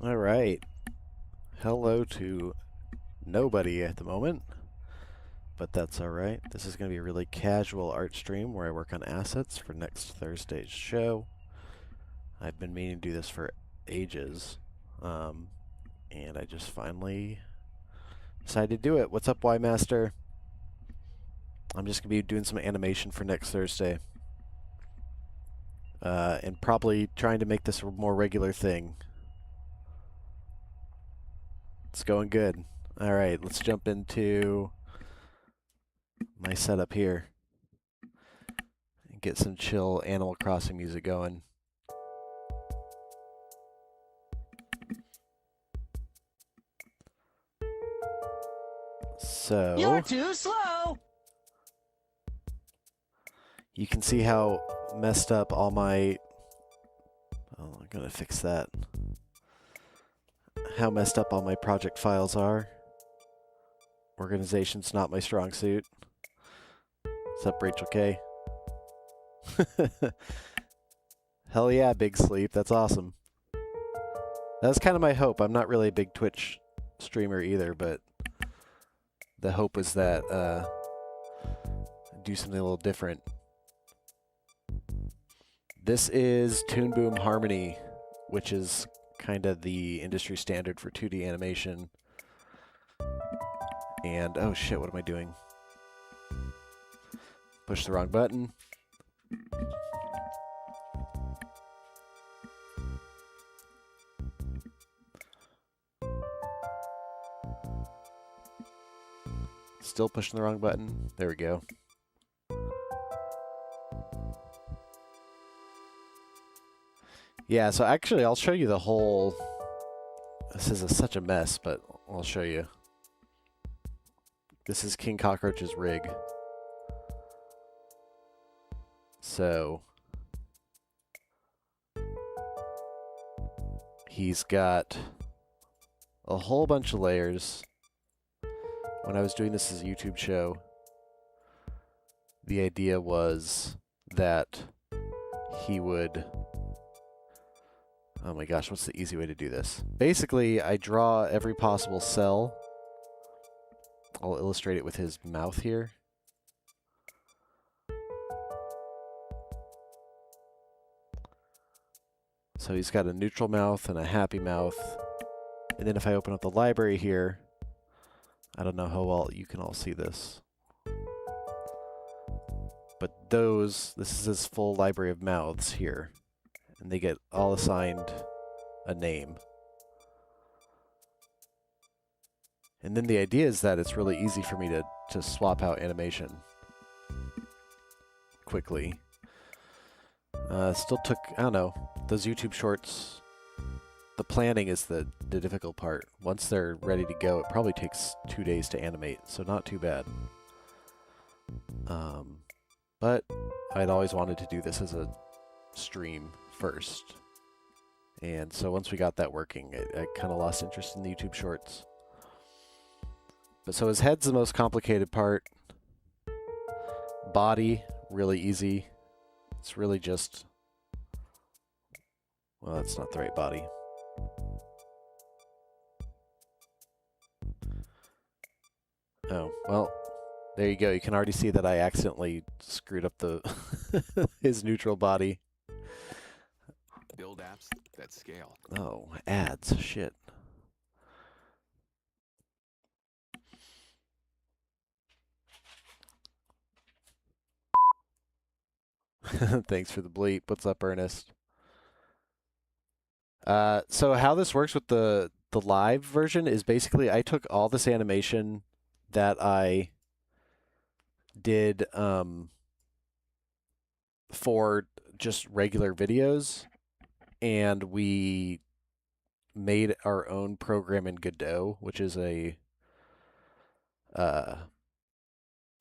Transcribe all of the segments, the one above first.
All right. Hello to nobody at the moment, but that's all right. This is going to be a really casual art stream where I work on assets for next Thursday's show. I've been meaning to do this for ages, and I just finally decided to do it. What's up, Y Master? I'm just going to be doing some animation for next Thursday, and probably trying to make this a more regular thing. It's going good. All right, let's jump into my setup here and get some chill Animal Crossing music going. So you're too slow. You can see how messed up all my... Oh, I'm gonna fix that. How messed up all my project files are. Organization's not my strong suit. What's up, Rachel K? Hell yeah, Big Sleep. That's awesome. That was kind of my hope. I'm not really a big Twitch streamer either, but the hope was that do something a little different. This is Toon Boom Harmony, which is kind of the industry standard for 2D animation. And, oh shit, what am I doing? Push the wrong button. Still pushing the wrong button. There we go. Yeah, so actually I'll show you the whole... This is such a mess, but I'll show you. This is King Cockroach's rig. So... He's got a whole bunch of layers. When I was doing this as a YouTube show, the idea was that he would... Oh my gosh, what's the easy way to do this? Basically, I draw every possible cell. I'll illustrate it with his mouth here. So he's got a neutral mouth and a happy mouth. And then if I open up the library here, I don't know how well you can all see this. But this is his full library of mouths here. And they get all assigned a name. And then the idea is that it's really easy for me to swap out animation quickly. Still took, I don't know, those YouTube shorts, the planning is the difficult part. Once they're ready to go, it probably takes 2 days to animate, so not too bad. But I'd always wanted to do this as a stream first. And so once we got that working, I kind of lost interest in the YouTube shorts. But so his head's the most complicated part. Body, really easy. It's really just... Well, that's not the right body. Oh, well, there you go. You can already see that I accidentally screwed up the his neutral body. Build apps that scale. Oh, ads. Shit. Thanks for the bleep. What's up, Ernest? So how this works with the live version is basically I took all this animation that I did for just regular videos, and we made our own program in Godot, which is a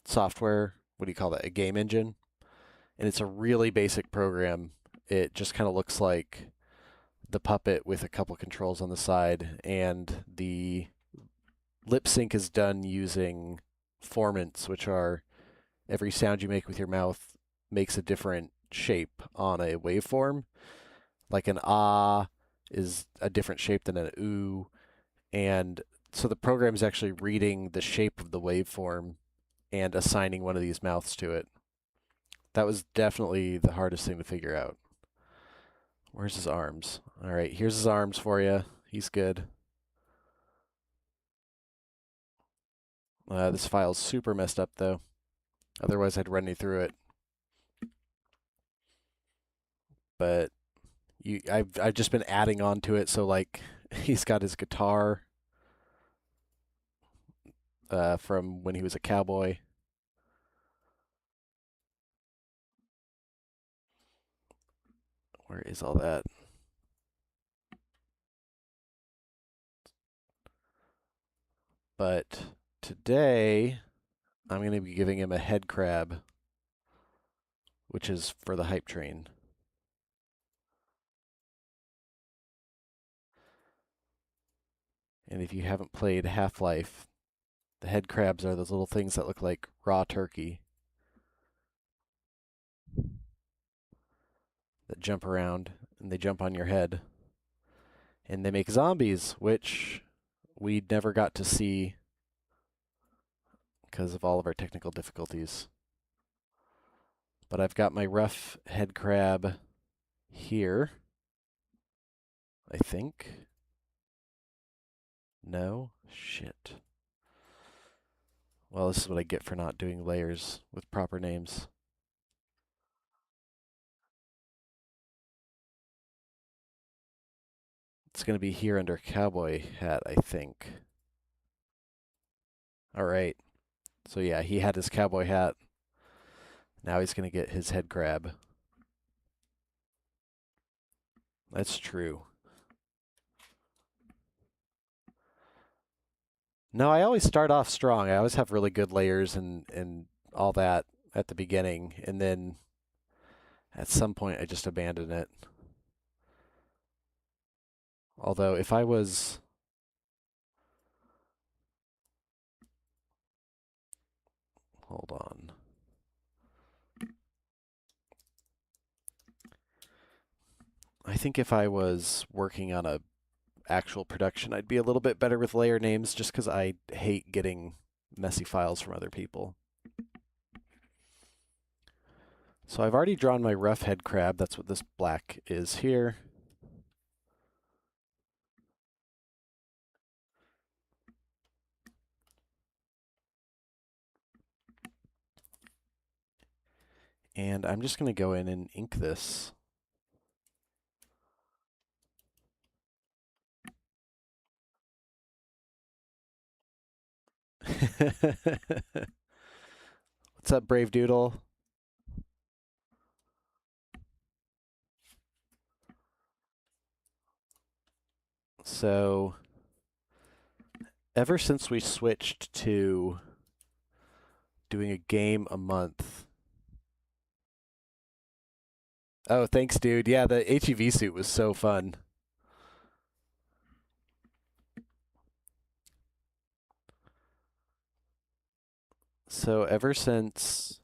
software, what do you call that, a game engine. And it's a really basic program. It just kind of looks like the puppet with a couple controls on the side, and the lip sync is done using formants, which are every sound you make with your mouth makes a different shape on a waveform. Like an ah is a different shape than an oo, and so the program is actually reading the shape of the waveform and assigning one of these mouths to it. That was definitely the hardest thing to figure out. Where's his arms? All right, here's his arms for you. He's good. This file's super messed up though. Otherwise, I'd run you through it. But I've just been adding on to it. So like, he's got his guitar from when he was a cowboy. Where is all that? But today, I'm going to be giving him a head crab, which is for the hype train. And if you haven't played Half-Life, the head crabs are those little things that look like raw turkey that jump around and they jump on your head. And they make zombies, which we never got to see because of all of our technical difficulties. But I've got my rough head crab here, I think. No? Shit. Well, this is what I get for not doing layers with proper names. It's going to be here under cowboy hat, I think. All right. So yeah, he had his cowboy hat. Now he's going to get his head crab. That's true. No, I always start off strong. I always have really good layers and all that at the beginning, and then at some point I just abandon it. Although if I was hold on. I think if I was working on a actual production, I'd be a little bit better with layer names just because I hate getting messy files from other people. So I've already drawn my rough head crab. That's what this black is here. And I'm just going to go in and ink this. What's up, Brave Doodle? So, ever since we switched to doing a game a month. Oh, thanks, dude. Yeah, the HEV suit was so fun. So, ever since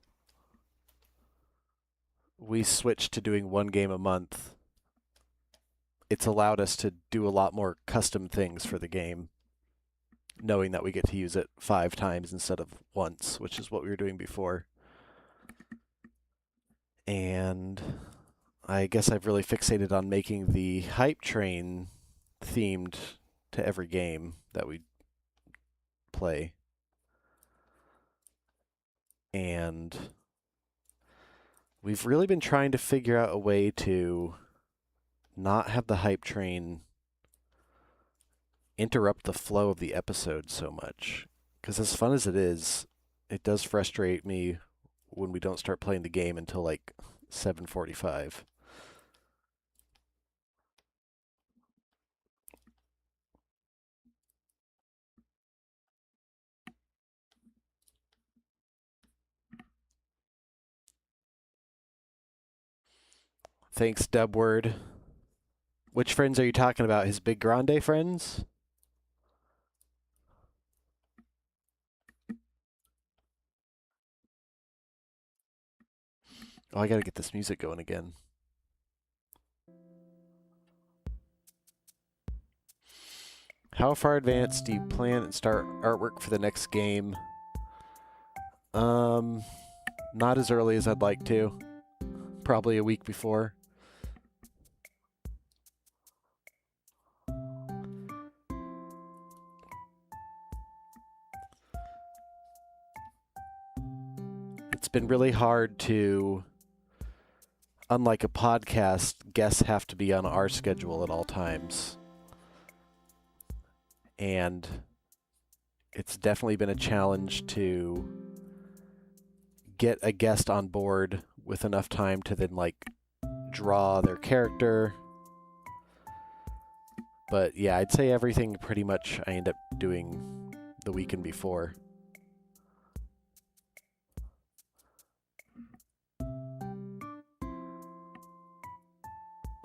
we switched to doing one game a month, it's allowed us to do a lot more custom things for the game, knowing that we get to use it 5 times instead of once, which is what we were doing before. And I guess I've really fixated on making the hype train themed to every game that we play. And we've really been trying to figure out a way to not have the hype train interrupt the flow of the episode so much. Because as fun as it does frustrate me when we don't start playing the game until like 7:45. Thanks, Dubword. Which friends are you talking about? His big grande friends? Oh, I gotta get this music going again. How far advanced do you plan and start artwork for the next game? Not as early as I'd like to. Probably a week before. It's been really hard to, unlike a podcast, guests have to be on our schedule at all times. And it's definitely been a challenge to get a guest on board with enough time to then like draw their character. But yeah, I'd say everything pretty much I end up doing the weekend before.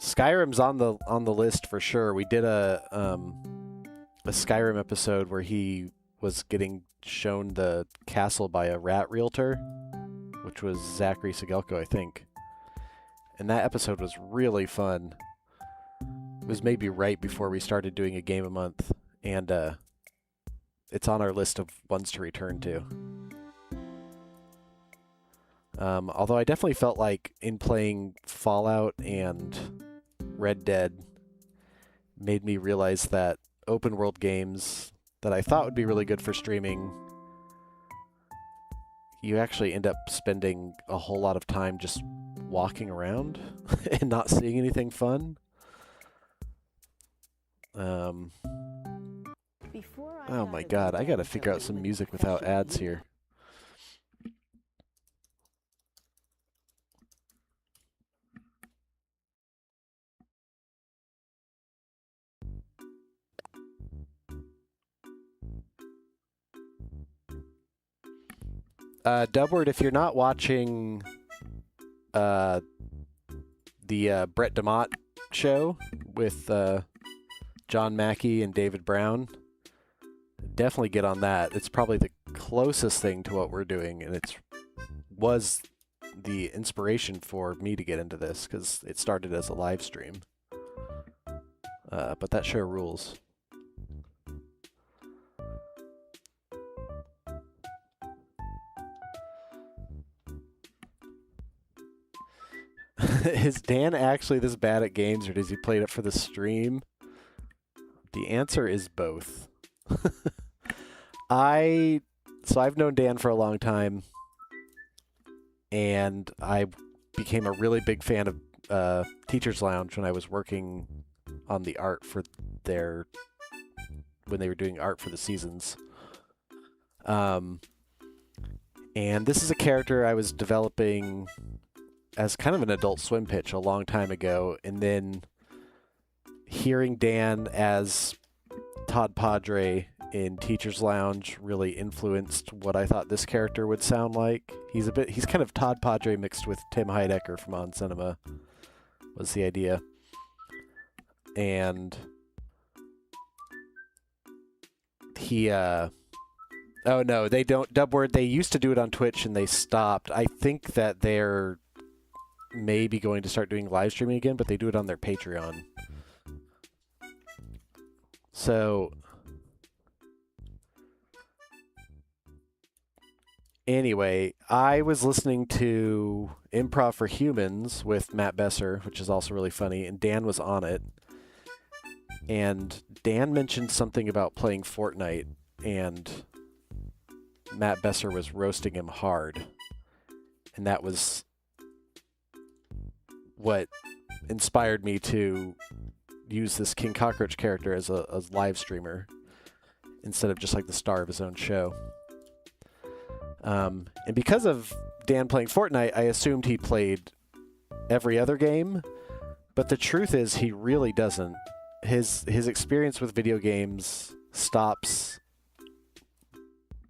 Skyrim's on the list for sure. We did a Skyrim episode where he was getting shown the castle by a rat realtor, which was Zachary Sigelko, I think. And that episode was really fun. It was maybe right before we started doing a game a month, and it's on our list of ones to return to. Although I definitely felt like in playing Fallout and Red Dead made me realize that open world games that I thought would be really good for streaming, you actually end up spending a whole lot of time just walking around and not seeing anything fun. Oh my god, I gotta figure out some music without ads here. Dubward, if you're not watching the Brett DeMott show with John Mackey and David Brown, definitely get on that. It's probably the closest thing to what we're doing, and it was the inspiration for me to get into this because it started as a live stream. But that show rules. Is Dan actually this bad at games, or does he play it for the stream? The answer is both. I've known Dan for a long time, and I became a really big fan of Teacher's Lounge when I was working on the art for when they were doing art for the seasons. And this is a character I was developing as kind of an Adult Swim pitch a long time ago, and then hearing Dan as Todd Padre in Teacher's Lounge really influenced what I thought this character would sound like. He's kind of Todd Padre mixed with Tim Heidecker from On Cinema was the idea. And he oh no, they don't. Dubword, they used to do it on Twitch and they stopped. I think that they're maybe going to start doing live streaming again, but they do it on their Patreon. So anyway, I was listening to Improv for Humans with Matt Besser, which is also really funny, and Dan was on it. And Dan mentioned something about playing Fortnite, and Matt Besser was roasting him hard. And that was what inspired me to use this King Cockroach character as a live streamer instead of just like the star of his own show. And because of Dan playing Fortnite, I assumed he played every other game, but the truth is he really doesn't. His experience with video games stops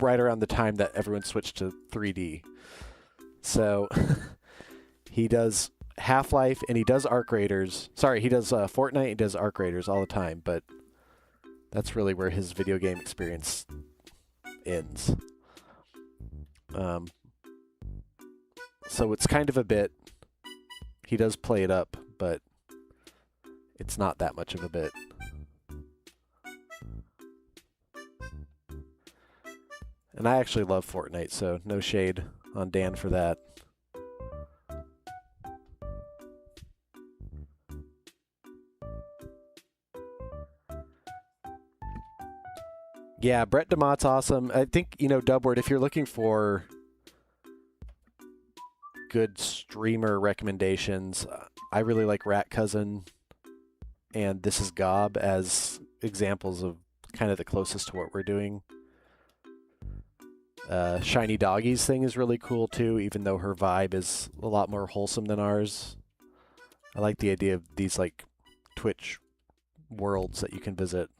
right around the time that everyone switched to 3D. So he does Half-Life and he does Arc Raiders. Sorry, he does Fortnite and does Arc Raiders all the time, but that's really where his video game experience ends. So it's kind of a bit. He does play it up, but it's not that much of a bit. And I actually love Fortnite, so no shade on Dan for that. Yeah, Brett DeMott's awesome. I think, Dubword, if you're looking for good streamer recommendations, I really like Rat Cousin and This Is Gob as examples of kind of the closest to what we're doing. Shiny Doggy's thing is really cool too, even though her vibe is a lot more wholesome than ours. I like the idea of these like Twitch worlds that you can visit.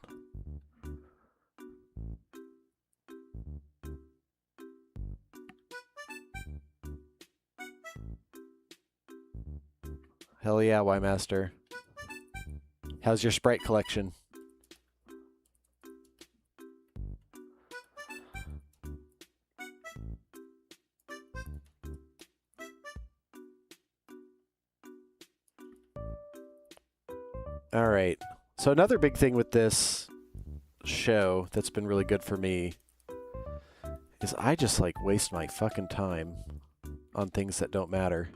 Hell yeah, Y-Master. How's your Sprite collection? All right. So another big thing with this show that's been really good for me is I just like waste my fucking time on things that don't matter.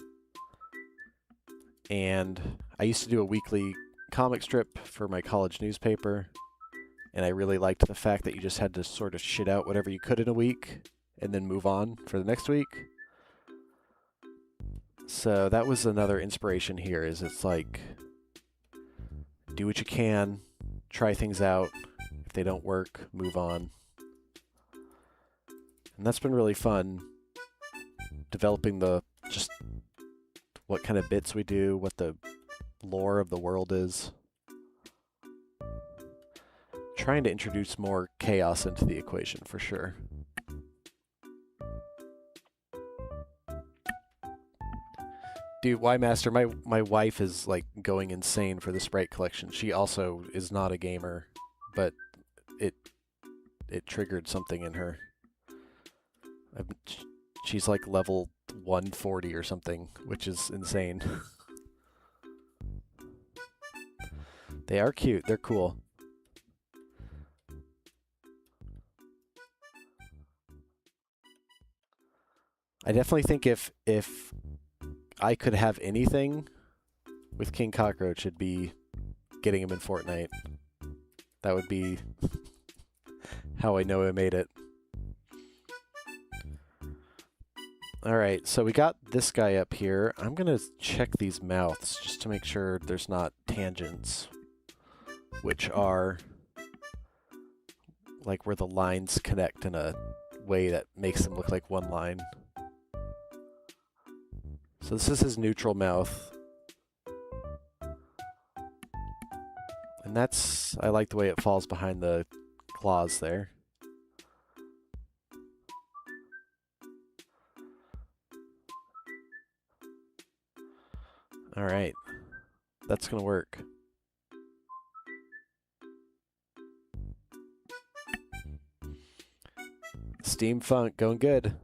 And I used to do a weekly comic strip for my college newspaper, and I really liked the fact that you just had to sort of shit out whatever you could in a week and then move on for the next week. So that was another inspiration here, is it's like, do what you can, try things out. If they don't work, move on. And that's been really fun, developing just what kind of bits we do, what the lore of the world is. Trying to introduce more chaos into the equation for sure. Dude, Y-Master, my wife is like going insane for the Sprite collection. She also is not a gamer, but it triggered something in her. She's like level 140 or something, which is insane. They are cute. They're cool. I definitely think if I could have anything with King Cockroach, it'd be getting him in Fortnite. That would be how I know I made it. Alright, so we got this guy up here. I'm going to check these mouths just to make sure there's not tangents, which are like where the lines connect in a way that makes them look like one line. So this is his neutral mouth. And I like the way it falls behind the claws there. All right, that's gonna work. Steampunk, going good.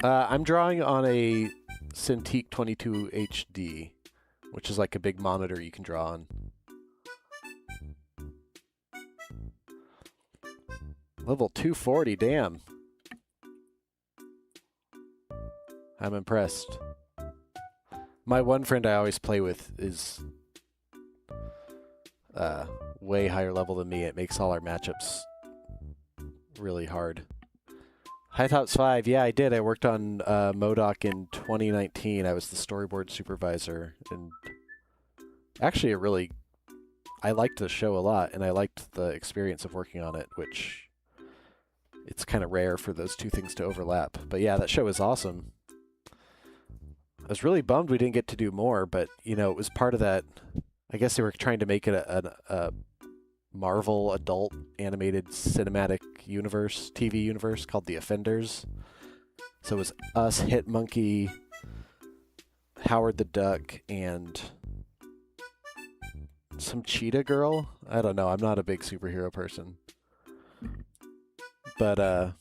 I'm drawing on a Cintiq 22 HD, which is like a big monitor you can draw on. Level 240, damn. I'm impressed. My one friend I always play with is way higher level than me. It makes all our matchups really hard. High Tops 5, yeah, I did. I worked on MODOK in 2019. I was the storyboard supervisor, and actually I liked the show a lot, and I liked the experience of working on it, which it's kind of rare for those two things to overlap. But yeah, that show was awesome. I was really bummed we didn't get to do more, but, it was part of that. I guess they were trying to make it a Marvel adult animated cinematic universe, TV universe called The Offenders. So it was us, Hitmonkey, Howard the Duck, and some cheetah girl. I don't know. I'm not a big superhero person. But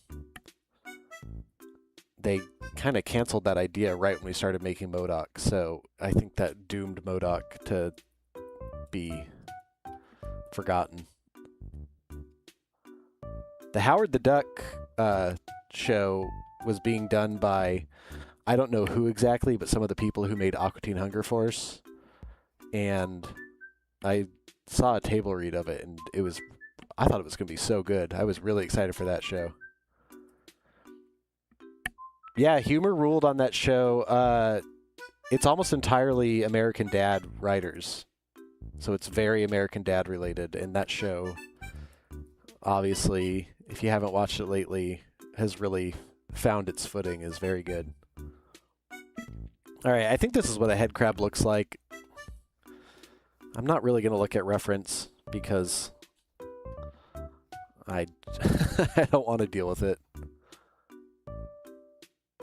they kind of canceled that idea right when we started making MODOK. So I think that doomed MODOK to be forgotten. The Howard the Duck show was being done by, I don't know who exactly, but some of the people who made Aqua Teen Hunger Force. And I saw a table read of it, and I thought it was going to be so good. I was really excited for that show. Yeah, humor ruled on that show. It's almost entirely American Dad writers. So it's very American Dad related. And that show, obviously, if you haven't watched it lately, has really found its footing, is very good. All right, I think this is what a head crab looks like. I'm not really going to look at reference because I don't want to deal with it.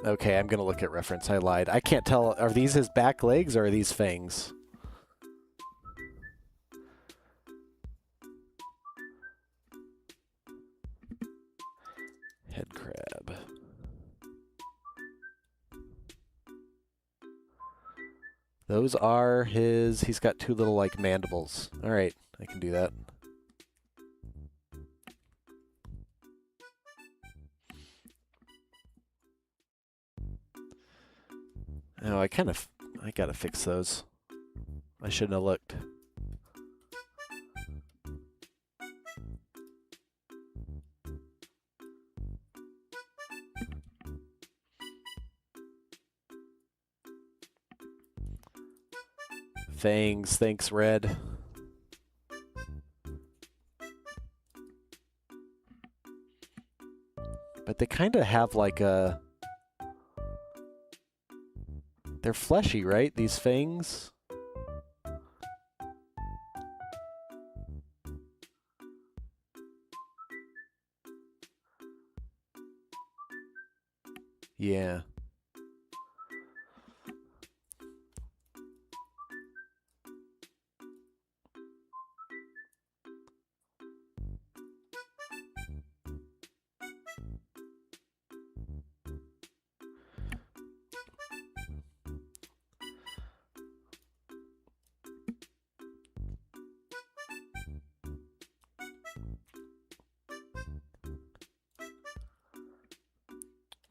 Okay, I'm going to look at reference. I lied. I can't tell. Are these his back legs or are these fangs? Head crab. Those are his... He's got two little, like, mandibles. All right, I can do that. Oh, I gotta fix those. I shouldn't have looked. Fangs, thanks, Red. But they kind of have like a... They're fleshy, right? These fangs? Yeah.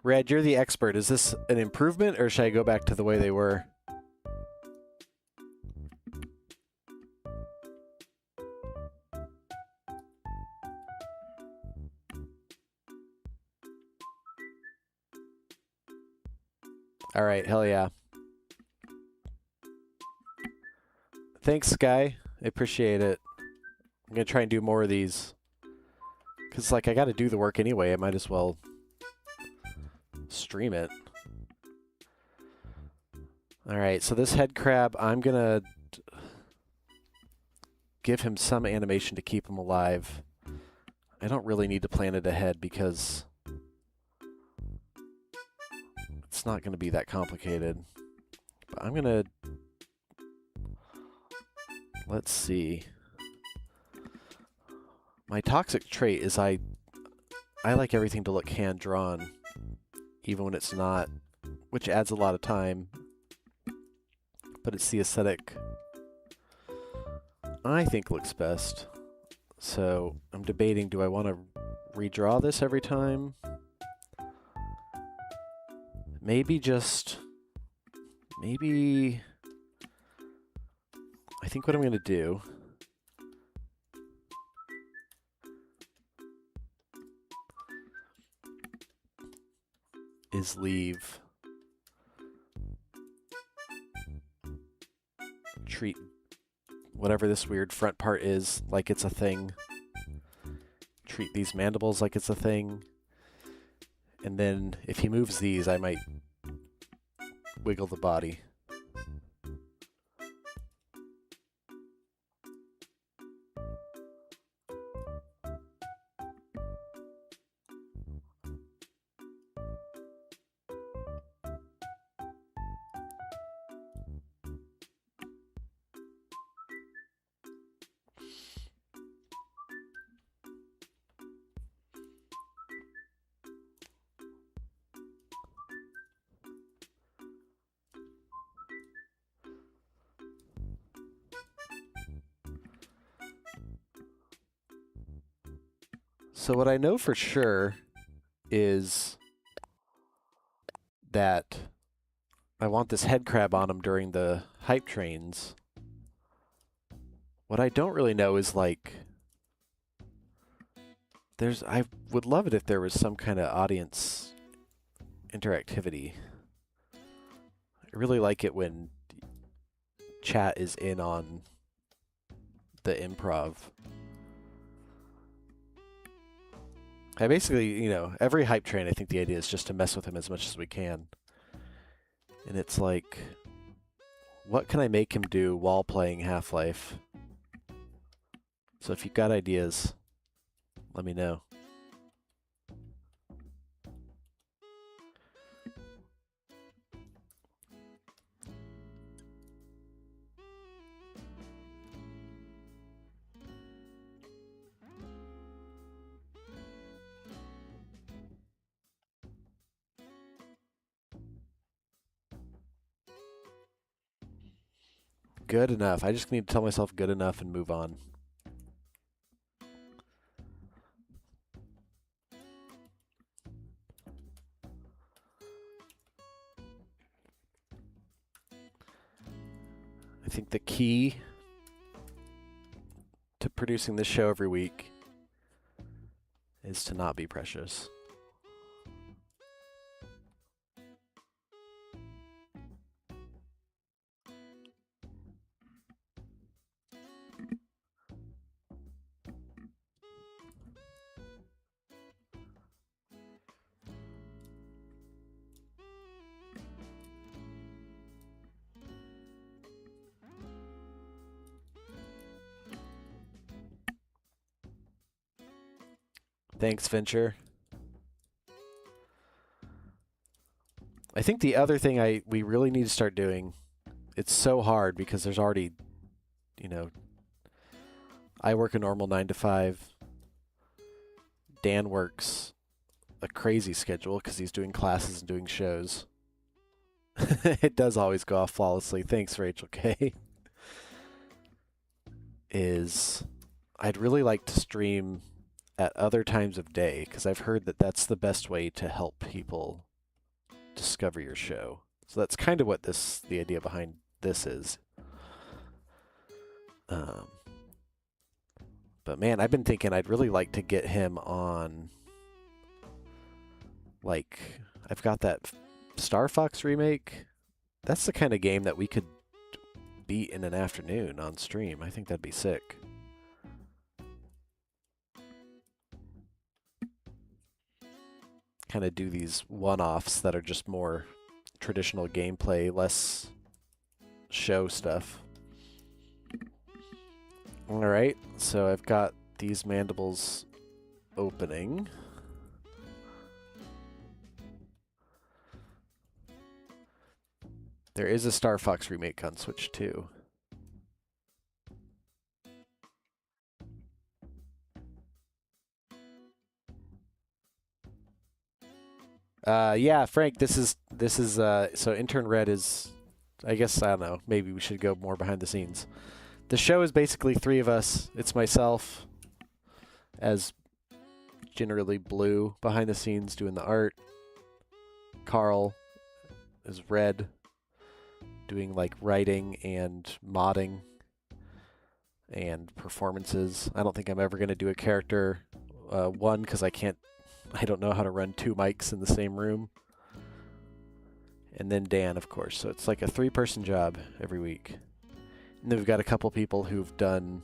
Red, you're the expert. Is this an improvement, or should I go back to the way they were? All right, hell yeah. Thanks, Sky. I appreciate it. I'm going to try and do more of these. Because, like, I got to do the work anyway. I might as well stream it. All right, so this head crab, I'm going to give him some animation to keep him alive. I don't really need to plan it ahead because it's not going to be that complicated. But I'm going to... Let's see. My toxic trait is I like everything to look hand-drawn, even when it's not, which adds a lot of time. But it's the aesthetic I think looks best. So I'm debating, do I want to redraw this every time? Maybe I think what I'm going to do is treat whatever this weird front part is like it's a thing. Treat these mandibles like it's a thing. And then if he moves these, I might wiggle the body. So what I know for sure is that I want this head crab on him during the hype trains. What I don't really know is like, I would love it if there was some kind of audience interactivity. I really like it when chat is in on the improv. I basically, every hype train, I think the idea is just to mess with him as much as we can. And it's like, what can I make him do while playing Half-Life? So if you've got ideas, let me know. Good enough. I just need to tell myself good enough and move on. I think the key to producing this show every week is to not be precious. Thanks, Venture. I think the other thing we really need to start doing, it's so hard because there's already, I work a normal 9 to 5. Dan works a crazy schedule because he's doing classes and doing shows. It does always go off flawlessly. Thanks, Rachel K. I'd really like to stream at other times of day because I've heard that that's the best way to help people discover your show. So that's kind of what the idea behind this is. But man, I've been thinking I'd really like to get him on, like, I've got that Star Fox remake. That's the kind of game that we could beat in an afternoon on stream. I think that'd be sick. Kind of do these one-offs that are just more traditional gameplay, less show stuff. All right, so I've got these mandibles opening. There is a Star Fox remake on Switch too. Yeah, Frank, this is so Intern Red is, I guess, I don't know, maybe we should go more behind the scenes. The show is basically 3 of us. It's myself as generally blue behind the scenes doing the art. Carl is red doing like writing and modding and performances. I don't think I'm ever going to do a character, one, because I don't know how to run 2 mics in the same room. And then Dan, of course. So it's like a 3-person job every week. And then we've got a couple people who've done,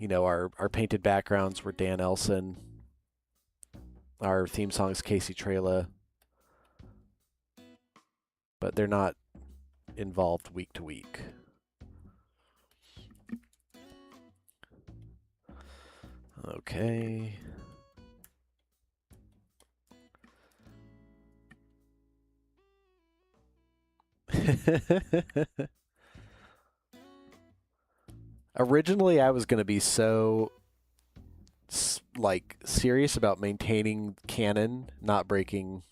our painted backgrounds were Dan Elson. Our theme song is Casey Trela. But they're not involved week to week. Okay. Originally, I was going to be so serious about maintaining canon, not breaking.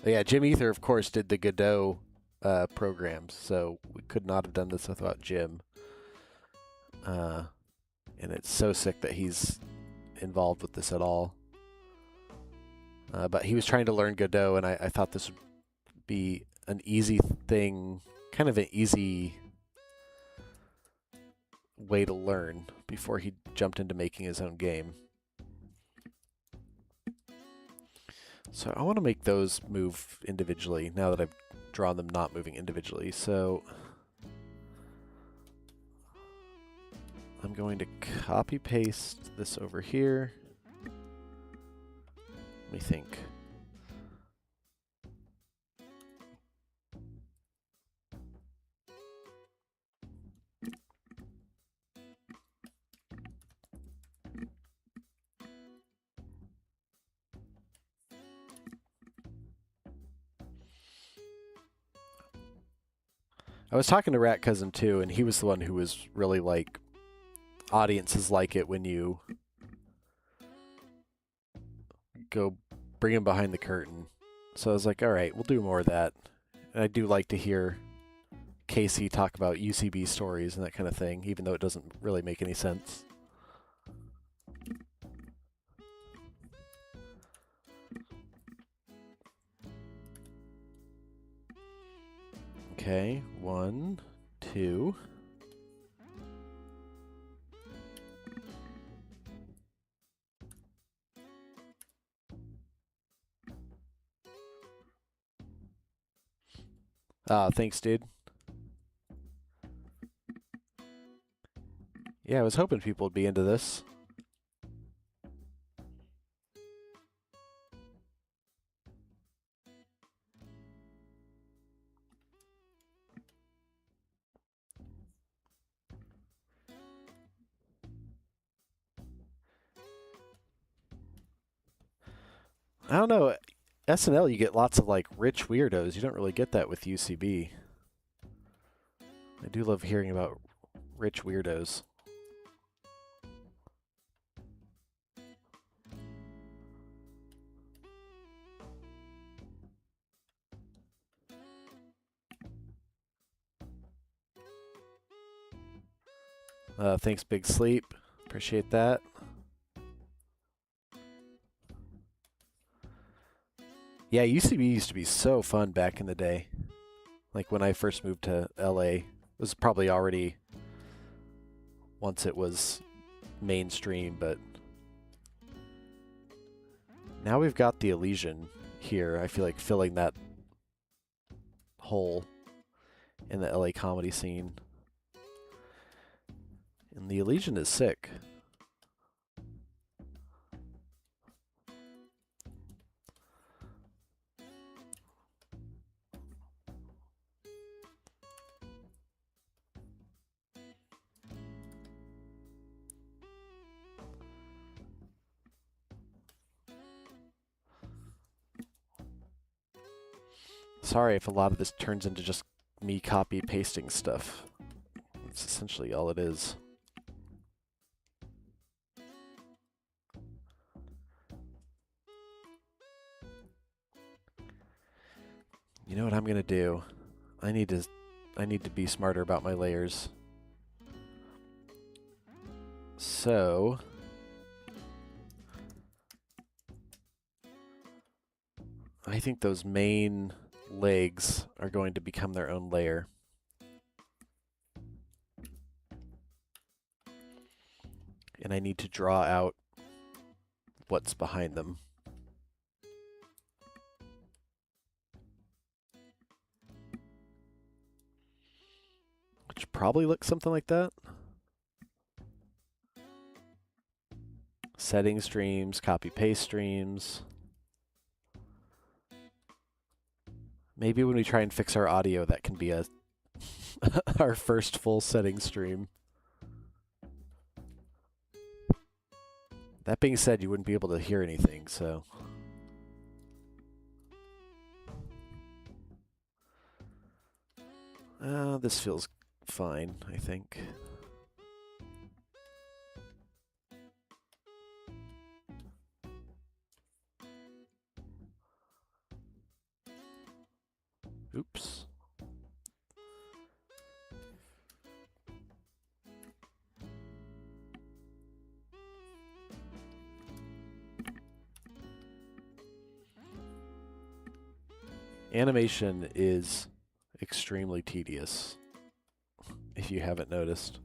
Yeah, Jim Ether, of course, did the Godot programs, so we could not have done this without Jim. And it's so sick that he's involved with this at all. But he was trying to learn Godot, and I thought this would be an easy thing, kind of an easy way to learn before he jumped into making his own game. So I want to make those move individually now that I've drawn them not moving individually. So I'm going to copy paste this over here. Let me think. I was talking to Rat Cousin too, and he was the one who was really like, audiences like it when you go bring him behind the curtain. So I was like, all right, we'll do more of that. And I do like to hear Casey talk about UCB stories and that kind of thing, even though it doesn't really make any sense. Okay, 1, 2. Thanks, dude. Yeah, I was hoping people would be into this. I don't know. SNL, you get lots of like rich weirdos. You don't really get that with UCB. I do love hearing about rich weirdos. Thanks, Big Sleep. Appreciate that. Yeah, UCB used to be so fun back in the day. Like when I first moved to LA, it was probably already once it was mainstream, but now we've got the Elysian here. I feel like filling that hole in the LA comedy scene. And the Elysian is sick. Sorry if a lot of this turns into just me copy pasting stuff. That's essentially all it is. You know what I'm gonna do? I need to be smarter about my layers. So I think those main legs are going to become their own layer. And I need to draw out what's behind them. Which probably looks something like that. Setting streams, copy paste streams. Maybe when we try and fix our audio, that can be a our first full setting stream. That being said, you wouldn't be able to hear anything, so. This feels fine, I think. Oops. Animation is extremely tedious, if you haven't noticed.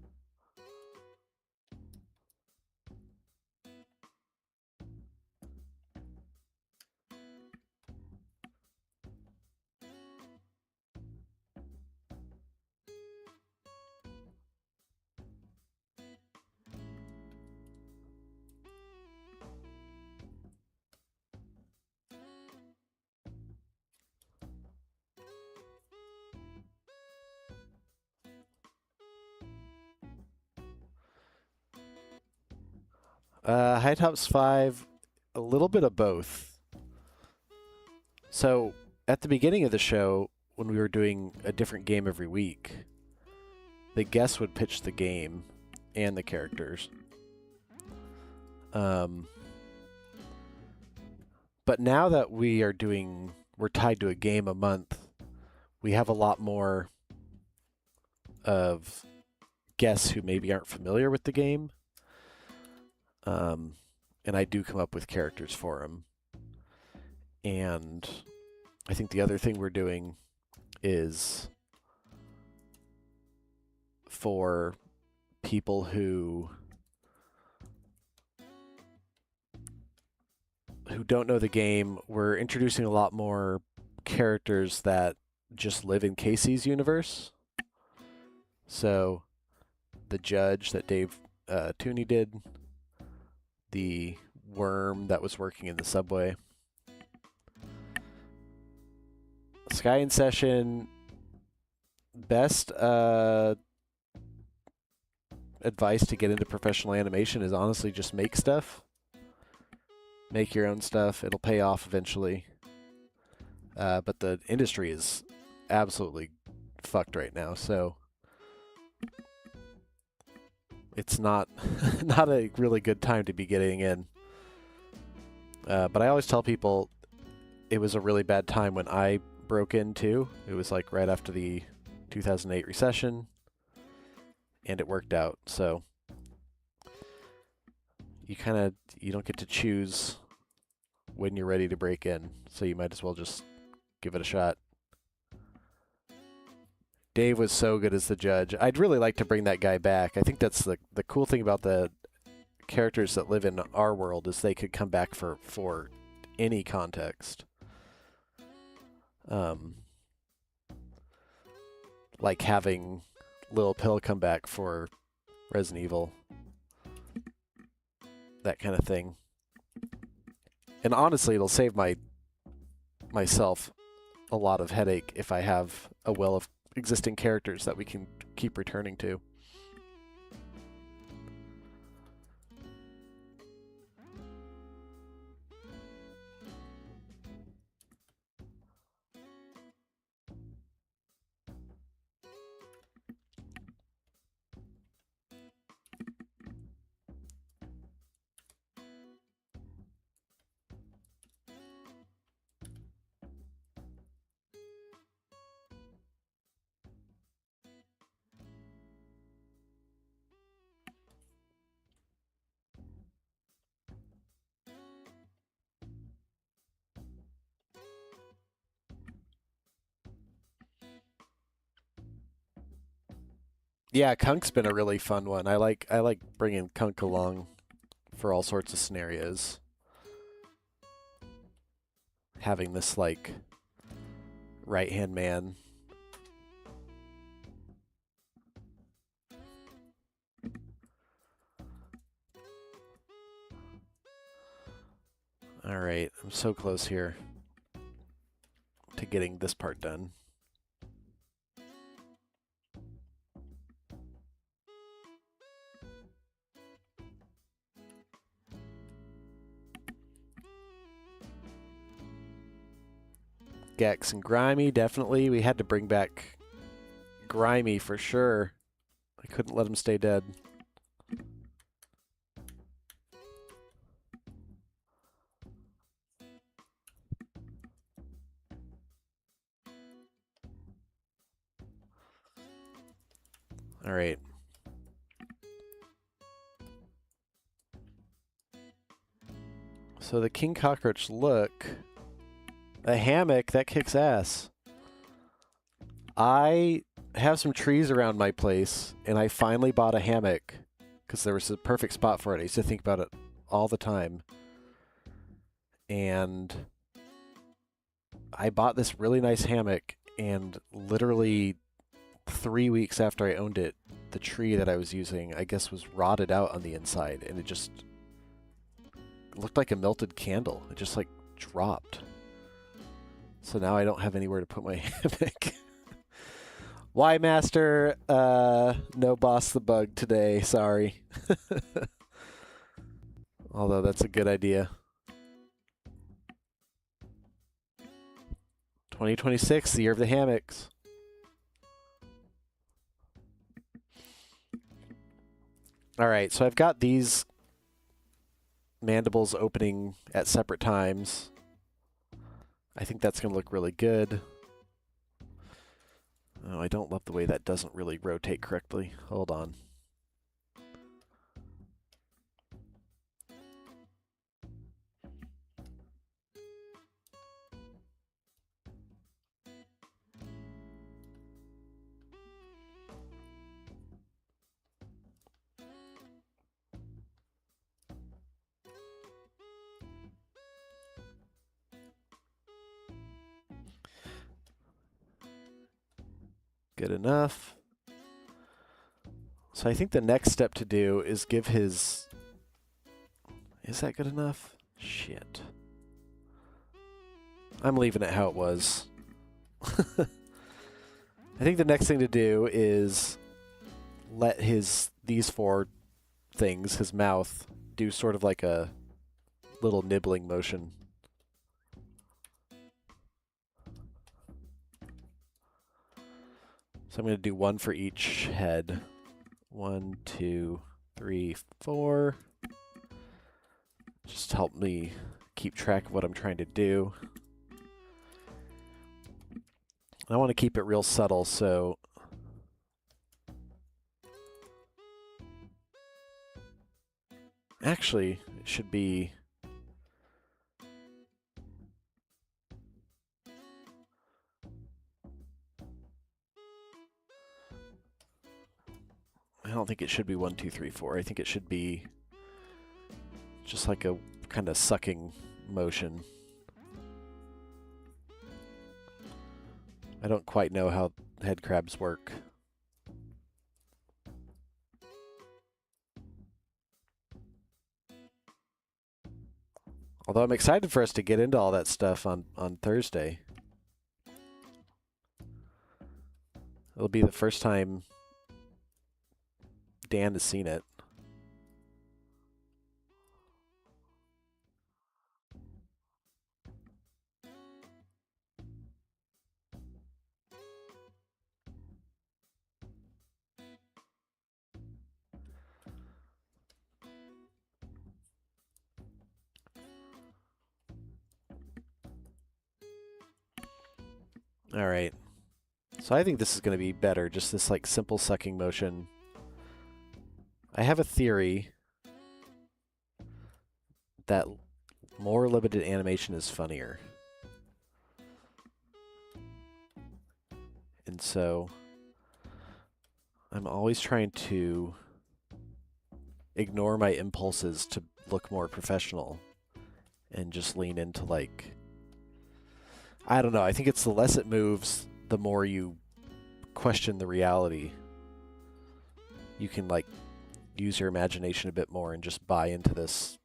High Tops 5, a little bit of both. So, at the beginning of the show, when we were doing a different game every week, the guests would pitch the game and the characters. But now that we're tied to a game a month, we have a lot more of guests who maybe aren't familiar with the game. And I do come up with characters for them. And I think the other thing we're doing is for people who don't know the game, we're introducing a lot more characters that just live in Casey's universe. So the judge that Dave Tooney did, the worm that was working in the subway. Sky in Session, best advice to get into professional animation is honestly just make stuff. Make your own stuff. It'll pay off eventually. But the industry is absolutely fucked right now, so it's not not a really good time to be getting in. But I always tell people it was a really bad time when I broke in too. It was like right after the 2008 recession, and it worked out. So you don't get to choose when you're ready to break in, so you might as well just give it a shot. Dave was so good as the judge. I'd really like to bring that guy back. I think that's the cool thing about the characters that live in our world is they could come back for any context. Like having Lil Pill come back for Resident Evil. That kind of thing. And honestly, it'll save myself a lot of headache if I have a well of existing characters that we can keep returning to. Yeah, Kunk's been a really fun one. I like bringing Kunk along for all sorts of scenarios. Having this like right-hand man. All right, I'm so close here to getting this part done. Gex and Grimy, definitely. We had to bring back Grimy for sure. I couldn't let him stay dead. All right. So the King Cockroach look A hammock? That kicks ass. I have some trees around my place, and I finally bought a hammock because there was a perfect spot for it. I used to think about it all the time. And I bought this really nice hammock, and literally 3 weeks after I owned it, the tree that I was using, I guess, was rotted out on the inside, and it just looked like a melted candle. It just like dropped. So now I don't have anywhere to put my hammock. Why, Master? No Boss the Bug today. Sorry. Although that's a good idea. 2026, the year of the hammocks. All right, so I've got these mandibles opening at separate times. I think that's going to look really good. Oh, I don't love the way that doesn't really rotate correctly. Hold on. Good enough. So I think the next step to do is give his... Is that good enough? Shit. I'm leaving it how it was. I think the next thing to do is let these four things, his mouth, do sort of like a little nibbling motion. So I'm going to do one for each head. 1, 2, 3, 4. Just help me keep track of what I'm trying to do. I want to keep it real subtle, so... Actually, it should be... I don't think it should be 1, 2, 3, 4. I think it should be just like a kind of sucking motion. I don't quite know how head crabs work. Although I'm excited for us to get into all that stuff on Thursday. It'll be the first time Dan has seen it. All right. So I think this is going to be better, just this like simple sucking motion. I have a theory that more limited animation is funnier. And so I'm always trying to ignore my impulses to look more professional and just lean into like, I don't know, I think it's the less it moves, the more you question the reality. You can like use your imagination a bit more and just buy into this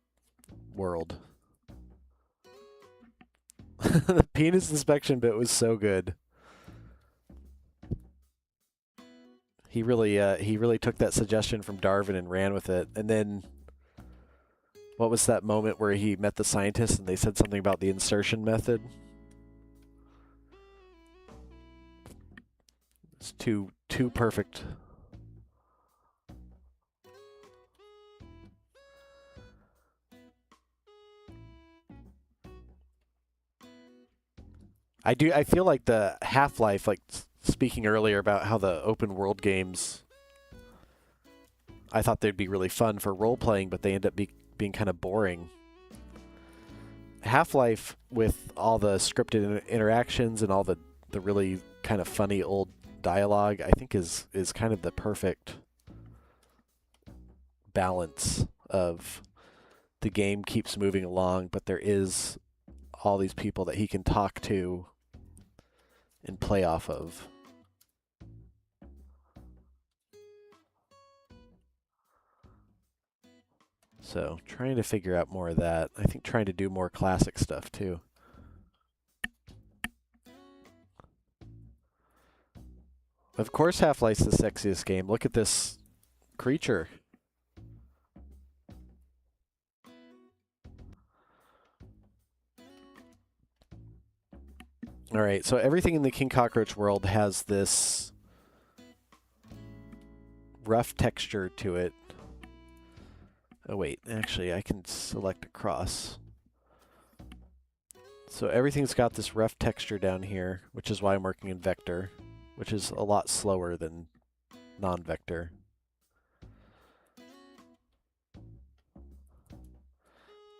world. The penis inspection bit was so good. He really took that suggestion from Darwin and ran with it. And then, what was that moment where he met the scientists and they said something about the insertion method? It's too perfect. I feel like the Half-Life, like speaking earlier about how the open world games, I thought they'd be really fun for role playing, but they end up being kind of boring. Half-Life with all the scripted interactions and all the really kind of funny old dialogue, I think is kind of the perfect balance of the game keeps moving along, but there is all these people that he can talk to and play off of. So trying to figure out more of that. I think trying to do more classic stuff too. Of course Half-Life's the sexiest game. Look at this creature. All right, so everything in the King Cockroach world has this rough texture to it. Oh wait, actually I can select across. So everything's got this rough texture down here, which is why I'm working in vector, which is a lot slower than non-vector.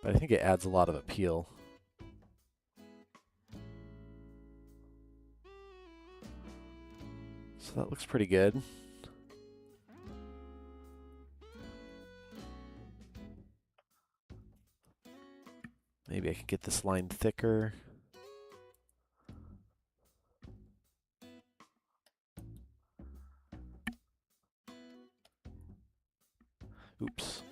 But I think it adds a lot of appeal. So that looks pretty good. Maybe I can get this line thicker. Oops.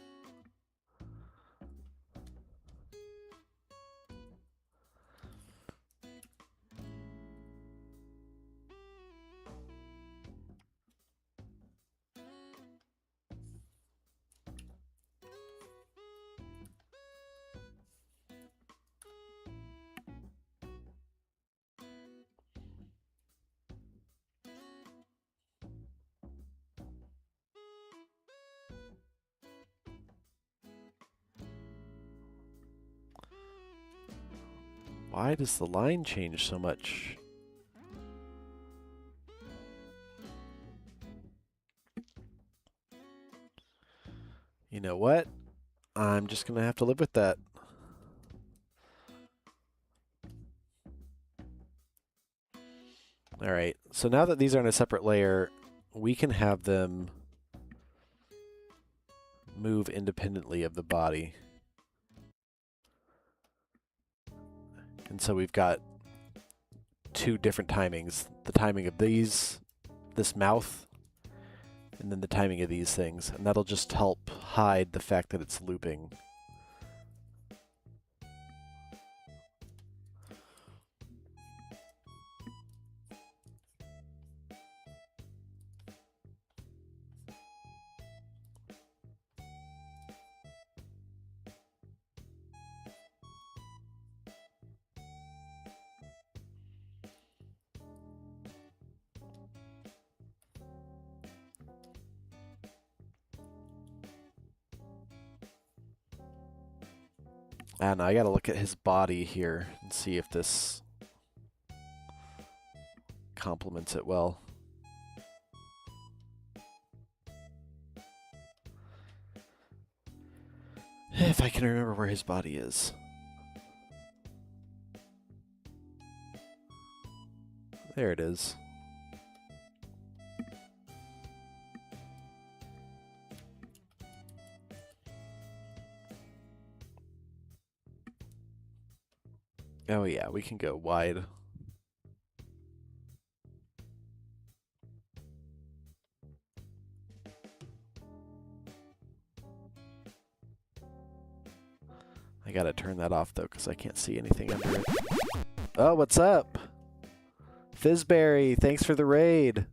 Why does the line change so much? You know what? I'm just going to have to live with that. All right, so now that these are in a separate layer, we can have them move independently of the body. And so we've got two different timings. The timing of this mouth, and then the timing of these things. And that'll just help hide the fact that it's looping. And I gotta look at his body here and see if this complements it well. If I can remember where his body is. There it is. Oh yeah, we can go wide. I gotta turn that off though, because I can't see anything under it. Oh, what's up? Fizzberry, thanks for the raid.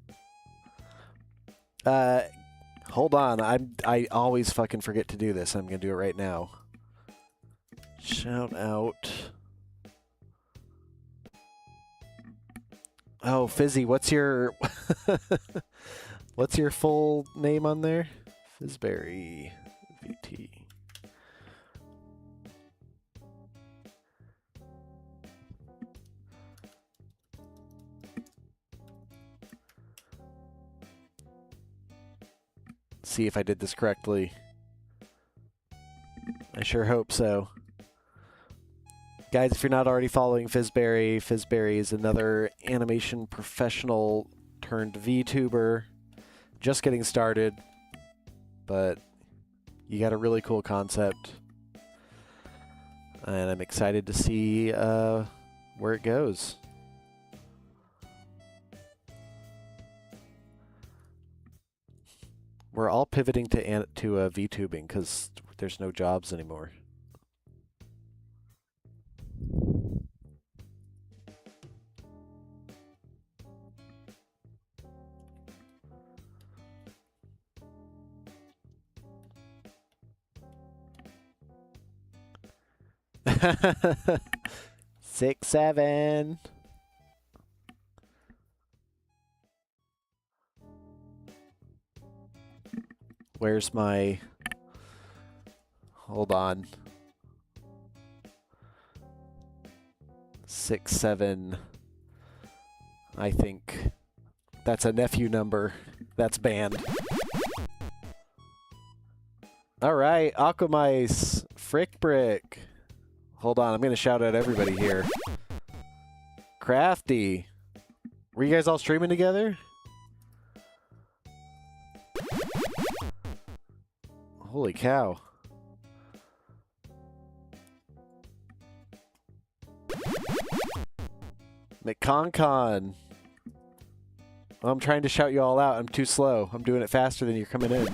Hold on, I always fucking forget to do this. I'm gonna do it right now. Shout out. Oh, Fizzy, what's your what's your full name on there? Fizzberry VT. See if I did this correctly. I sure hope so. Guys, if you're not already following Fizberry, Fizberry is another animation professional turned VTuber. Just getting started, but you got a really cool concept. And I'm excited to see where it goes. We're all pivoting to VTubing because there's no jobs anymore. Six, seven. Where's my... Hold on. 6, 7. I think that's a nephew number. That's banned. Alright, Aquamice, Frick Brick. Hold on, I'm going to shout out everybody here. Crafty. Were you guys all streaming together? Holy cow. McConcon. Well, I'm trying to shout you all out. I'm too slow. I'm doing it faster than you're coming in.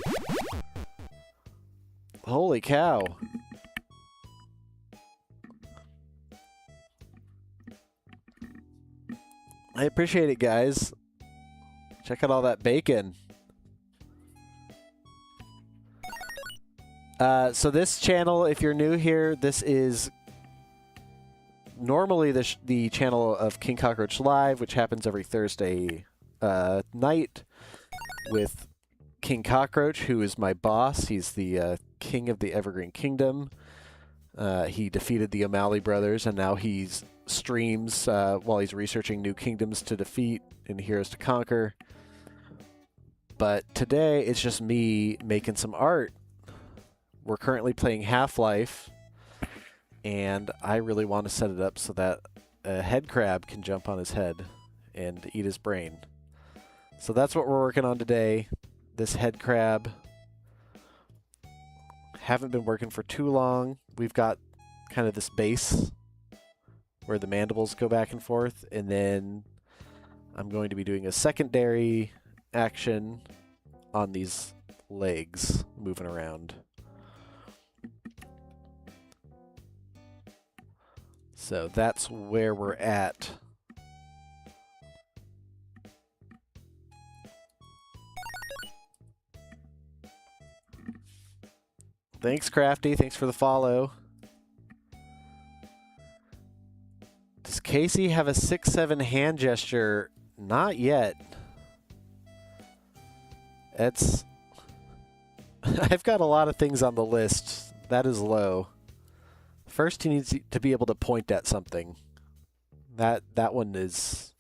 Holy cow. I appreciate it, guys. Check out all that bacon. So this channel, if you're new here, this is normally the channel of King Cockroach Live, which happens every Thursday night with King Cockroach, who is my boss. He's the king of the Evergreen Kingdom. He defeated the O'Malley brothers, and now he streams while he's researching new kingdoms to defeat and heroes to conquer. But today, it's just me making some art. We're currently playing Half-Life, and I really want to set it up so that a head crab can jump on his head and eat his brain. So that's what we're working on today, this head crab. Haven't been working for too long. We've got kind of this base where the mandibles go back and forth, and then I'm going to be doing a secondary action on these legs moving around. So that's where we're at. Thanks, Crafty. Thanks for the follow. Does Casey have a 6-7 hand gesture? Not yet. It's... I've got a lot of things on the list. That is low. First, he needs to be able to point at something. That one is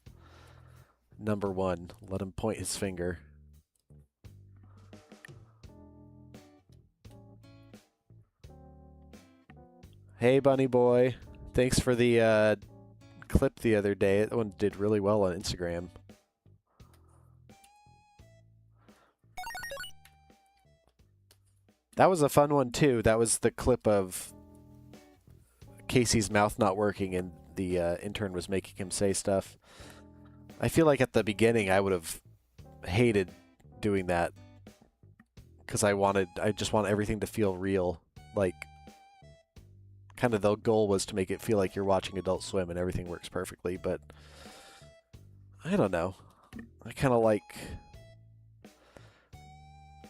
number one. Let him point his finger. Hey, Bunny Boy. Thanks for the clip the other day. That one did really well on Instagram. That was a fun one, too. That was the clip of Casey's mouth not working and the intern was making him say stuff. I feel like at the beginning I would have hated doing that because I just want everything to feel real. Like, kind of the goal was to make it feel like you're watching Adult Swim and everything works perfectly, but I don't know. I kind of like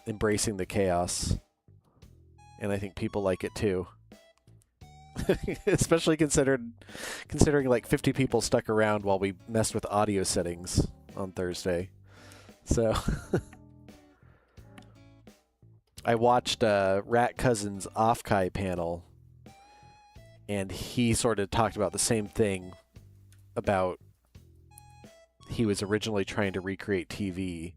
embracing the chaos, and I think people like it too. Especially considering like 50 people stuck around while we messed with audio settings on Thursday. So I watched Rat Cousin's Off-Kai panel, and he sort of talked about the same thing about he was originally trying to recreate TV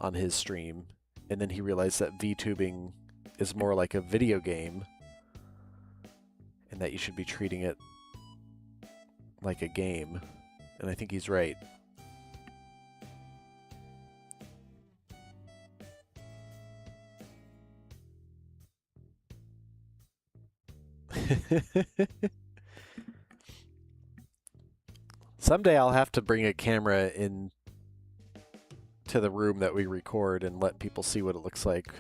on his stream, and then he realized that VTubing is more like a video game and that you should be treating it like a game. And I think he's right. Someday I'll have to bring a camera in to the room that we record and let people see what it looks like.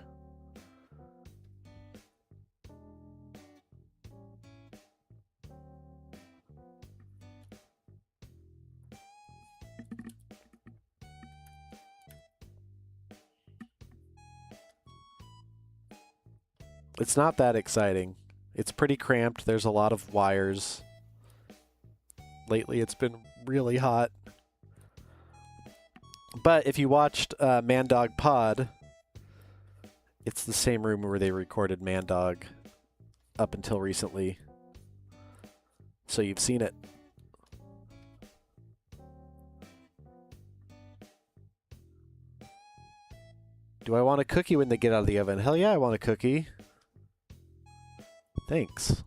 It's not that exciting. It's pretty cramped. There's a lot of wires. Lately it's been really hot. But if you watched Man Dog Pod, it's the same room where they recorded Man Dog up until recently. So you've seen it. Do I want a cookie when they get out of the oven? Hell yeah, I want a cookie. Thanks.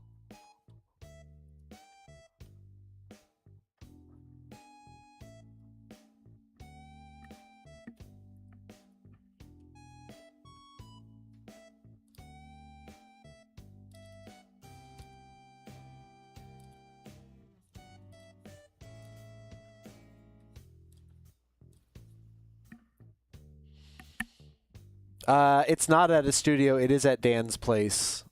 It's not at a studio. It is at Dan's place.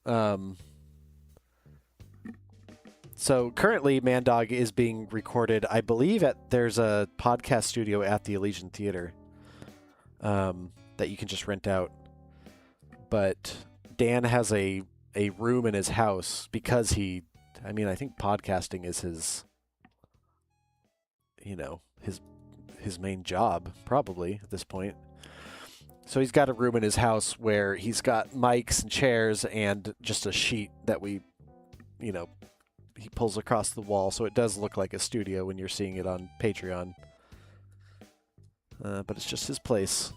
So currently, Man Dog is being recorded, I believe, there's a podcast studio at the Elysian Theater that you can just rent out. But Dan has a room in his house because I think podcasting is his main job, probably, at this point. So he's got a room in his house where he's got mics and chairs and just a sheet that he pulls across the wall, so it does look like a studio when you're seeing it on Patreon. But it's just his place.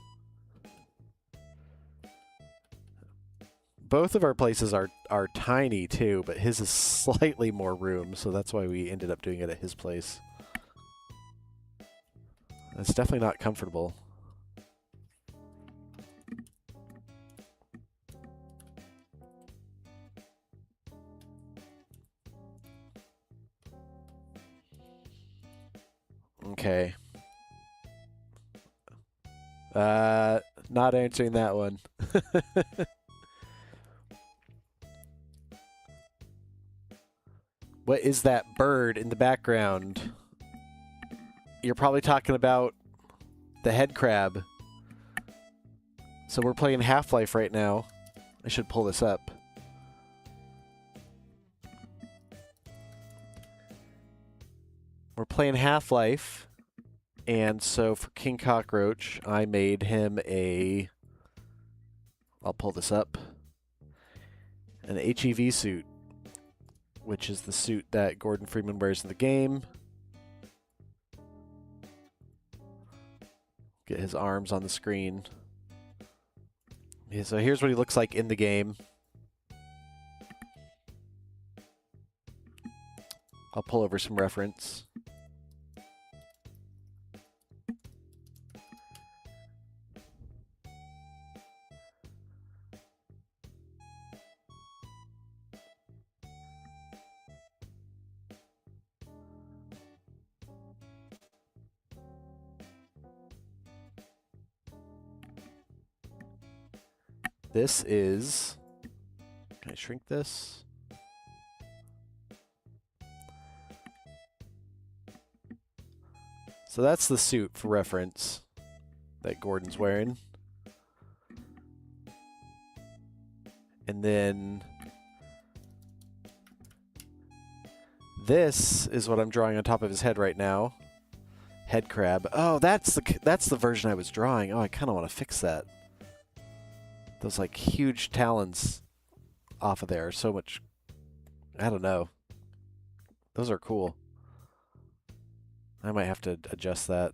Both of our places are tiny too, but his is slightly more room, so that's why we ended up doing it at his place. It's definitely not comfortable. Okay. Not answering that one. What is that bird in the background? You're probably talking about the head crab. So we're playing Half-Life right now. I should pull this up. We're playing Half-Life, and so for King Cockroach, I made him I'll pull this up, an HEV suit, which is the suit that Gordon Freeman wears in the game. Get his arms on the screen. Yeah, so here's what he looks like in the game. I'll pull over some reference. This is... Can I shrink this? So that's the suit for reference that Gordon's wearing. And then this is what I'm drawing on top of his head right now. Head crab. Oh, that's the version I was drawing. Oh, I kind of want to fix that. Those like huge talons off of there are so much. I don't know. Those are cool. I might have to adjust that.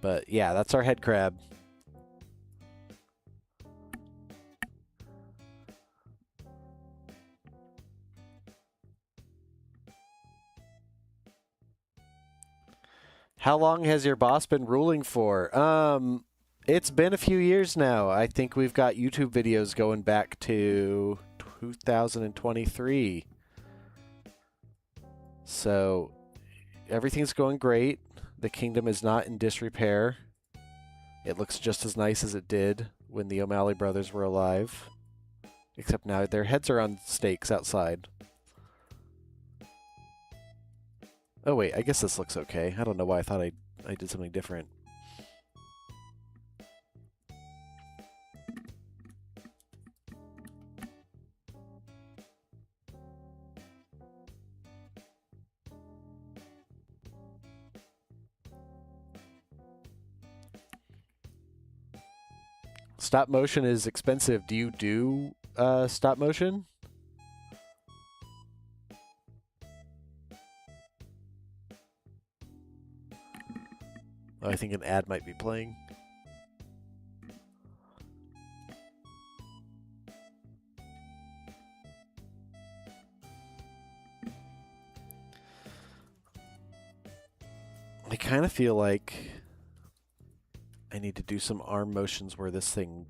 But yeah, that's our head crab. How long has your boss been ruling for? It's been a few years now. I think we've got YouTube videos going back to 2023. So everything's going great. The kingdom is not in disrepair. It looks just as nice as it did when the O'Malley brothers were alive. Except now their heads are on stakes outside. Oh wait, I guess this looks okay. I don't know why I thought I did something different. Stop motion is expensive. Do you do stop motion? Oh, I think an ad might be playing. I kind of feel like I need to do some arm motions where this thing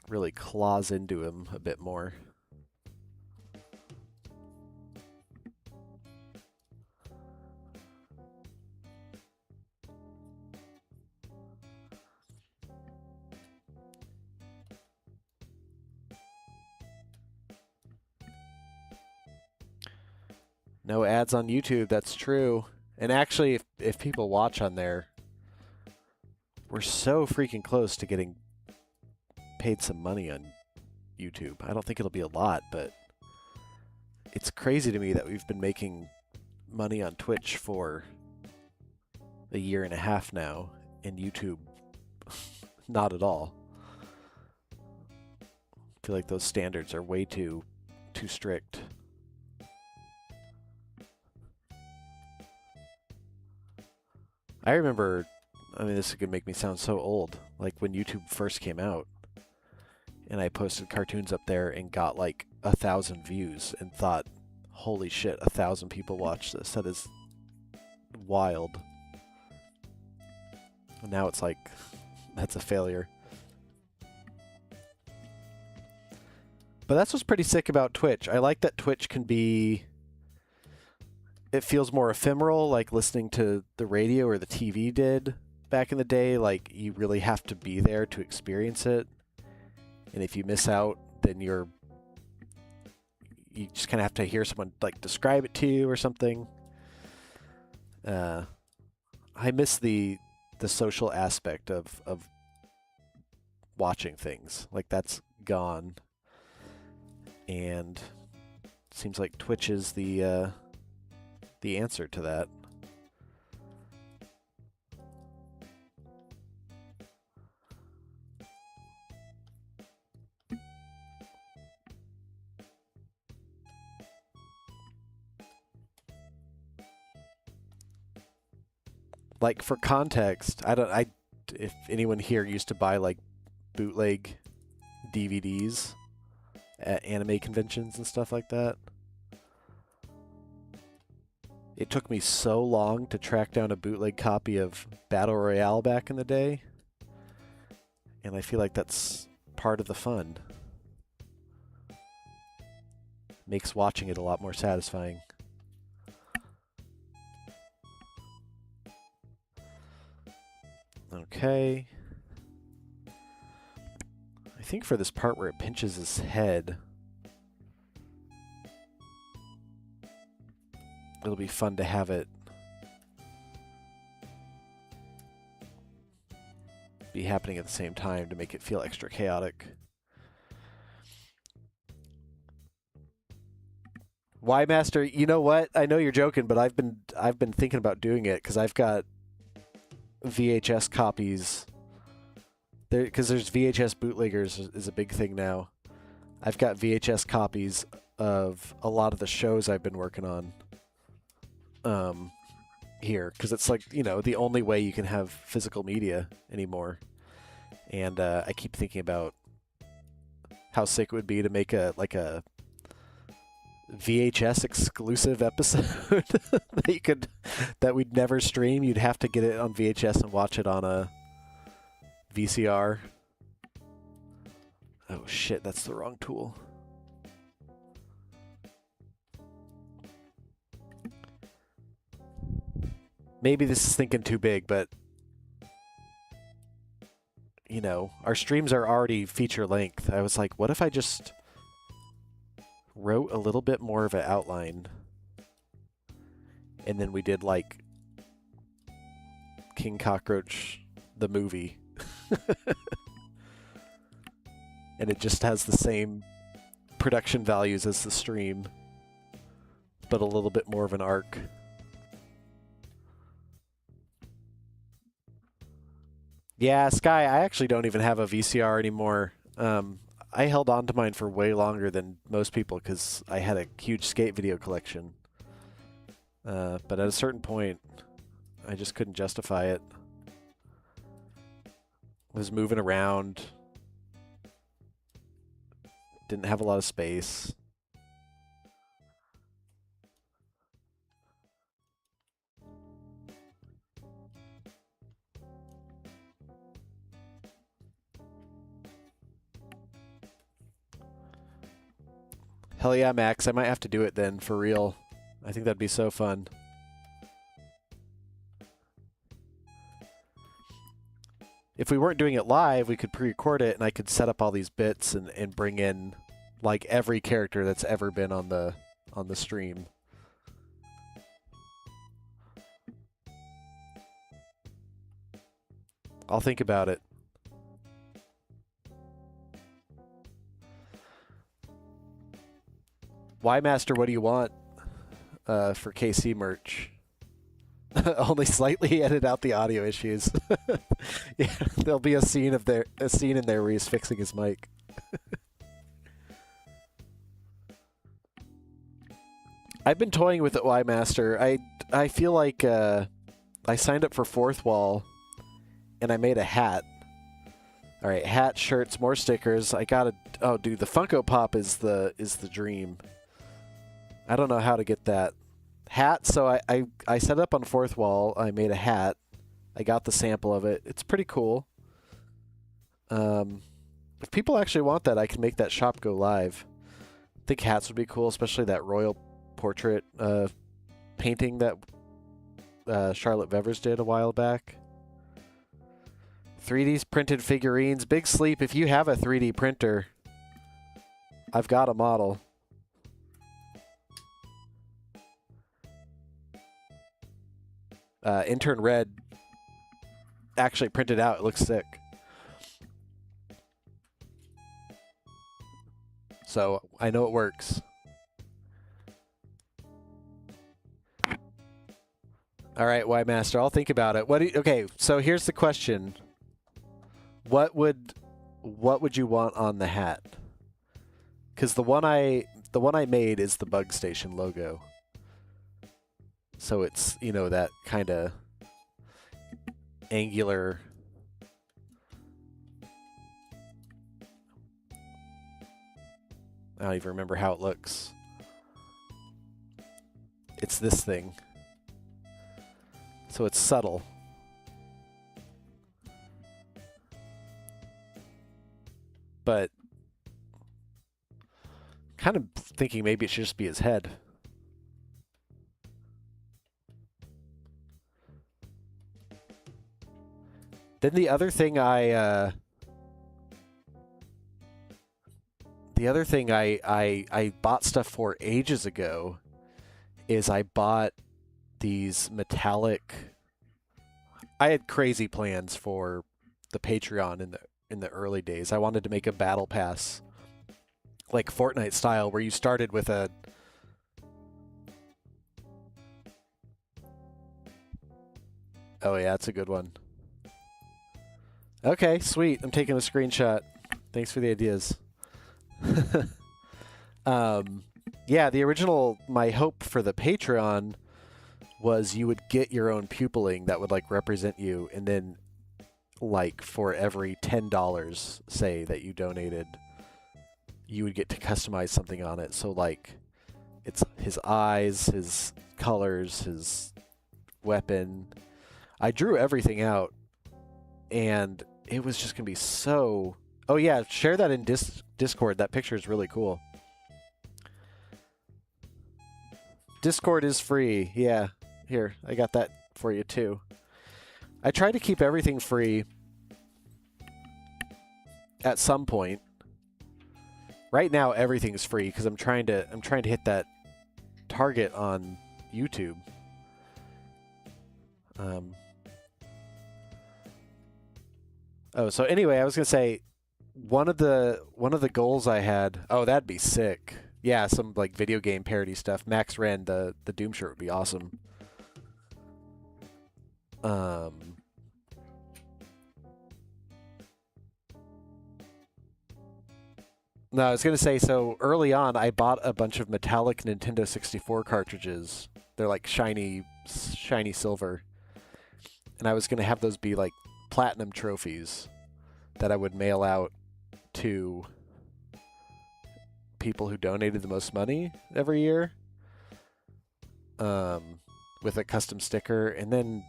really claws into him a bit more. No ads on YouTube, that's true. And actually, if people watch on there, we're so freaking close to getting paid some money on YouTube. I don't think it'll be a lot, but it's crazy to me that we've been making money on Twitch for a year and a half now, and YouTube, not at all. I feel like those standards are way too strict. I remember, I mean, this is going to make me sound so old, like when YouTube first came out, and I posted cartoons up there and got like 1,000 views and thought, holy shit, 1,000 people watched this. That is wild. And now it's like, that's a failure. But that's what's pretty sick about Twitch. I like that Twitch can be... It feels more ephemeral, like listening to the radio or the TV did back in the day. Like, you really have to be there to experience it. And if you miss out, then you just kind of have to hear someone like describe it to you or something. I miss the social aspect of watching things. Like, that's gone. And it seems like Twitch is the answer to that. Like, for context, if anyone here used to buy like bootleg DVDs at anime conventions and stuff like that. It took me so long to track down a bootleg copy of Battle Royale back in the day. And I feel like that's part of the fun. Makes watching it a lot more satisfying. Okay. I think for this part where it pinches his head, it'll be fun to have it be happening at the same time to make it feel extra chaotic. Why, Master? You know what? I know you're joking, but I've been thinking about doing it because I've got VHS copies. Because there's VHS bootleggers is a big thing now. I've got VHS copies of a lot of the shows I've been working on. Here, because it's like, you know, the only way you can have physical media anymore. And I keep thinking about how sick it would be to make a VHS exclusive episode that we'd never stream. You'd have to get it on VHS and watch it on a VCR. Oh shit, that's the wrong tool. Maybe this is thinking too big, but you know, our streams are already feature length. I was like, what if I just wrote a little bit more of an outline and then we did like King Cockroach the movie. And it just has the same production values as the stream, but a little bit more of an arc. Yeah, Sky, I actually don't even have a VCR anymore. I held on to mine for way longer than most people because I had a huge skate video collection. But at a certain point, I just couldn't justify it. I was moving around. Didn't have a lot of space. Hell yeah, Max. I might have to do it then, for real. I think that'd be so fun. If we weren't doing it live, we could pre-record it and I could set up all these bits and bring in like every character that's ever been on the stream. I'll think about it. Y-Master, what do you want for KC merch? Only slightly edit out the audio issues. Yeah, there'll be a scene in there where he's fixing his mic. I've been toying with it, Y-Master. I feel like I signed up for Fourth Wall, and I made a hat. All right, hat, shirts, more stickers. I gotta. Oh, dude, the Funko Pop is the dream. I don't know how to get that hat, so I set up on Fourth Wall. I made a hat. I got the sample of it. It's pretty cool. If people actually want that, I can make that shop go live. I think hats would be cool, especially that royal portrait painting that Charlotte Vevers did a while back. 3D printed figurines. Big Sleep, if you have a 3D printer, I've got a model. Intern Red actually printed out. It looks sick. So I know it works. All right, Y-Master, I'll think about it. Okay, so here's the question. What would you want on the hat? Because the one I made is the Bug Station logo. So it's, you know, that kind of angular. I don't even remember how it looks. It's this thing. So it's subtle. But kind of thinking maybe it should just be his head. Then the other thing I bought stuff for ages ago is I bought these metallic. I had crazy plans for the Patreon in the early days. I wanted to make a battle pass like Fortnite style where you started with a Oh yeah, that's a good one. Okay, sweet. I'm taking a screenshot. Thanks for the ideas. Yeah, the original, my hope for the Patreon was you would get your own pupilling that would like represent you, and then like for every $10, say, that you donated, you would get to customize something on it. So like It's his eyes, his colors, his weapon. I drew everything out, and it was just gonna be so. Oh yeah, share that in Discord. That picture is really cool. Discord is free. Yeah, here, I got that for you too. I try to keep everything free at some point. Right now, everything's free because I'm trying to hit that target on YouTube. Oh, so anyway, I was gonna say one of the goals I had. Oh, that'd be sick. Yeah, some like video game parody stuff. Max Ren, the Doom shirt would be awesome. No, I was gonna say, so early on, I bought a bunch of metallic Nintendo 64 cartridges. They're like shiny silver, and I was gonna have those be like platinum trophies that I would mail out to people who donated the most money every year, with a custom sticker. And then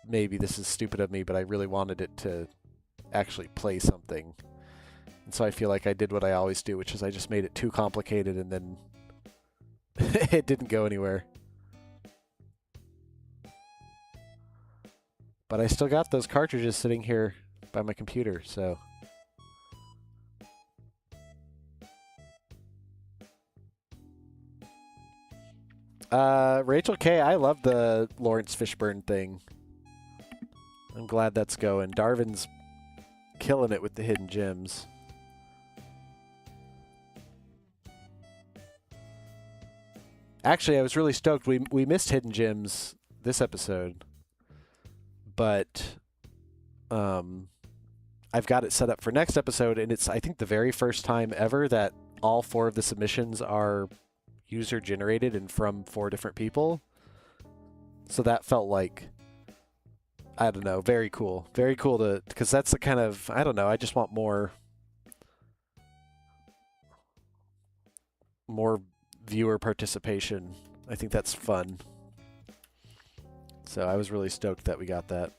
maybe this is stupid of me, but I really wanted it to actually play something. And so I feel like I did what I always do, which is I just made it too complicated, and then it didn't go anywhere. But I still got those cartridges sitting here by my computer, so. Rachel K., I love the Lawrence Fishburne thing. I'm glad that's going. Darvin's killing it with the hidden gems. Actually, I was really stoked. We missed hidden gems this episode, but I've got it set up for next episode, and it's, I think, the very first time ever that all 4 of the submissions are user generated and from 4 different people. So that felt like, I don't know, very cool. Very cool to, because that's the kind of, I don't know, I just want more viewer participation. I think that's fun. So I was really stoked that we got that.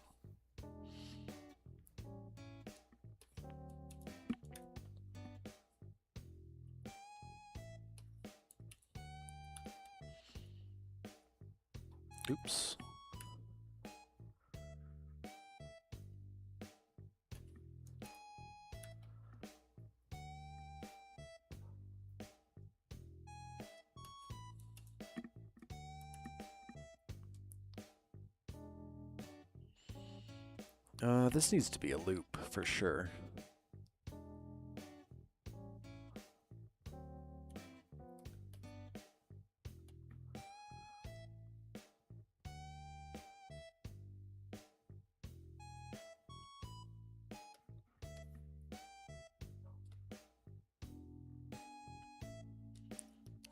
Oops. This needs to be a loop for sure.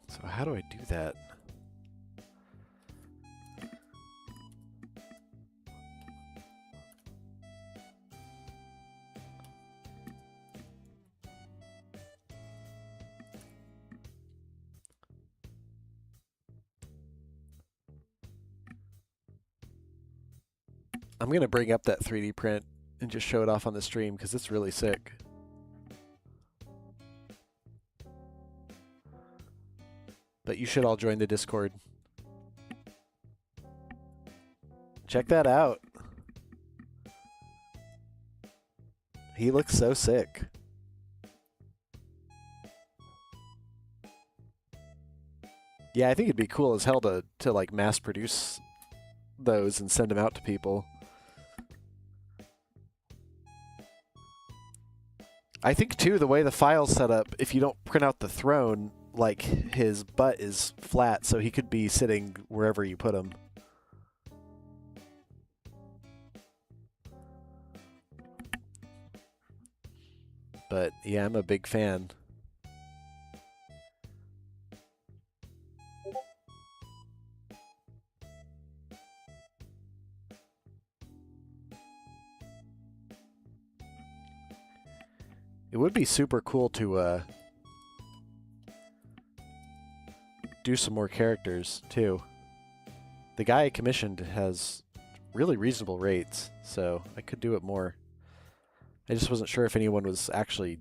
So how do I do that? I'm going to bring up that 3D print and just show it off on the stream because it's really sick. But you should all join the Discord. Check that out. He looks so sick. Yeah, I think it'd be cool as hell to like mass produce those and send them out to people. I think too, the way the file's set up, if you don't print out the throne, like his butt is flat, so he could be sitting wherever you put him. But yeah, I'm a big fan. It would be super cool to do some more characters too. The guy I commissioned has really reasonable rates, so I could do it more. I just wasn't sure if anyone was actually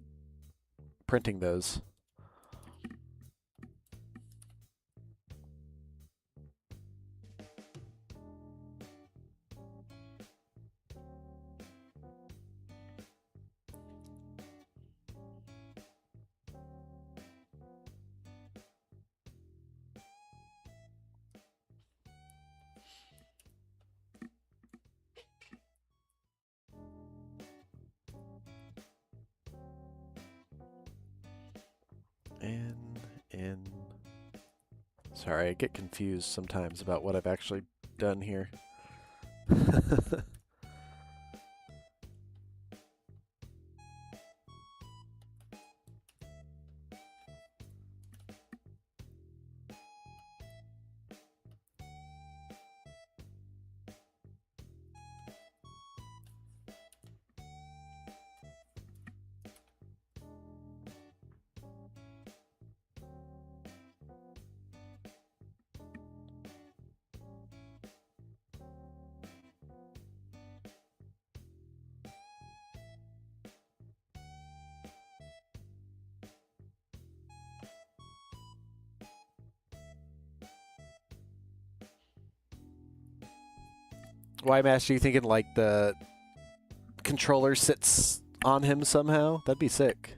printing those. In. Sorry, I get confused sometimes about what I've actually done here. Why, Master, you thinking like the controller sits on him somehow? That'd be sick.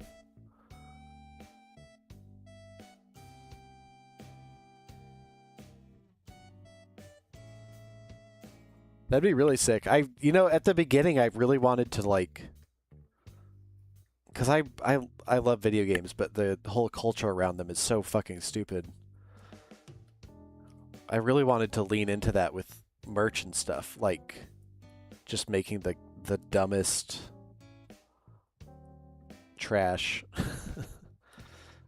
That'd be really sick. At the beginning, I really wanted to like, because I love video games, but the whole culture around them is so fucking stupid. I really wanted to lean into that with merch and stuff, like just making the dumbest trash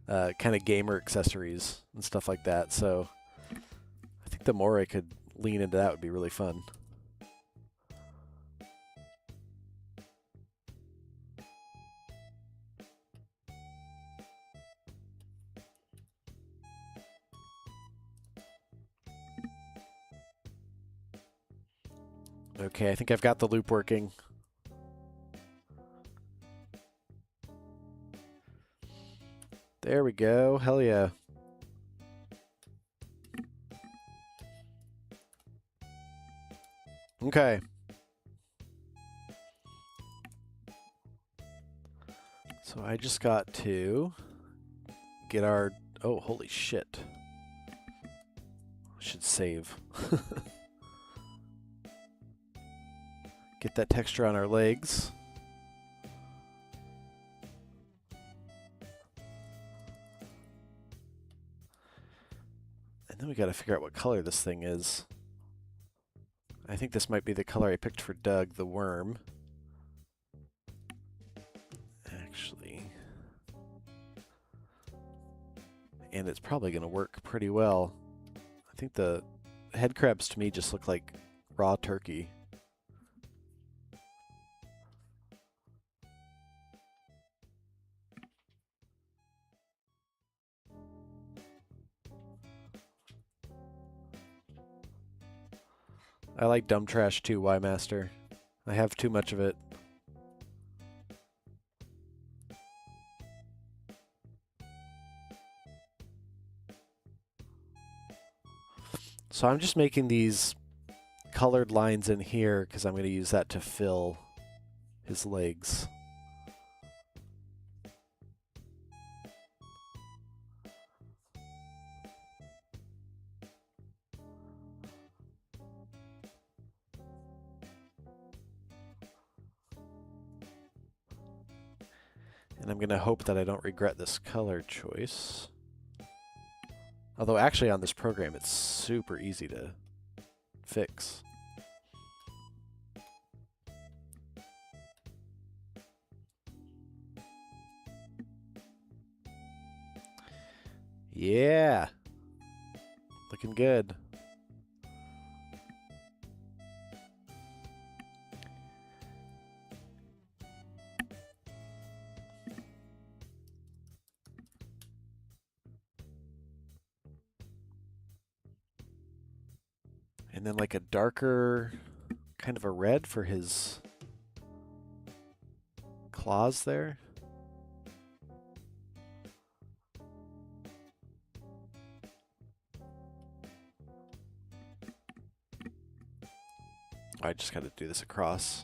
kind of gamer accessories and stuff like that. So I think the more I could lean into that would be really fun. Okay, I think I've got the loop working. There we go. Hell yeah. Okay. So I just got to get our... Oh, holy shit. I should save. Get that texture on our legs. And then we gotta figure out what color this thing is. I think this might be the color I picked for Doug, the worm. Actually. And it's probably gonna work pretty well. I think the head crabs to me just look like raw turkey. I like dumb trash too, Y-Master. I have too much of it. So I'm just making these colored lines in here because I'm going to use that to fill his legs. And I'm going to hope that I don't regret this color choice. Although actually on this program it's super easy to fix. Yeah. Looking good. And then like a darker kind of a red for his claws there. I just got to do this across.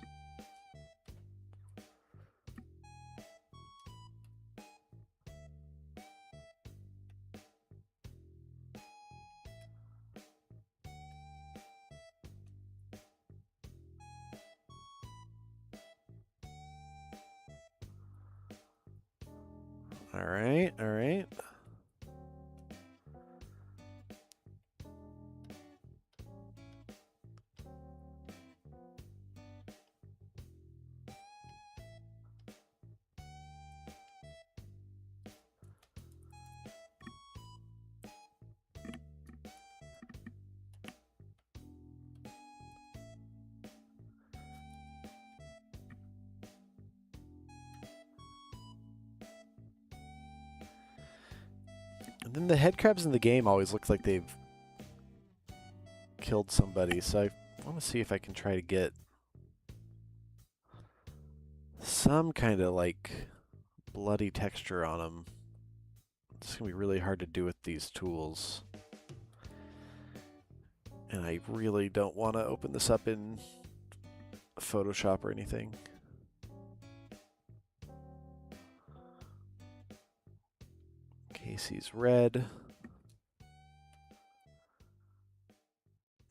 All right, all right. And then the head crabs in the game always look like they've killed somebody, so I want to see if I can try to get some kind of like bloody texture on them. It's going to be really hard to do with these tools. And I really don't want to open this up in Photoshop or anything. Casey's red.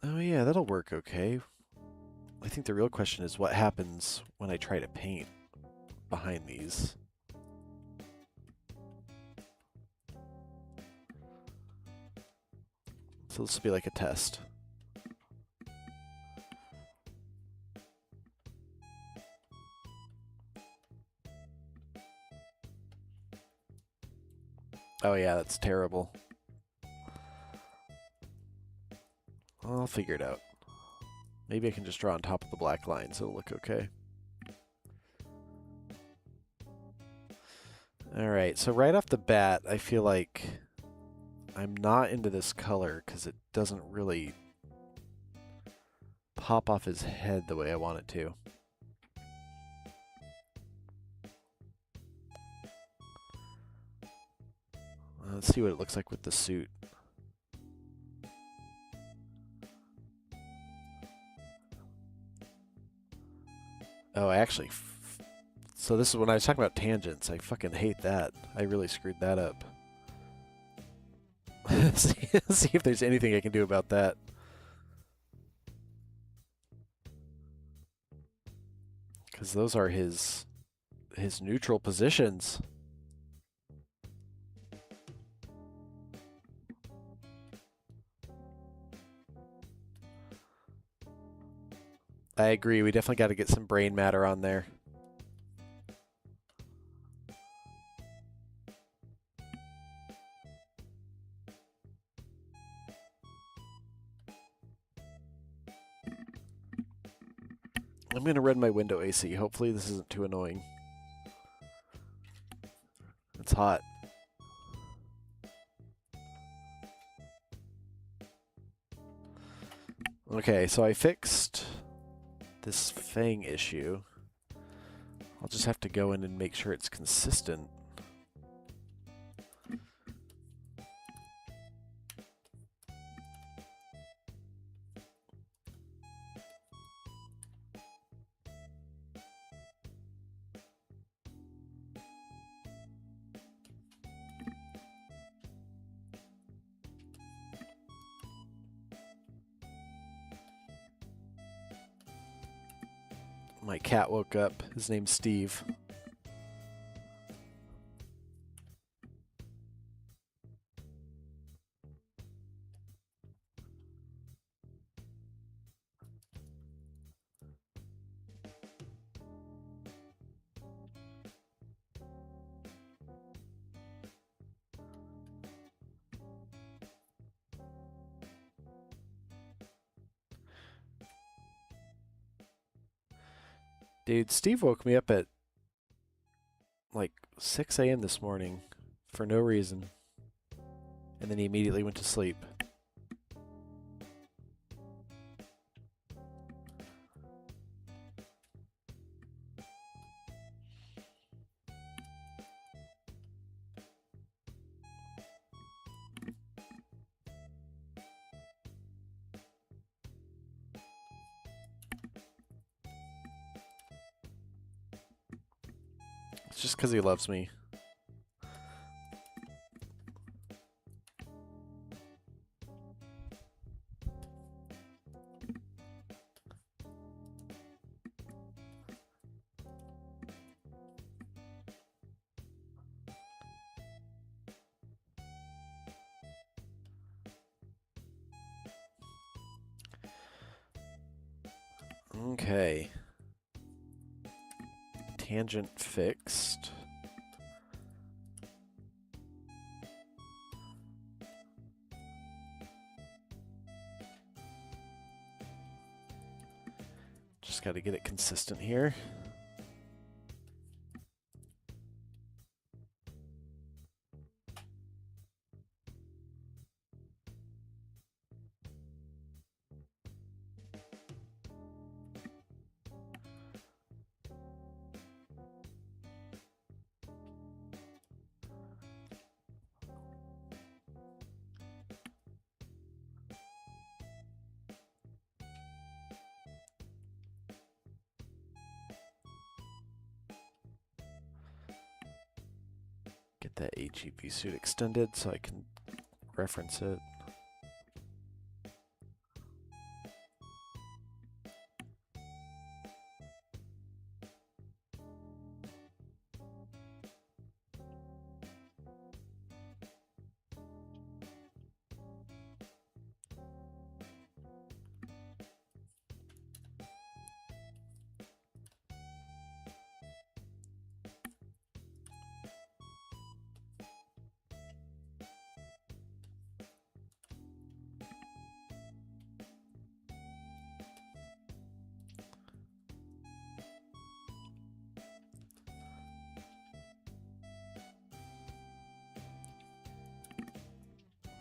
Oh yeah, that'll work okay. I think the real question is what happens when I try to paint behind these. So this will be like a test. Oh yeah, that's terrible. I'll figure it out. Maybe I can just draw on top of the black line so it'll look okay. Alright, so right off the bat, I feel like I'm not into this color because it doesn't really pop off his head the way I want it to. Let's see what it looks like with the suit. Oh, actually, so this is when I was talking about tangents. I fucking hate that. I really screwed that up. see if there's anything I can do about that. Because those are his neutral positions. I agree. We definitely got to get some brain matter on there. I'm going to run my window AC. Hopefully this isn't too annoying. It's hot. Okay, so I fixed this fang issue. I'll just have to go in and make sure it's consistent. My cat woke up. His name's Steve. Dude, Steve woke me up at like 6 a.m. this morning for no reason. And then he immediately went to sleep. just because he loves me. Okay. Tangent fixed. Just got to get it consistent here. Get that HEV suit extended so I can reference it.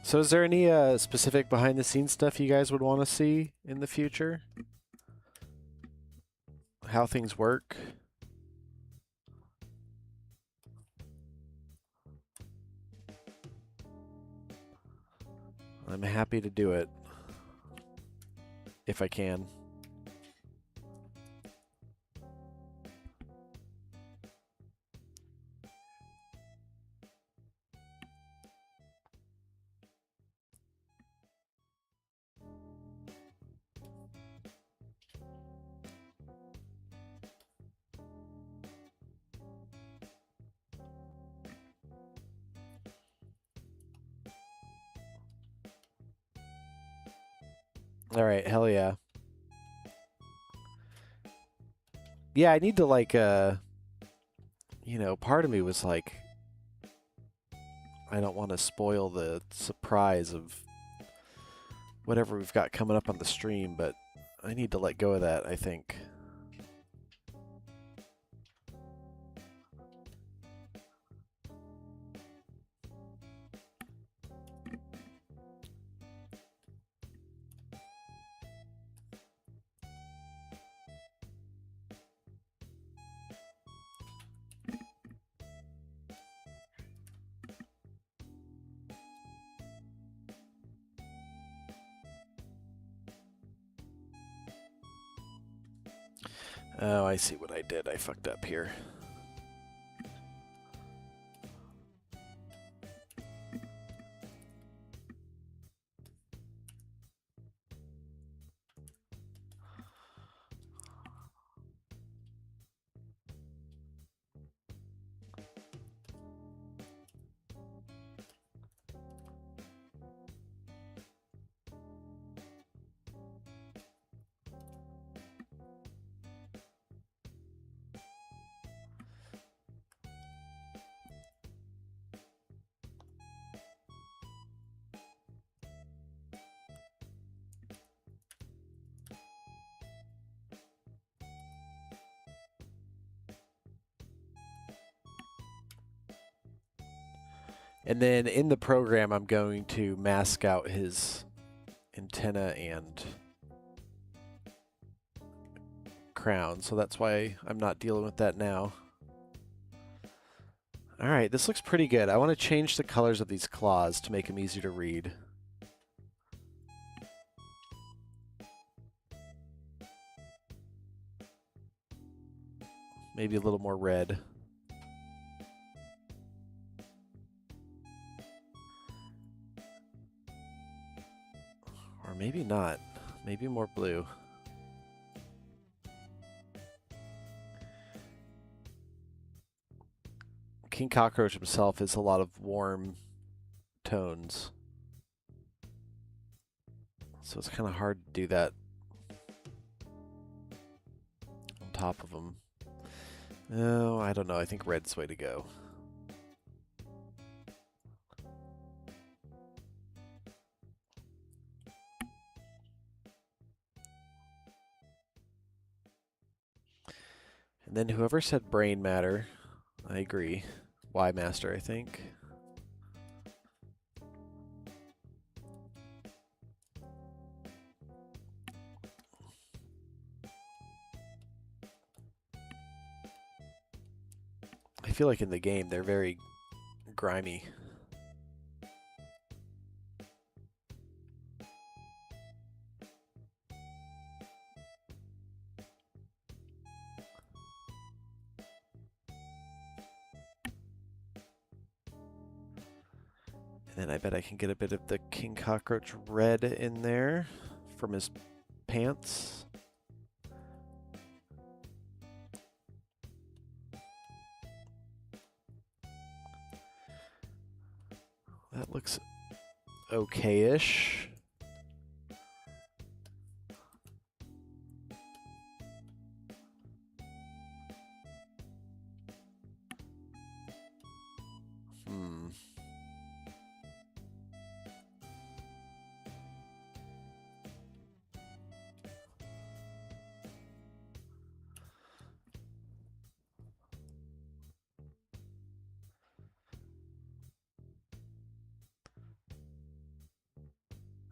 So is there any specific behind the scenes stuff you guys would want to see in the future? How things work? I'm happy to do it. If I can. All right, hell yeah. Yeah, I need to like you know, part of me was like I don't want to spoil the surprise of whatever we've got coming up on the stream, but I need to let go of that, I think. Oh, I see what I did. I fucked up here. And then in the program, I'm going to mask out his antenna and crown, so that's why I'm not dealing with that now. All right, this looks pretty good. I want to change the colors of these claws to make them easier to read. Maybe a little more red. not. Maybe more blue. King Cockroach himself is a lot of warm tones. So it's kind of hard to do that on top of them. Oh, I don't know. I think red's the way to go. And then whoever said brain matter, I agree. Y master, I think. I feel like in the game they're very grimy. And then I bet I can get a bit of the King Cockroach red in there from his pants. That looks okay-ish.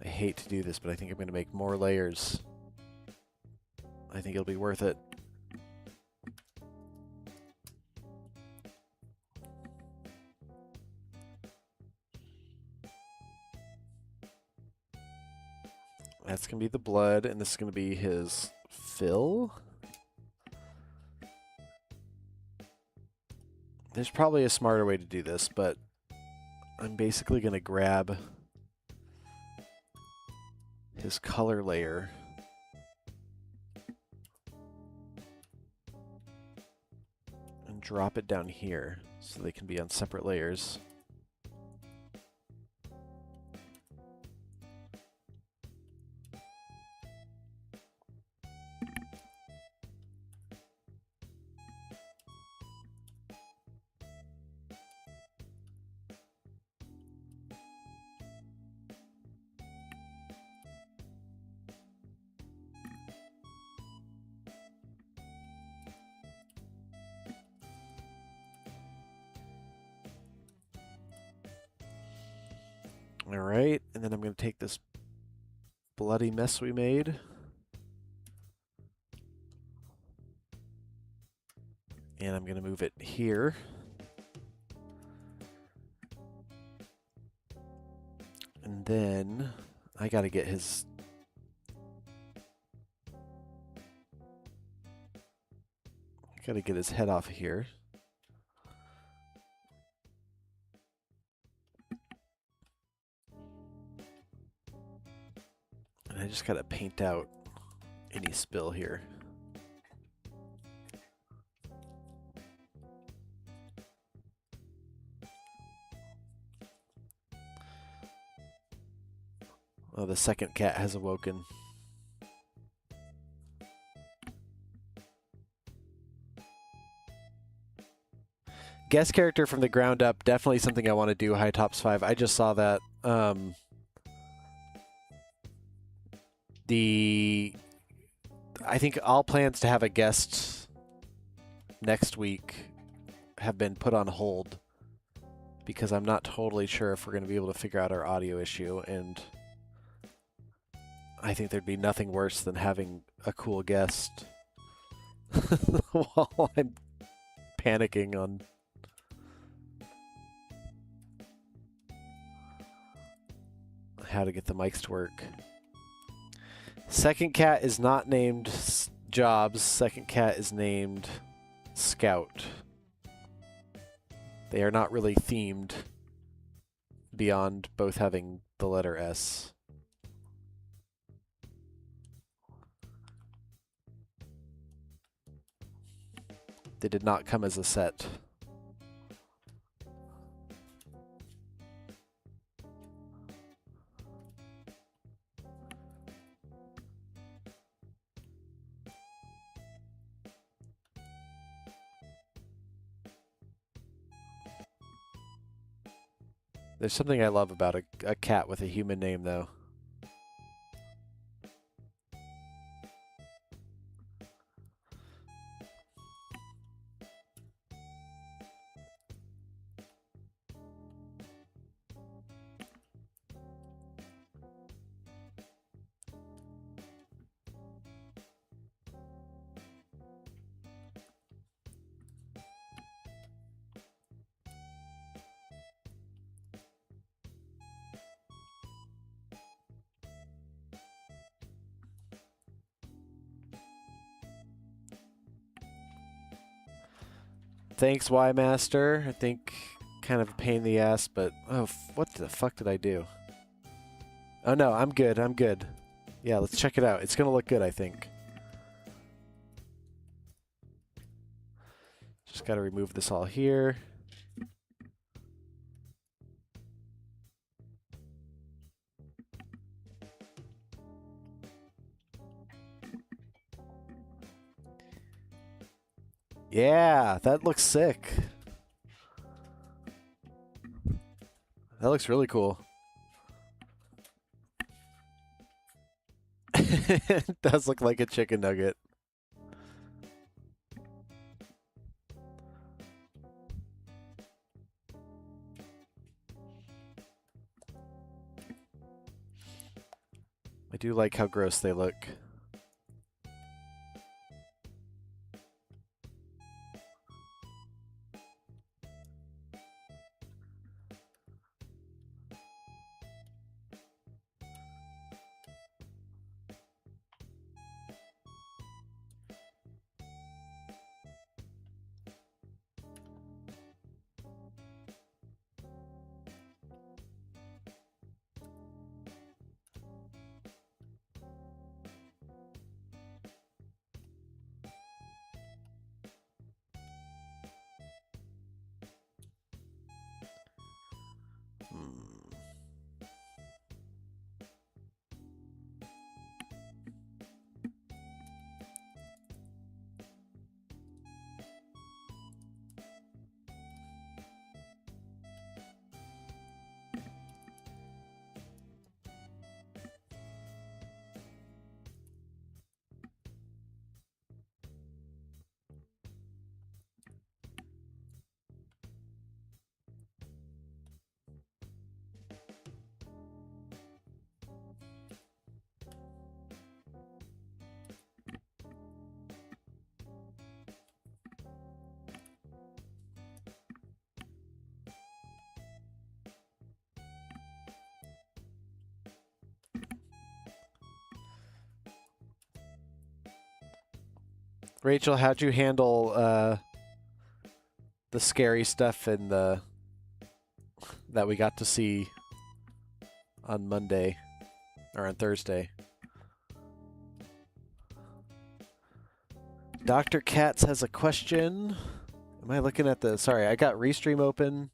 I hate to do this, but I think I'm going to make more layers. I think it'll be worth it. That's going to be the blood, and this is going to be his fill. There's probably a smarter way to do this, but I'm basically going to grab his color layer and drop it down here so they can be on separate layers. Alright, and then I'm going to take this bloody mess we made and I'm going to move it here. And then I got to get his... head off of here. And I just got to paint out any spill here. Oh, the second cat has awoken. Guest character from the ground up, definitely something I want to do, High Tops 5. I just saw that. I think all plans to have a guest next week have been put on hold because I'm not totally sure if we're going to be able to figure out our audio issue, and I think there'd be nothing worse than having a cool guest while I'm panicking on how to get the mics to work. Second cat is not named Jobs. Second cat is named Scout. They are not really themed beyond both having the letter S. They did not come as a set. There's something I love about a cat with a human name, though. Thanks, Y Master. I think kind of a pain in the ass, but oh, what the fuck did I do? Oh no, I'm good. I'm good. Yeah, let's check it out. It's gonna look good, I think. Just gotta remove this all here. Yeah, that looks sick. That looks really cool. It does look like a chicken nugget. I do like how gross they look. Rachel, how'd you handle the scary stuff in the that we got to see on Monday or on Thursday? Dr. Katz has a question. Am I looking at the... Sorry, I got Restream open.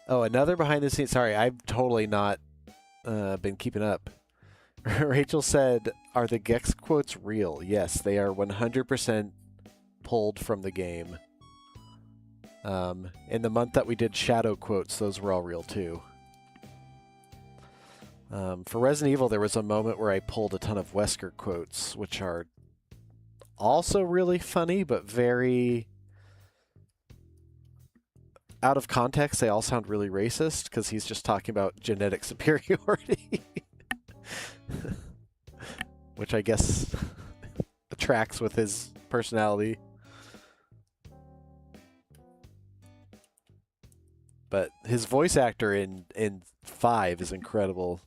Oh, another behind the scenes. Sorry, I've totally not been keeping up. Rachel said, are the Gex quotes real? Yes, they are 100% pulled from the game. In the month that we did Shadow quotes, those were all real too. For Resident Evil, there was a moment where I pulled a ton of Wesker quotes, which are also really funny, but very... out of context, they all sound really racist because he's just talking about genetic superiority. Which I guess tracks with his personality. But his voice actor in 5 is incredible.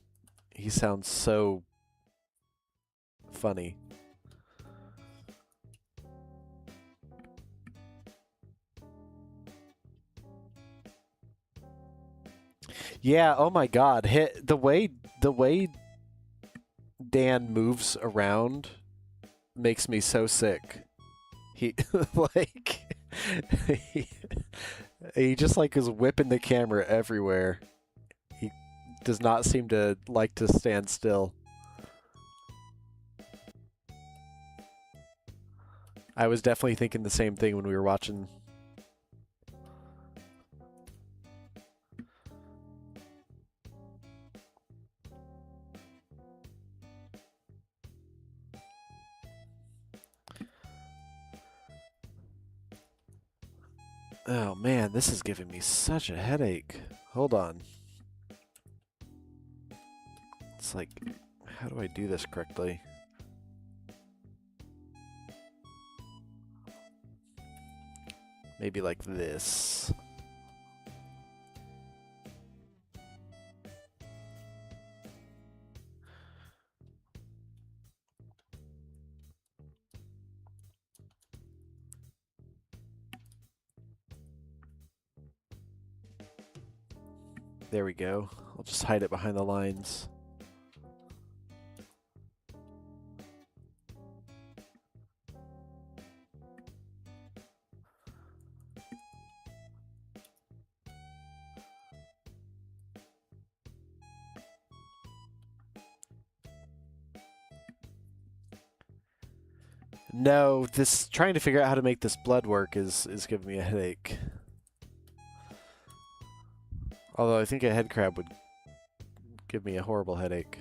He sounds so funny. Yeah, oh my god. The way Dan moves around makes me so sick. He like he, he just like is whipping the camera everywhere. He does not seem to like to stand still. I was definitely thinking the same thing when we were watching. Oh man, this is giving me such a headache. Hold on. It's like, how do I do this correctly? Maybe like this. There we go. I'll just hide it behind the lines. No, this trying to figure out how to make this blood work is giving me a headache. Although I think a head crab would give me a horrible headache.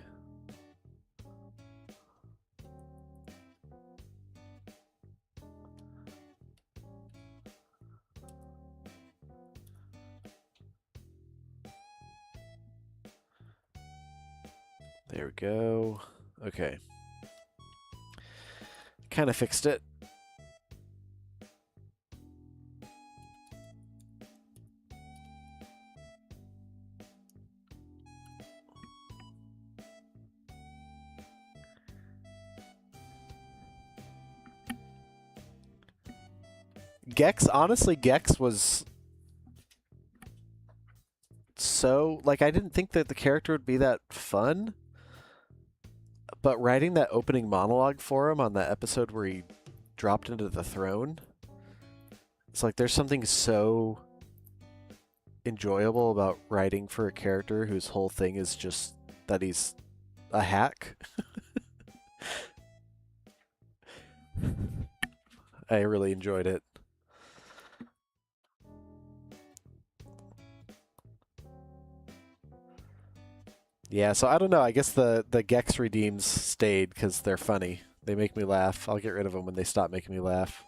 There we go. Okay. Kind of fixed it. Gex, honestly, Gex was so like I didn't think that the character would be that fun, but writing that opening monologue for him on that episode where he dropped into the throne, it's like there's something so enjoyable about writing for a character whose whole thing is just that he's a hack. I really enjoyed it. Yeah, so I don't know. I guess the Gex redeems stayed because they're funny. They make me laugh. I'll get rid of them when they stop making me laugh.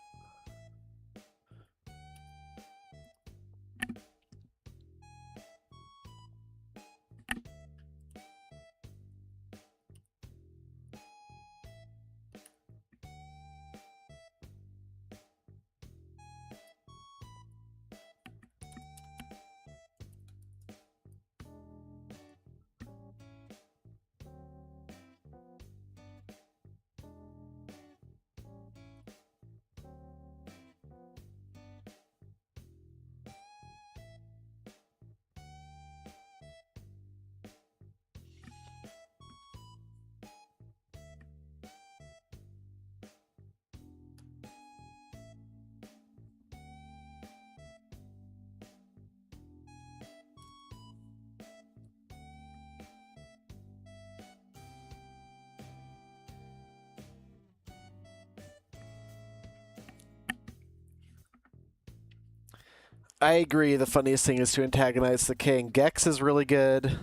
I agree. The funniest thing is to antagonize the king. Gex is really good,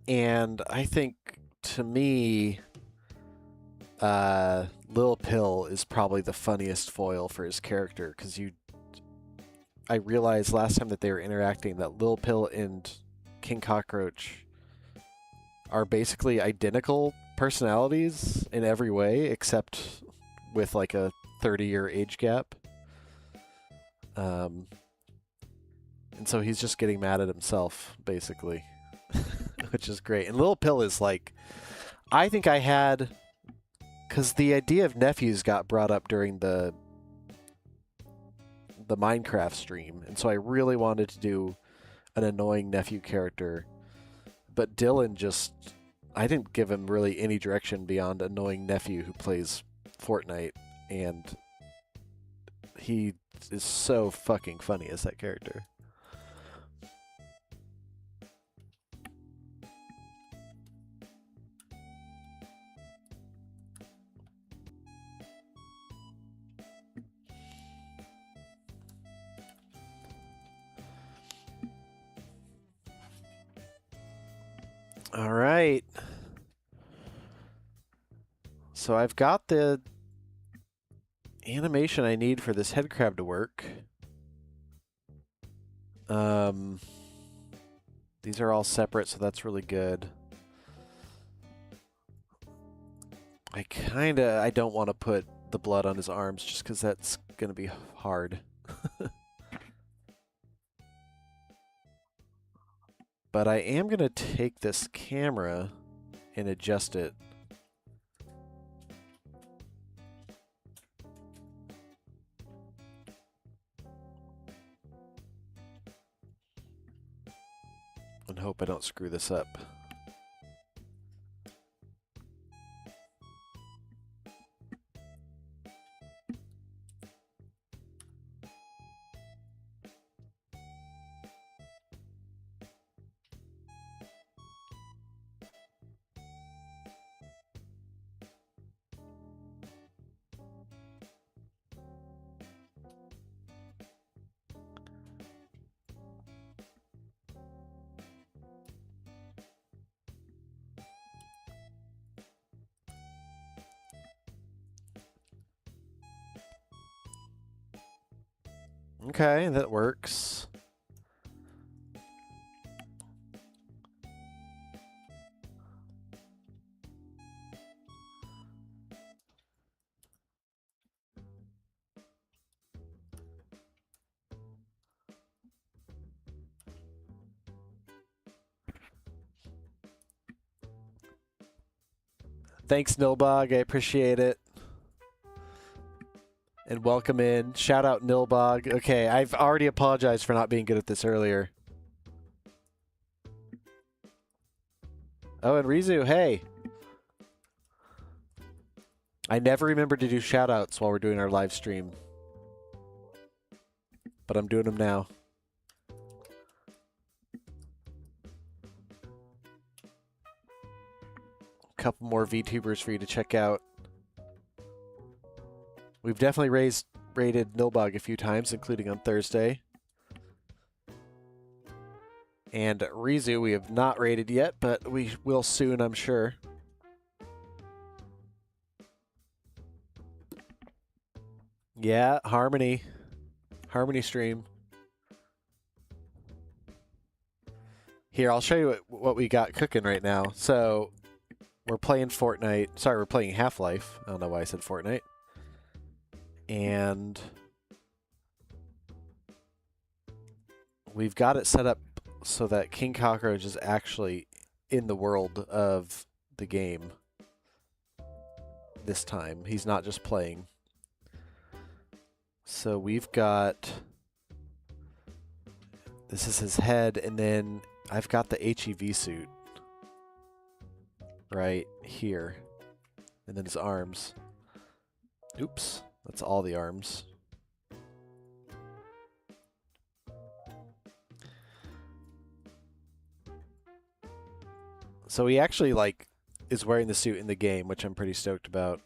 and I think to me, Lil Pill is probably the funniest foil for his character because I realized last time that they were interacting that Lil Pill and King Cockroach are basically identical personalities in every way, except with like a 30-year age gap. And so he's just getting mad at himself, basically, which is great. And Lil Pill is like, I think I had, because the idea of nephews got brought up during the Minecraft stream, and so I really wanted to do an annoying nephew character, but Dylan just, I didn't give him really any direction beyond annoying nephew who plays Fortnite, and he is so fucking funny as that character. All right. So I've got the animation I need for this head crab to work. These are all separate, so that's really good. I don't want to put the blood on his arms just because that's going to be hard. But I am going to take this camera and adjust it. And hope I don't screw this up. Okay, that works. Thanks, Nilbog. I appreciate it. And welcome in. Shout out Nilbog. Okay, I've already apologized for not being good at this earlier. Oh, and Rizu, hey. I never remember to do shout outs while we're doing our live stream. But I'm doing them now. A couple more VTubers for you to check out. We've definitely rated Nilbog a few times, including on Thursday. And Rizu we have not rated yet, but we will soon, I'm sure. Yeah, Harmony. Harmony stream. Here, I'll show you what we got cooking right now. So, we're playing Fortnite. Sorry, we're playing Half-Life. I don't know why I said Fortnite. And we've got it set up so that King Cockroach is actually in the world of the game this time. He's not just playing. So we've got... This is his head, and then I've got the HEV suit right here. And then his arms. Oops. That's all the arms. So he actually, like, is wearing the suit in the game, which I'm pretty stoked about.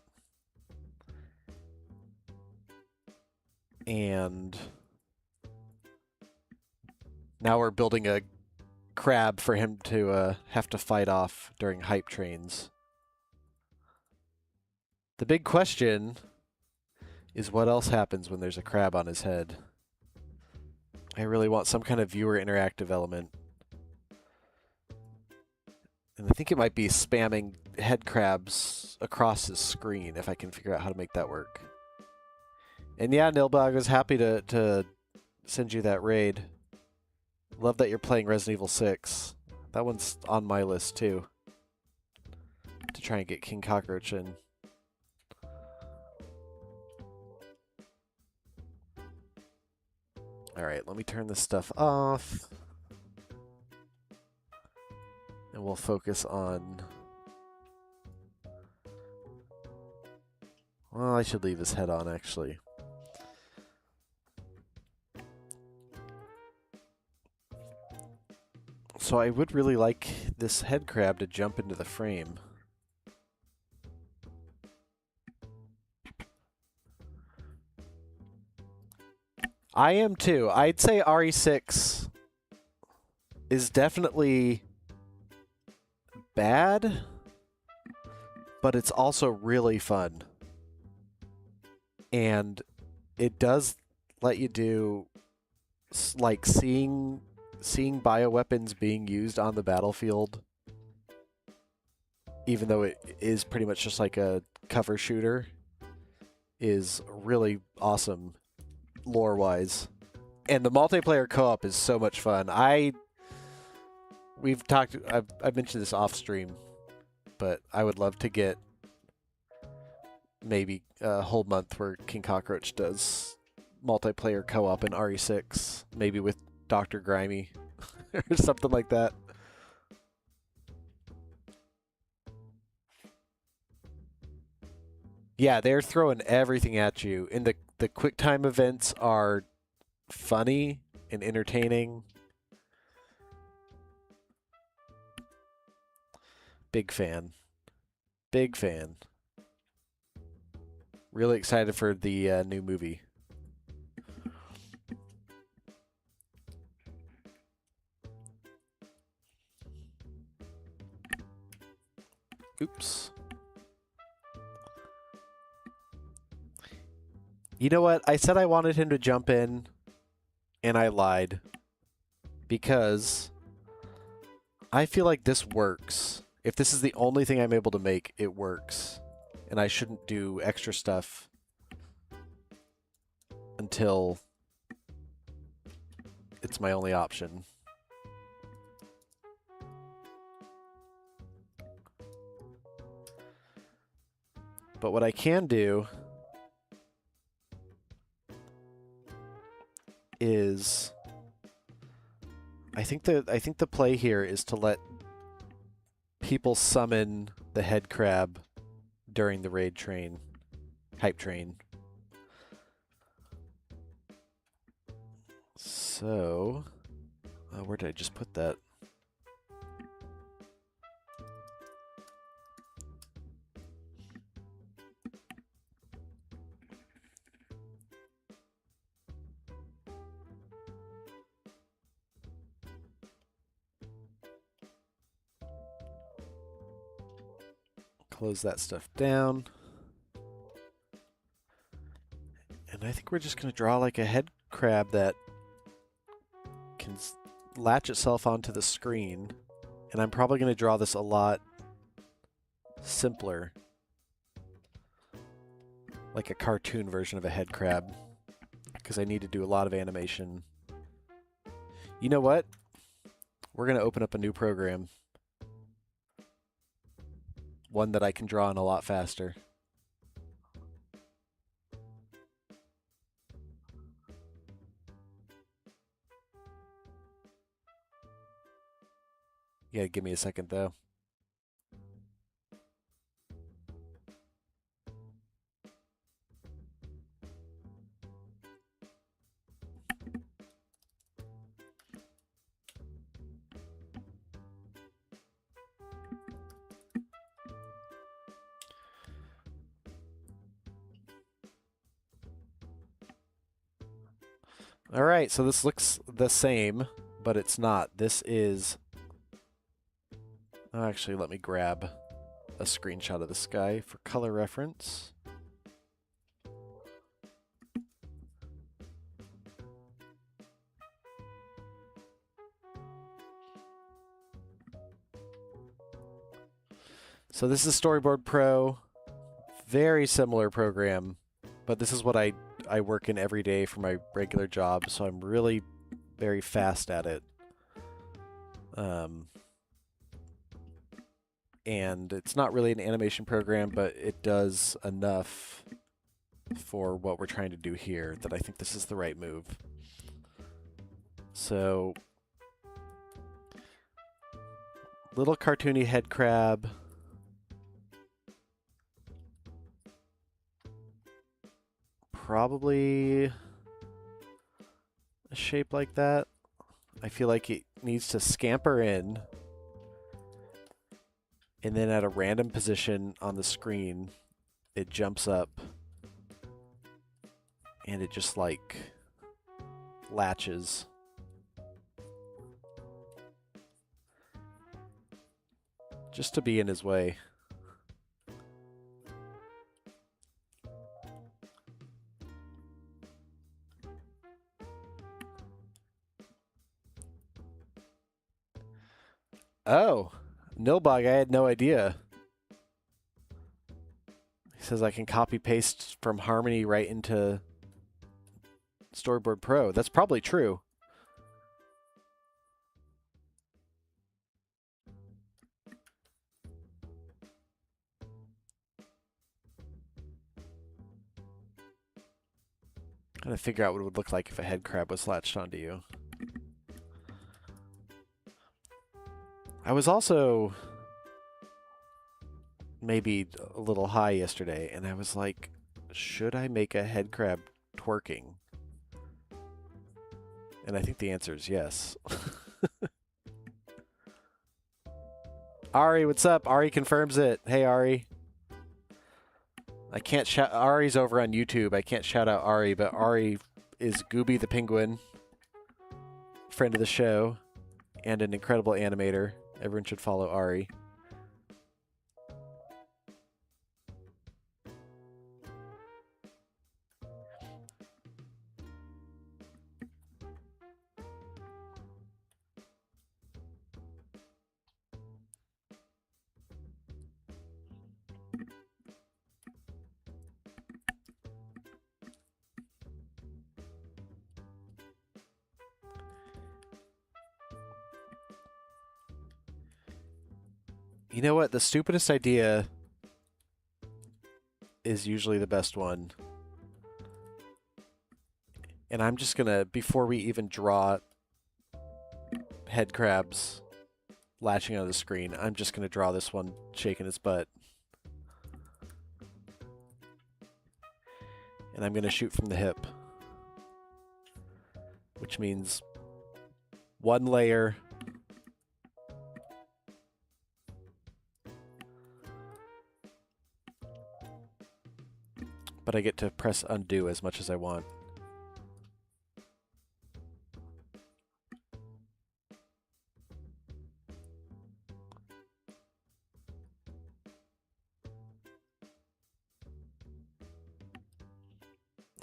And now we're building a crab for him to have to fight off during hype trains. The big question is what else happens when there's a crab on his head. I really want some kind of viewer interactive element. And I think it might be spamming head crabs across his screen if I can figure out how to make that work. And yeah, Nilbog, was happy to send you that raid. Love that you're playing Resident Evil 6. That one's on my list too. To try and get King Cockroach in. Alright, let me turn this stuff off. And we'll focus on... Well, I should leave his head on, actually. So I would really like this head crab to jump into the frame. I am too. I'd say RE6 is definitely bad, but it's also really fun. And it does let you do, like, seeing bioweapons being used on the battlefield, even though it is pretty much just like a cover shooter, is really awesome lore-wise. And the multiplayer co-op is so much fun. I've mentioned this off stream, but I would love to get maybe a whole month where King Cockroach does multiplayer co-op in RE6, maybe with Dr. Grimy or something like that. Yeah, they're throwing everything at you. And the quick time events are funny and entertaining. Big fan. Big fan. Really excited for the new movie. Oops. You know what? I said I wanted him to jump in, and I lied. Because I feel like this works. If this is the only thing I'm able to make, it works. And I shouldn't do extra stuff until it's my only option. But what I can do is I think the play here is to let people summon the head crab during the raid train, hype train. So, where did I just put that? Close that stuff down. And I think we're just going to draw like a head crab that can latch itself onto the screen. And I'm probably going to draw this a lot simpler. Like a cartoon version of a head crab. Because I need to do a lot of animation. You know what? We're going to open up a new program. One that I can draw in a lot faster. Yeah, give me a second though. All right, so this looks the same, but it's not. This is... Oh, actually, let me grab a screenshot of this guy for color reference. So this is Storyboard Pro. Very similar program, but this is what I work in every day for my regular job, so I'm really very fast at it. And it's not really an animation program, but it does enough for what we're trying to do here that I think this is the right move. So Little cartoony head crab. Probably a shape like that. I feel like it needs to scamper in, and then at a random position on the screen, it jumps up, and it just like latches. Just to be in his way. Oh, Nilbog, I had no idea. He says I can copy paste from Harmony right into Storyboard Pro. That's probably true. Gotta figure out what it would look like if a head crab was latched onto you. I was also maybe a little high yesterday, and I was like, should I make a head crab twerking? And I think the answer is yes. Ari, what's up? Ari confirms it. Hey, Ari. I can't shout. Ari's over on YouTube. I can't shout out Ari, but Ari is Gooby the Penguin, friend of the show, and an incredible animator. Everyone should follow Ari. You know what? The stupidest idea is usually the best one. And I'm just gonna, before we even draw head crabs latching on the screen, I'm just gonna draw this one shaking its butt. And I'm gonna shoot from the hip. Which means one layer. But I get to press undo as much as I want.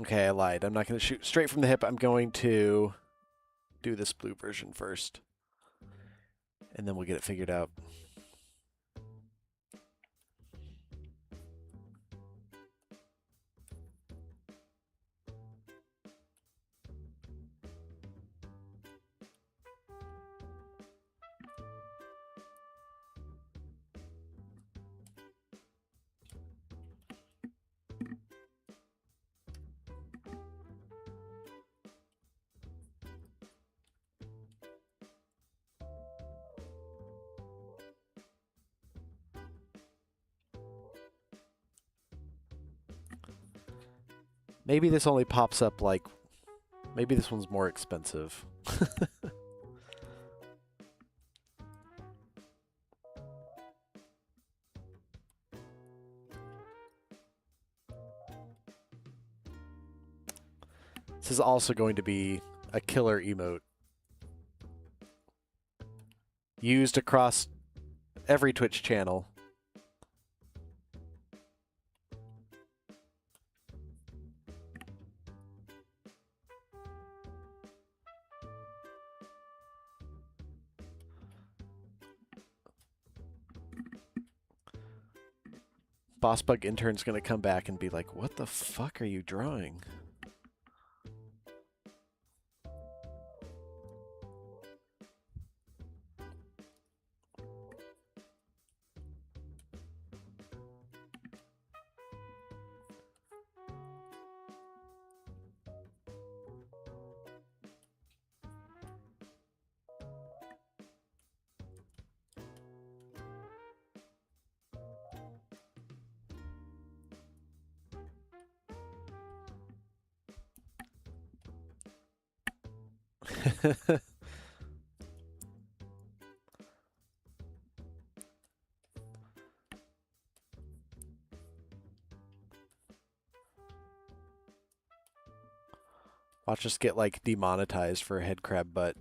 Okay, I lied. I'm not going to shoot straight from the hip. I'm going to do this blue version first. And then we'll get it figured out. Maybe this only pops up like... Maybe this one's more expensive. This is also going to be a killer emote. Used across every Twitch channel. Boss Bug Intern's gonna come back and be like, what the fuck are you drawing? Watch us get like demonetized for head crab butt.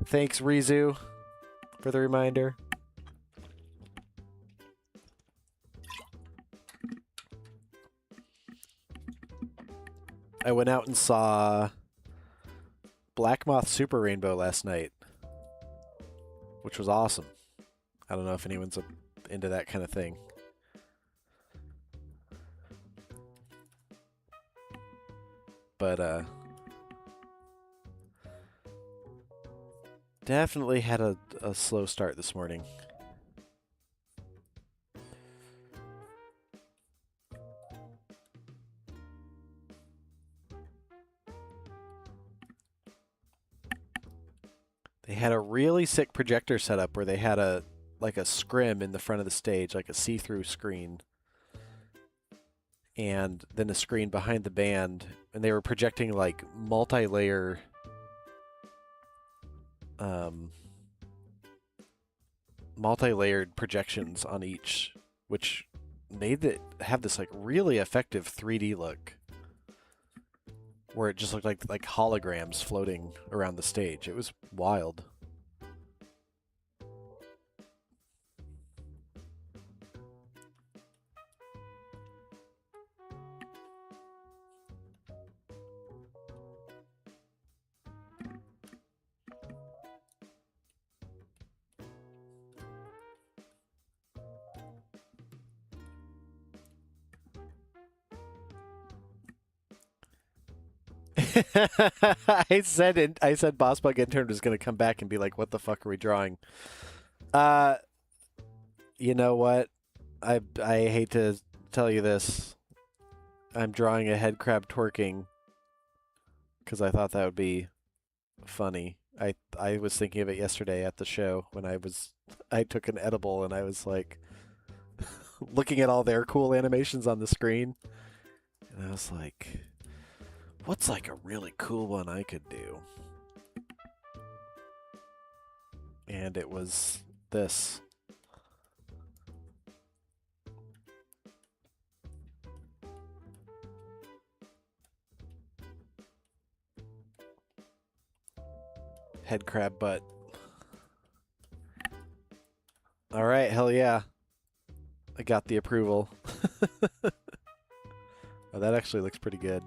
Thanks, Rizu, for the reminder. I went out and saw Black Moth Super Rainbow last night, which was awesome. I don't know if anyone's into that kind of thing. But definitely had a slow start this morning. They had a really sick projector setup where they had a scrim in the front of the stage, like a see-through screen, and then a screen behind the band, and they were projecting like multi-layer multi-layered projections on each, which made it have this like really effective 3D look where it just looked like holograms floating around the stage. It was wild. I said Boss Bug Intern was gonna come back and be like, "What the fuck are we drawing?" Uh, you know what? I hate to tell you this. I'm drawing a head crab twerking because I thought that would be funny. I was thinking of it yesterday at the show when I took an edible and I was like looking at all their cool animations on the screen, and I was like, what's like a really cool one I could do? And it was this. Head crab butt. All right, hell yeah. I got the approval. Oh, that actually looks pretty good.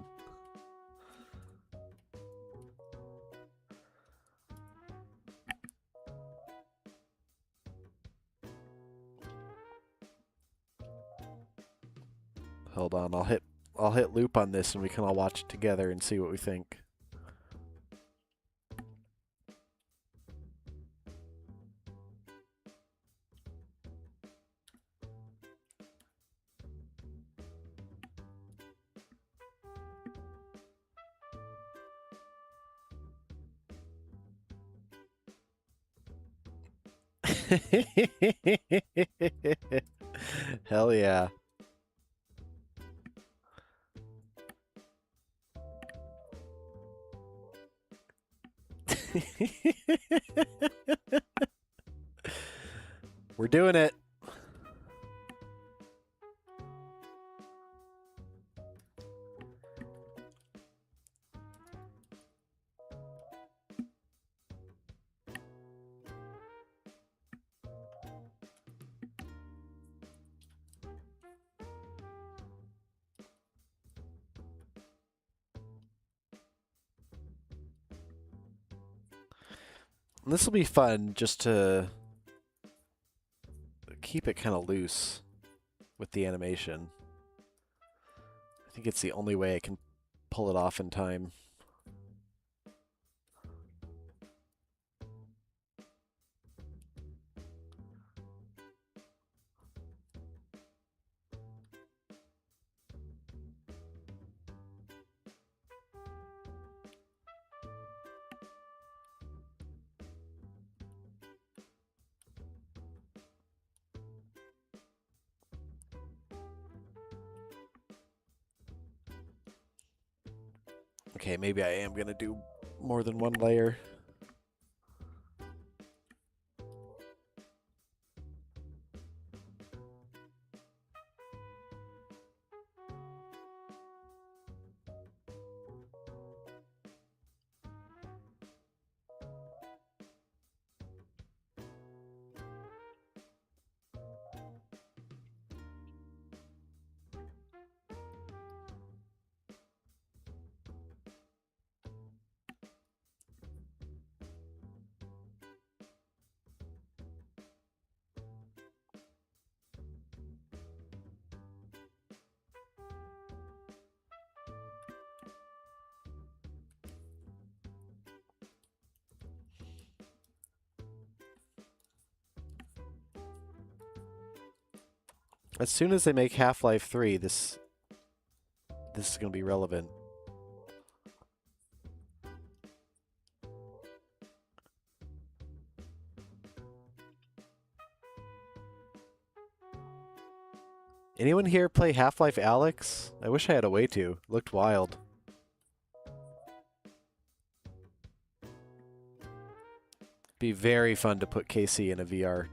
Hold on, I'll hit loop on this and we can all watch it together and see what we think. Hell yeah. We're doing it. This will be fun just to keep it kind of loose with the animation. I think it's the only way I can pull it off in time. Okay, maybe I am going to do more than one layer. As soon as they make Half-Life 3, this is going to be relevant. Anyone here play Half-Life Alyx? I wish I had a way to. Looked wild. Be very fun to put Casey in a VR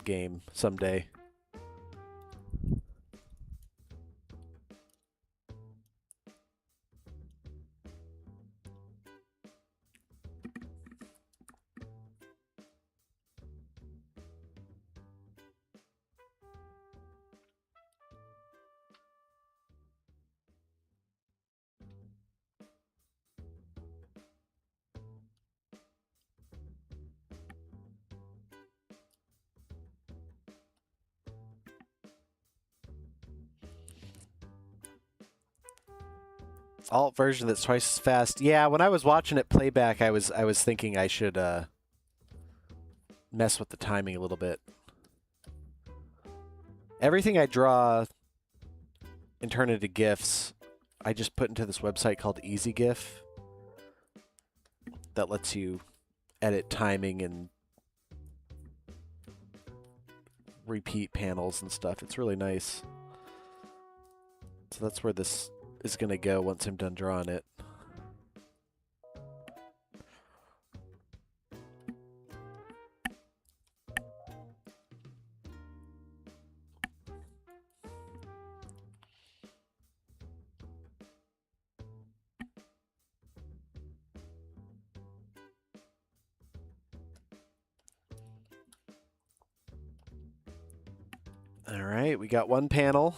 game someday. Alt version that's twice as fast. Yeah, when I was watching it playback, I was thinking I should mess with the timing a little bit. Everything I draw and turn into GIFs, I just put into this website called EasyGIF that lets you edit timing and repeat panels and stuff. It's really nice. So that's where this is going to go once I'm done drawing it. All right, we got one panel.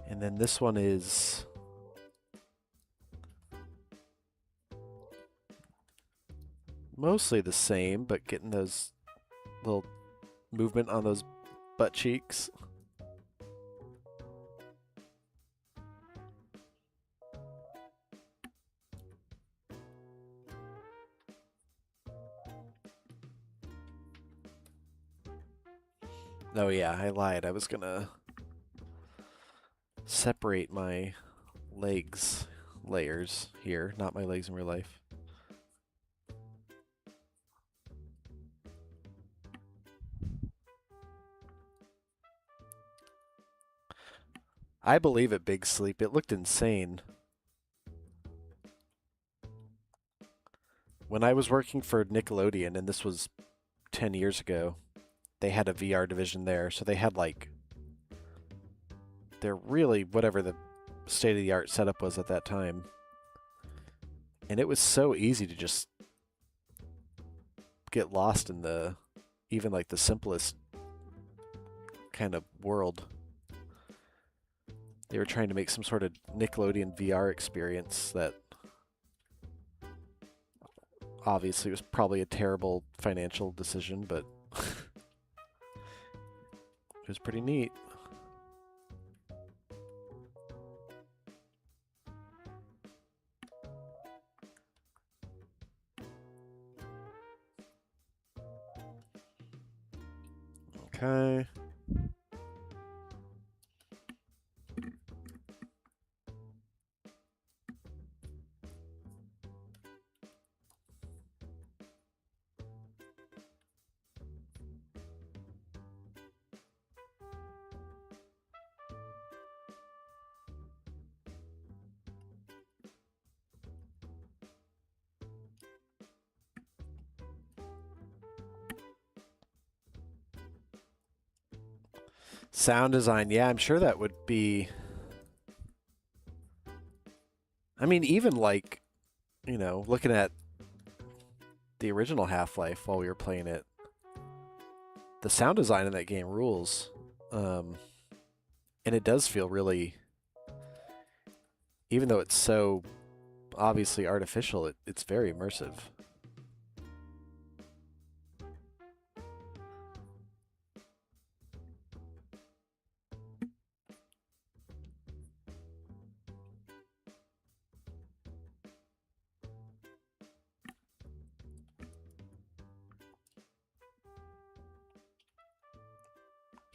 And then this one is mostly the same, but getting those little movement on those butt cheeks. Oh yeah, I lied. I was gonna separate my legs layers here, not my legs in real life. I believe it, Big Sleep. It looked insane. When I was working for Nickelodeon, and this was 10 years ago, they had a VR division there. So they had like, they're really whatever the state-of-the-art setup was at that time. And it was so easy to just get lost in the, even like the simplest kind of world. They were trying to make some sort of Nickelodeon VR experience that obviously was probably a terrible financial decision, but it was pretty neat. Okay. Sound design, yeah, I'm sure that would be. I mean, even like, looking at the original Half-Life while we were playing it, the sound design in that game rules. Um, and it does feel really, even though it's so obviously artificial, it's very immersive.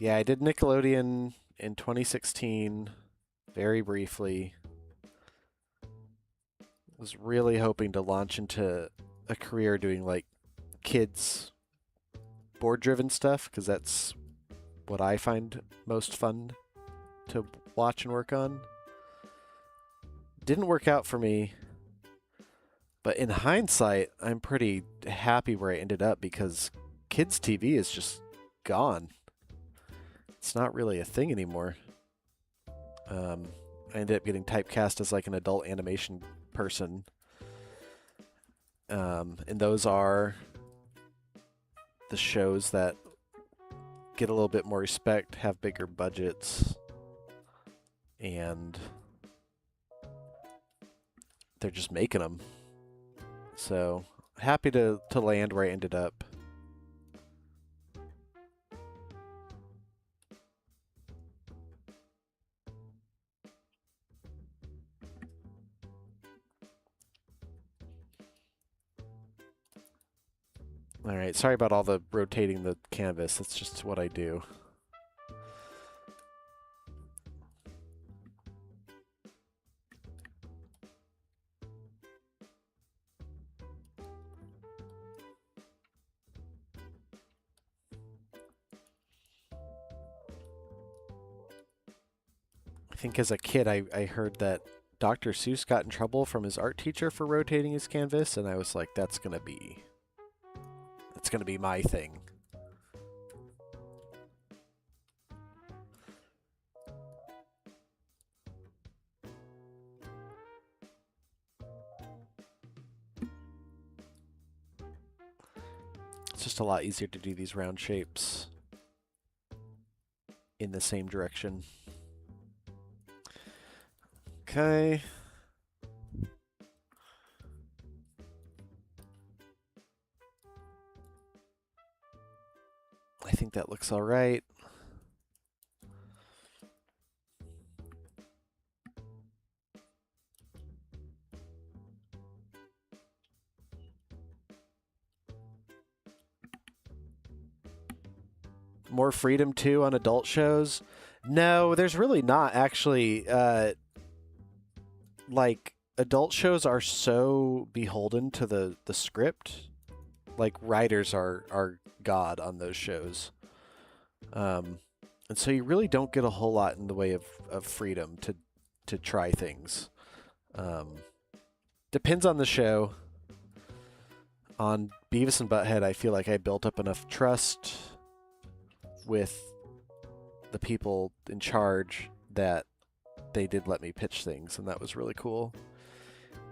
Yeah, I did Nickelodeon in 2016, very briefly. Was really hoping to launch into a career doing like kids board driven stuff because that's what I find most fun to watch and work on. Didn't work out for me, but in hindsight, I'm pretty happy where I ended up because kids' TV is just gone. It's not really a thing anymore. I ended up getting typecast as like an adult animation person. And those are the shows that get a little bit more respect, have bigger budgets, and they're just making them. So happy to land where I ended up. All right, sorry about all the rotating the canvas. That's just what I do. I think as a kid, I heard that Dr. Seuss got in trouble from his art teacher for rotating his canvas, and I was like, that's gonna be my thing. It's just a lot easier to do these round shapes in the same direction. Okay. I think that looks all right. More freedom too on adult shows. No, there's really not actually. Like adult shows are so beholden to the script. Like writers are god on those shows. And so you really don't get a whole lot in the way of freedom to try things. Depends on the show. On Beavis and Butthead, I feel like I built up enough trust with the people in charge that they did let me pitch things, and that was really cool.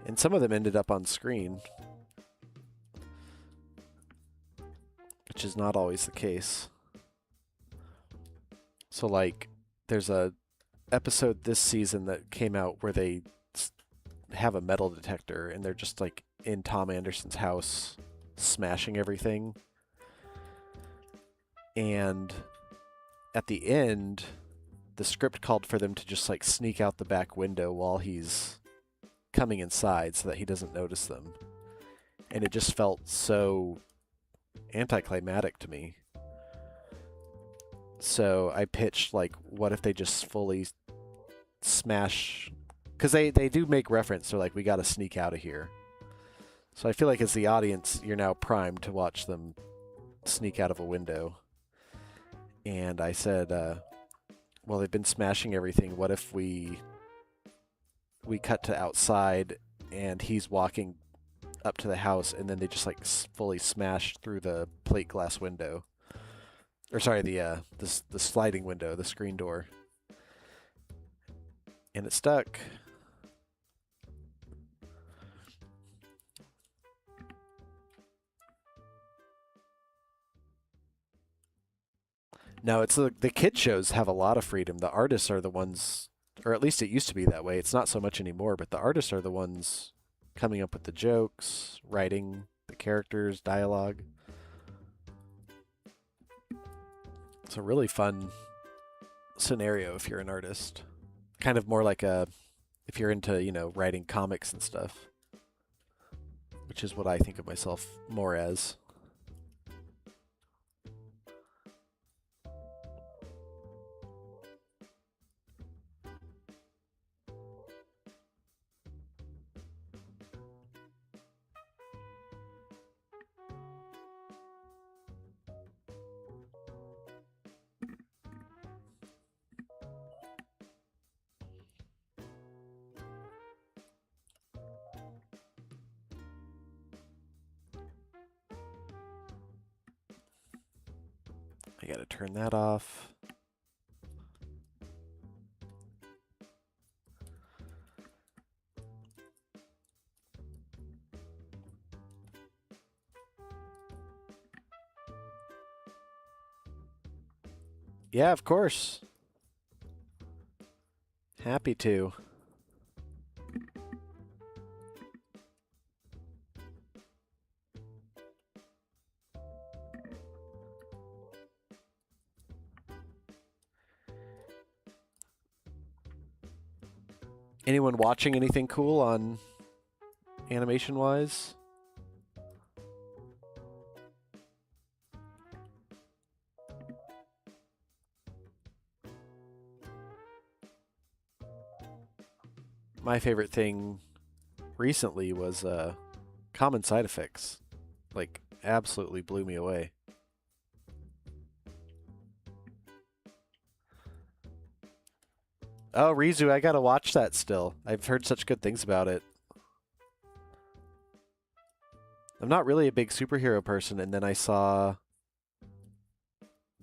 And some of them ended up on screen, which is not always the case. So like there's a episode this season that came out where they have a metal detector and they're just like in Tom Anderson's house smashing everything. And at the end, the script called for them to just like sneak out the back window while he's coming inside so that he doesn't notice them. And it just felt so anticlimactic to me. So I pitched like, what if they just fully smash? Because they do make reference. They're like, we got to sneak out of here. So I feel like as the audience, you're now primed to watch them sneak out of a window. And I said, well, they've been smashing everything. What if we cut to outside and he's walking up to the house and then they just like fully smash through the plate glass window? Or sorry, the sliding window, the screen door. And it stuck. No, it's the kid shows have a lot of freedom. The artists are the ones, or at least it used to be that way. It's not so much anymore, but the artists are the ones coming up with the jokes, writing the characters, dialogue. It's a really fun scenario if you're an artist. Kind of more like if you're into, writing comics and stuff, which is what I think of myself more as. I gotta turn that off. Yeah, of course. Happy to. Anyone watching anything cool on animation-wise? My favorite thing recently was common side effects. Like, absolutely blew me away. Oh, Rizu, I gotta watch that still. I've heard such good things about it. I'm not really a big superhero person, and then I saw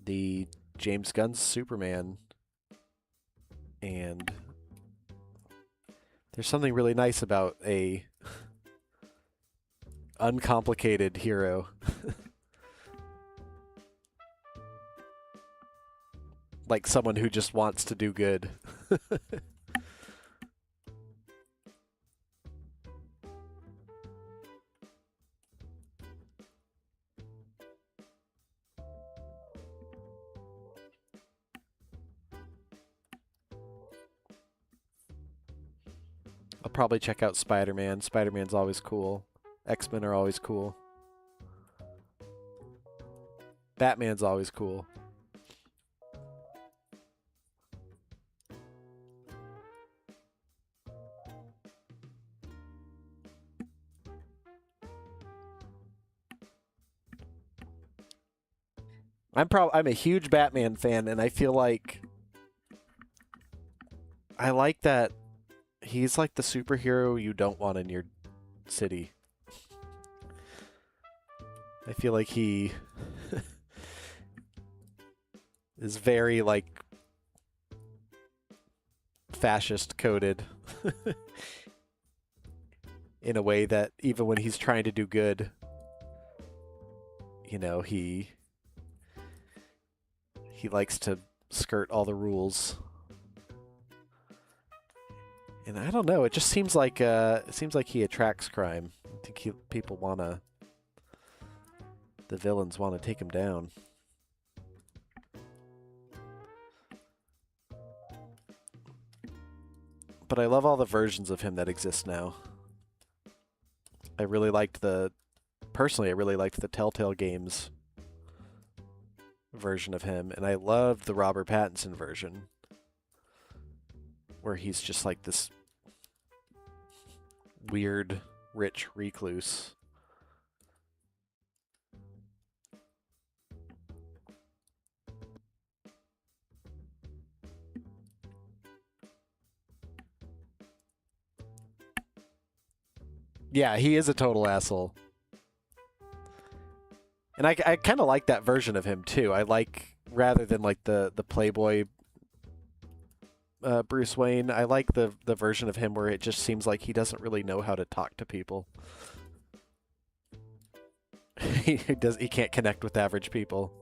the James Gunn's Superman, and there's something really nice about a uncomplicated hero. Like someone who just wants to do good. I'll probably check out Spider-Man. Spider-Man's always cool. X-Men are always cool. Batman's always cool. I'm a huge Batman fan, and I feel like I like that he's like the superhero you don't want in your city. I feel like he is very like fascist coded in a way that even when he's trying to do good, he likes to skirt all the rules. And I don't know, it just seems like he attracts crime. I think the villains want to take him down. But I love all the versions of him that exist now. Personally, I really liked the Telltale Games version of him, and I loved the Robert Pattinson version, where he's just like this weird, rich recluse. Yeah, he is a total asshole. And I kind of like that version of him, too. I like rather than like the Playboy Bruce Wayne. I like the version of him where it just seems like he doesn't really know how to talk to people. He can't connect with average people.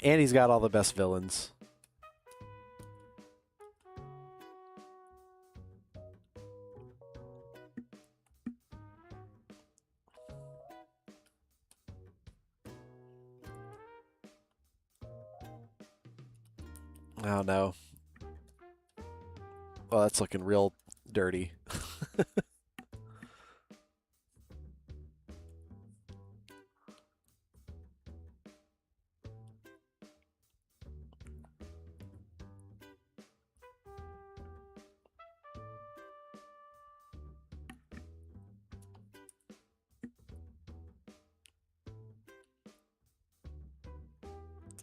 And he's got all the best villains. Oh no. Well, that's looking real dirty.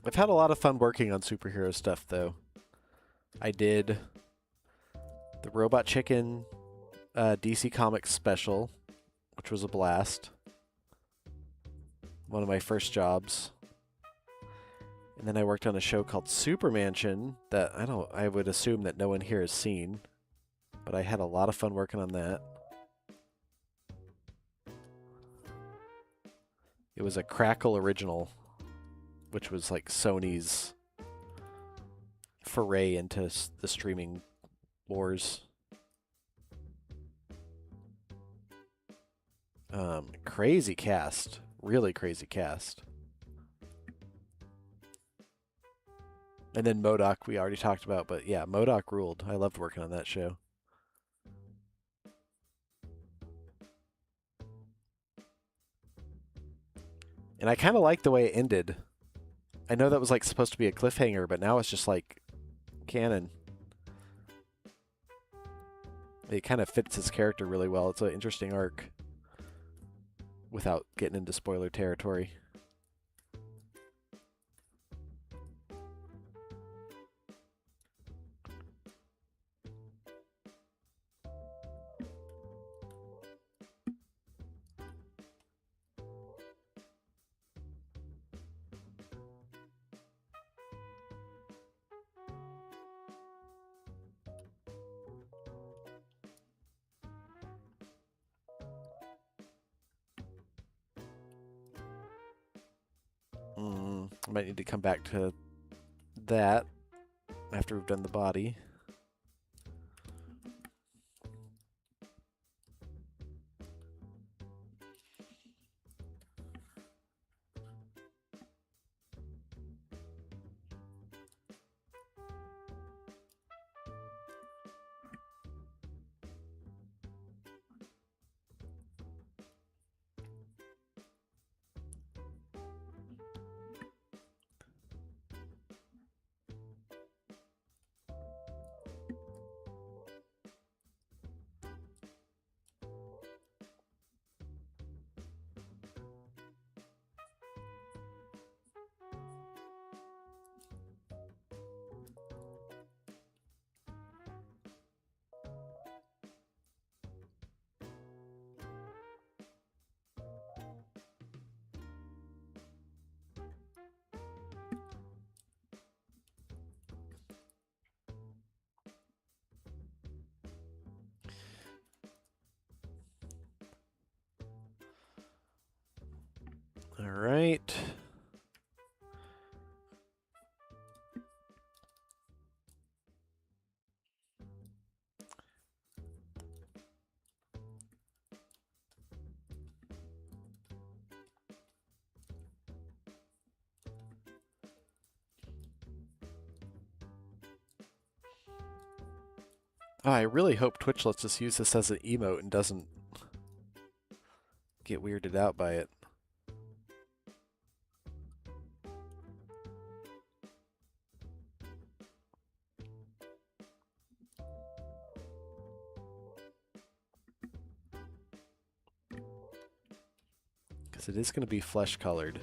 I've had a lot of fun working on superhero stuff, though. I did the Robot Chicken DC Comics special, which was a blast. One of my first jobs. And then I worked on a show called Super Mansion that I would assume that no one here has seen. But I had a lot of fun working on that. It was a Crackle original, which was like Sony's foray into the streaming wars. Crazy cast. Really crazy cast. And then MODOK we already talked about, but yeah, MODOK ruled. I loved working on that show. And I kind of like the way it ended. I know that was like supposed to be a cliffhanger, but now it's just like canon. It kind of fits his character really well. It's an interesting arc without getting into spoiler territory. I might need to come back to that after we've done the body. All right. Oh, I really hope Twitch lets us use this as an emote and doesn't get weirded out by it. Because it is going to be flesh colored.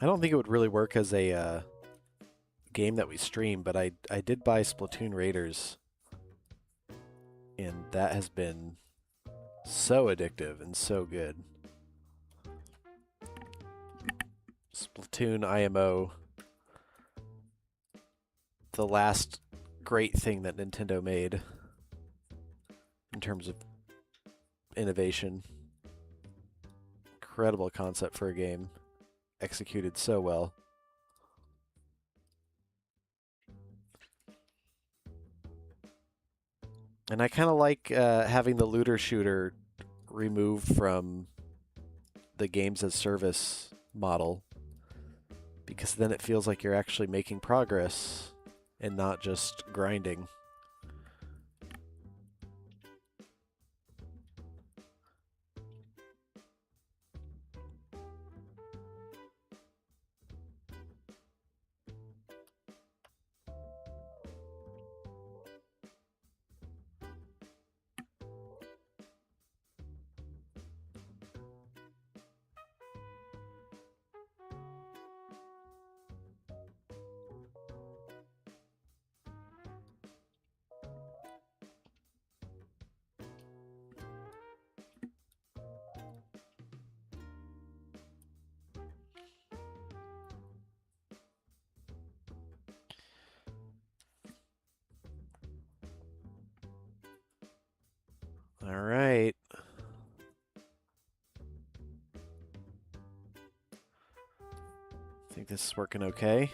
I don't think it would really work as a game that we stream, but I did buy Splatoon Raiders, and that has been so addictive and so good. Splatoon IMO, the last great thing that Nintendo made in terms of innovation. Incredible concept for a game, executed so well. And I kind of like having the looter shooter removed from the games as service model, because then it feels like you're actually making progress and not just grinding. All right. Think this is working okay.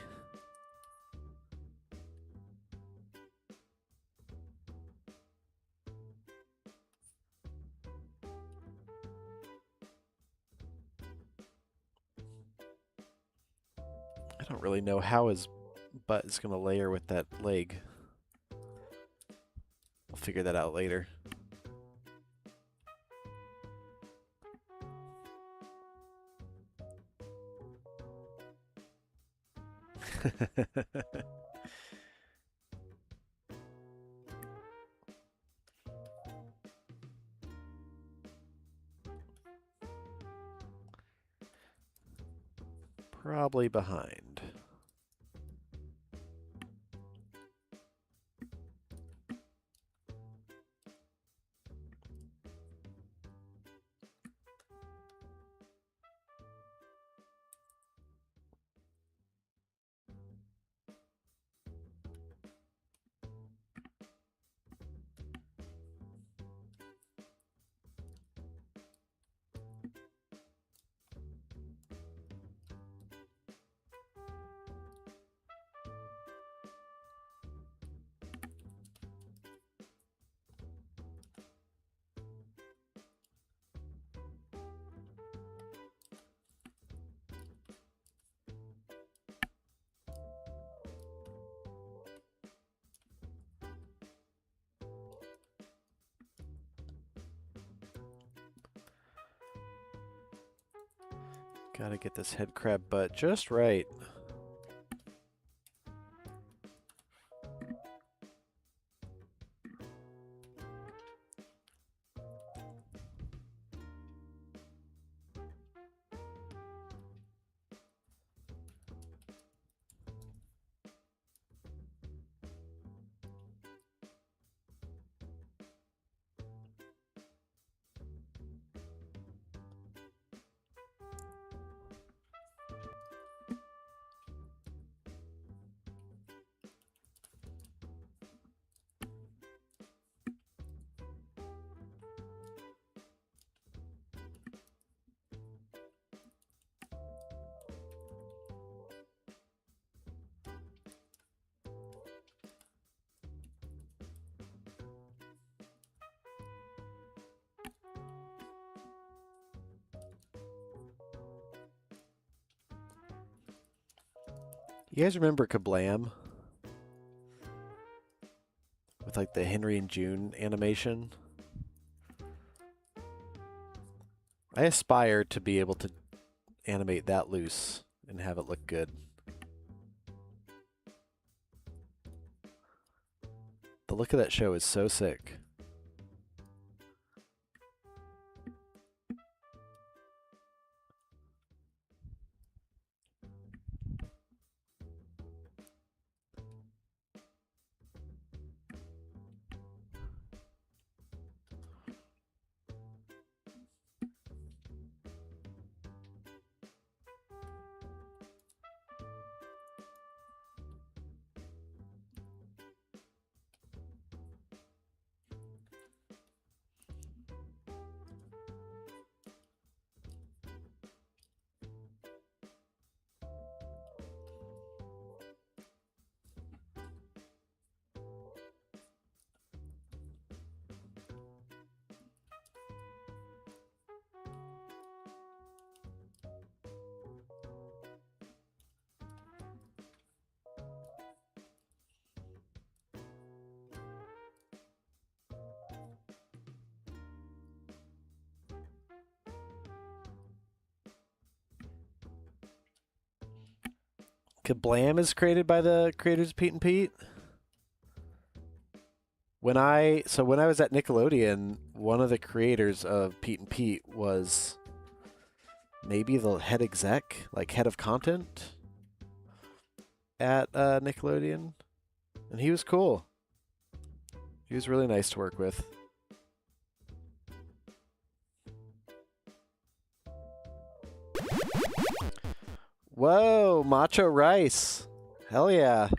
I don't really know how his butt is going to layer with that leg. I'll figure that out later. Probably behind. Gotta get this head crab butt just right. You guys remember Kablam? With like the Henry and June animation? I aspire to be able to animate that loose and have it look good. The look of that show is so sick. Kablam is created by the creators of Pete and Pete. When I was at Nickelodeon, one of the creators of Pete and Pete was maybe the head exec, like head of content at Nickelodeon, and he was cool. He was really nice to work with. Whoa, Macho Rice. Hell yeah.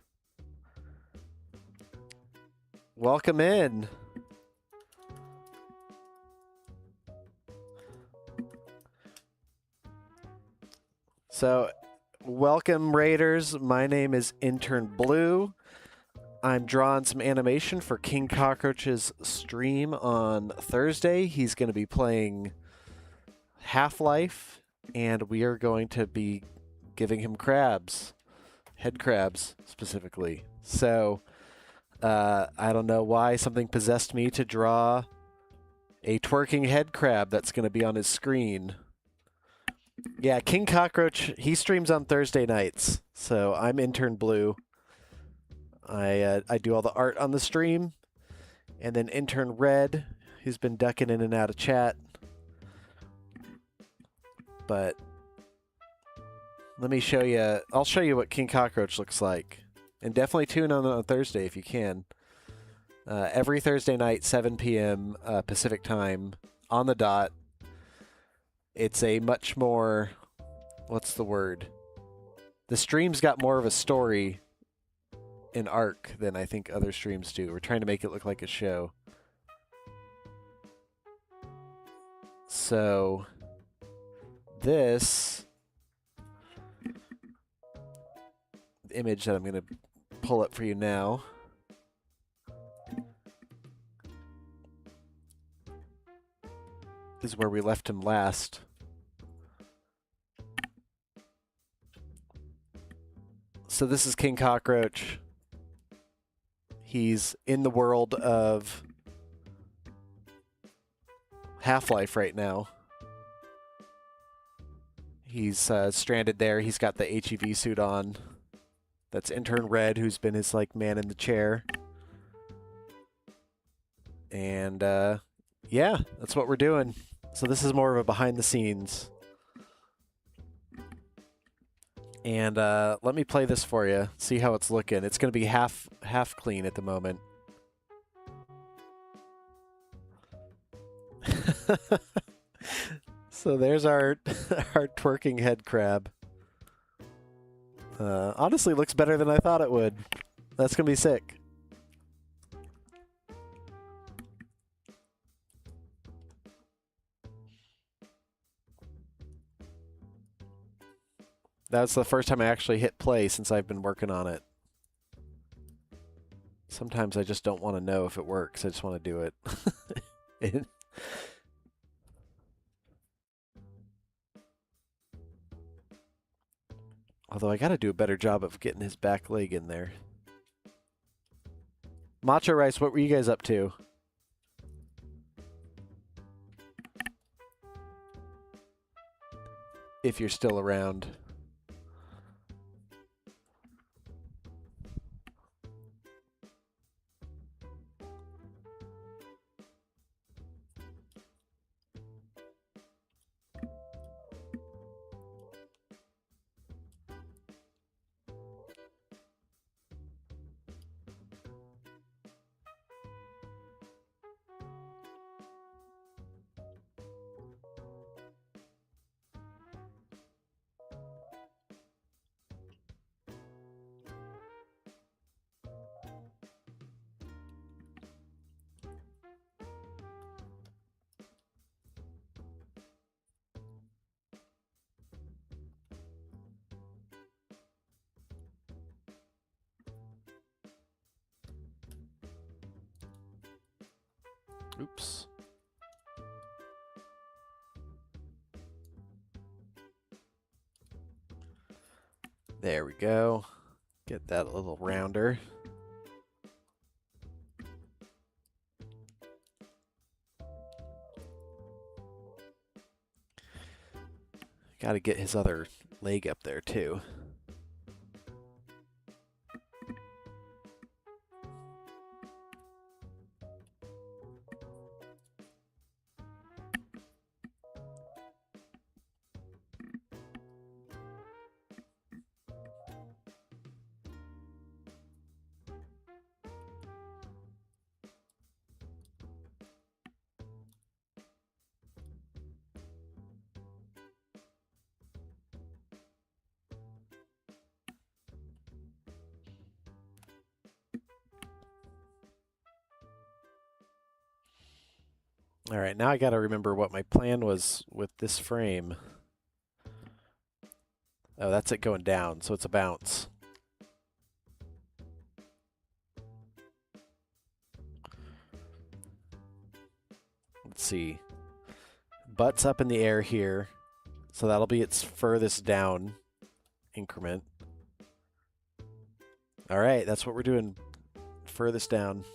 Welcome in. So, welcome Raiders. My name is Intern Blue. I'm drawing some animation for King Cockroach's stream on Thursday. He's going to be playing Half-Life, and we are going to be giving him crabs, head crabs specifically. So, I don't know why something possessed me to draw a twerking head crab that's going to be on his screen. Yeah, King Cockroach, he streams on Thursday nights, so I'm Intern Blue. I do all the art on the stream, and then Intern Red, who's been ducking in and out of chat. But let me show you. I'll show you what King Cockroach looks like, and definitely tune in on Thursday if you can. Every Thursday night, 7 p.m. Pacific time, on the dot. It's a much more, what's the word? The stream's got more of a story and arc than I think other streams do. We're trying to make it look like a show. So, this image that I'm going to pull up for you now is where we left him last. So this is King Cockroach. He's in the world of Half-Life right now. He's stranded there. He's got the HEV suit on. That's Intern Red, who's been his like man in the chair. And yeah, that's what we're doing. So this is more of a behind the scenes. And let me play this for you. See how it's looking. It's going to be half clean at the moment. So there's our our twerking head crab. Honestly, looks better than I thought it would. That's going to be sick. That's the first time I actually hit play since I've been working on it. Sometimes I just don't want to know if it works. I just want to do it. Although I got to do a better job of getting his back leg in there. Macho Rice, what were you guys up to? If you're still around. Oops. There we go. Get that a little rounder. Got to get his other leg up there too. All right, now I got to remember what my plan was with this frame. Oh, that's it going down, so it's a bounce. Let's see. Butt's up in the air here, so that'll be its furthest down increment. All right, that's what we're doing. Furthest down.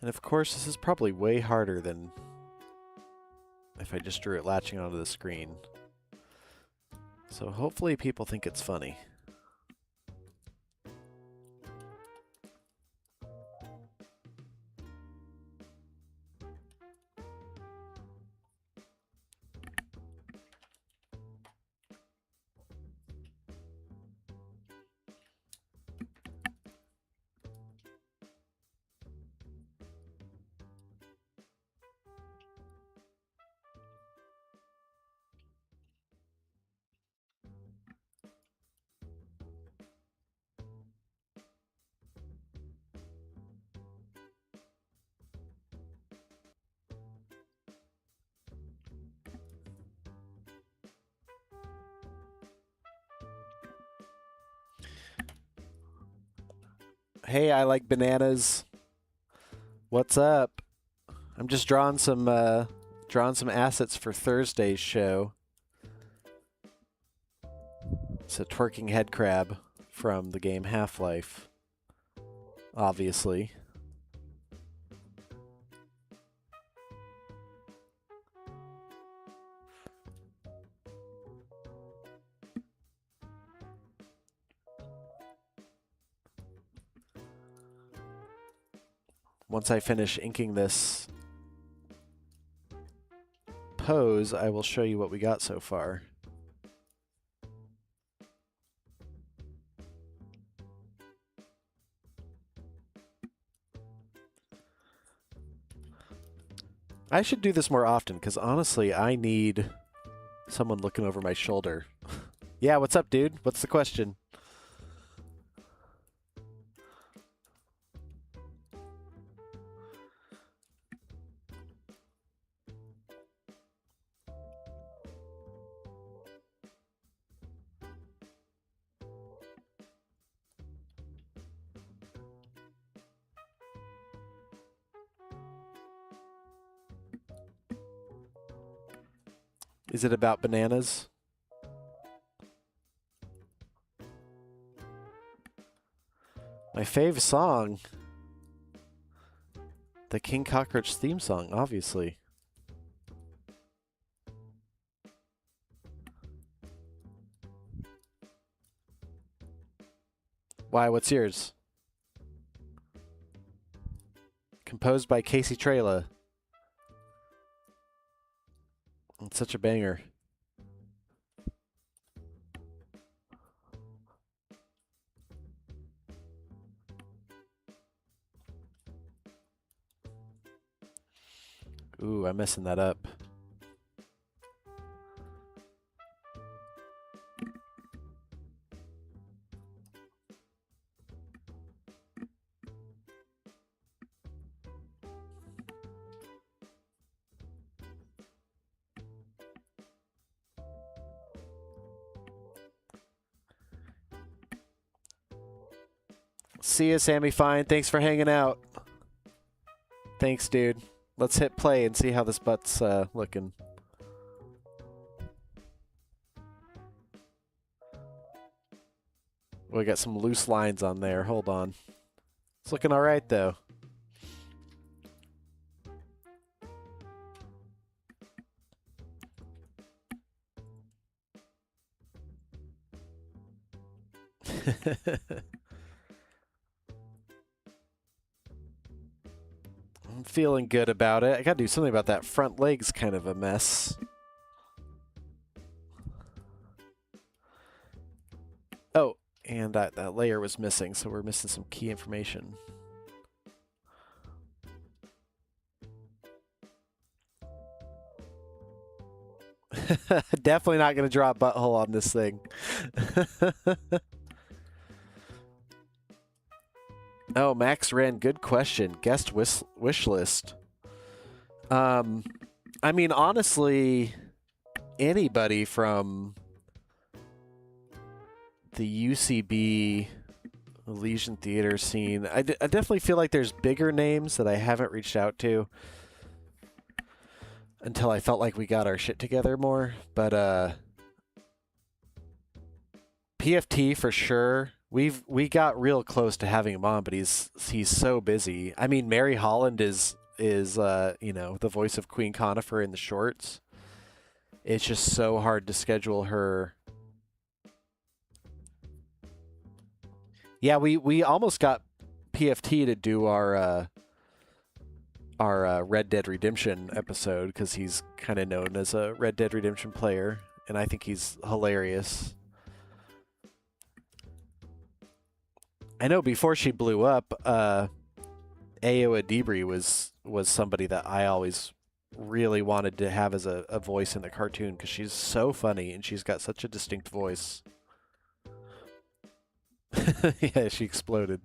And of course, this is probably way harder than if I just drew it latching onto the screen. So hopefully people think it's funny. Hey, I like bananas. What's up? I'm just drawing some assets for Thursday's show. It's a twerking head crab from the game Half-Life, obviously. Once I finish inking this pose, I will show you what we got so far. I should do this more often because honestly, I need someone looking over my shoulder. Yeah, what's up, dude? What's the question? Is it about bananas? My fave song. The King Cockroach theme song, obviously. Why, what's yours? Composed by Casey Trela. It's such a banger. Ooh, I'm messing that up. See you, Sammy Fine. Thanks for hanging out. Thanks, dude. Let's hit play and see how this butt's looking. We got some loose lines on there. Hold on. It's looking all right, though. I'm feeling good about it. I gotta do something about that front leg's kind of a mess. Oh, and that layer was missing, so we're missing some key information. Definitely not going to draw a butthole on this thing. Oh, Max Wren, good question. Guest wish list. I mean, honestly, anybody from the UCB Elysian Theater scene. I definitely feel like there's bigger names that I haven't reached out to until I felt like we got our shit together more. But PFT for sure. We got real close to having him on, but he's so busy. I mean, Mary Holland is you know, the voice of Queen Conifer in the shorts. It's just so hard to schedule her. Yeah, we almost got PFT to do our Red Dead Redemption episode because he's kind of known as a Red Dead Redemption player, and I think he's hilarious. I know before she blew up, Ayo Adibri was somebody that I always really wanted to have as a voice in the cartoon because she's so funny and she's got such a distinct voice. Yeah, she exploded.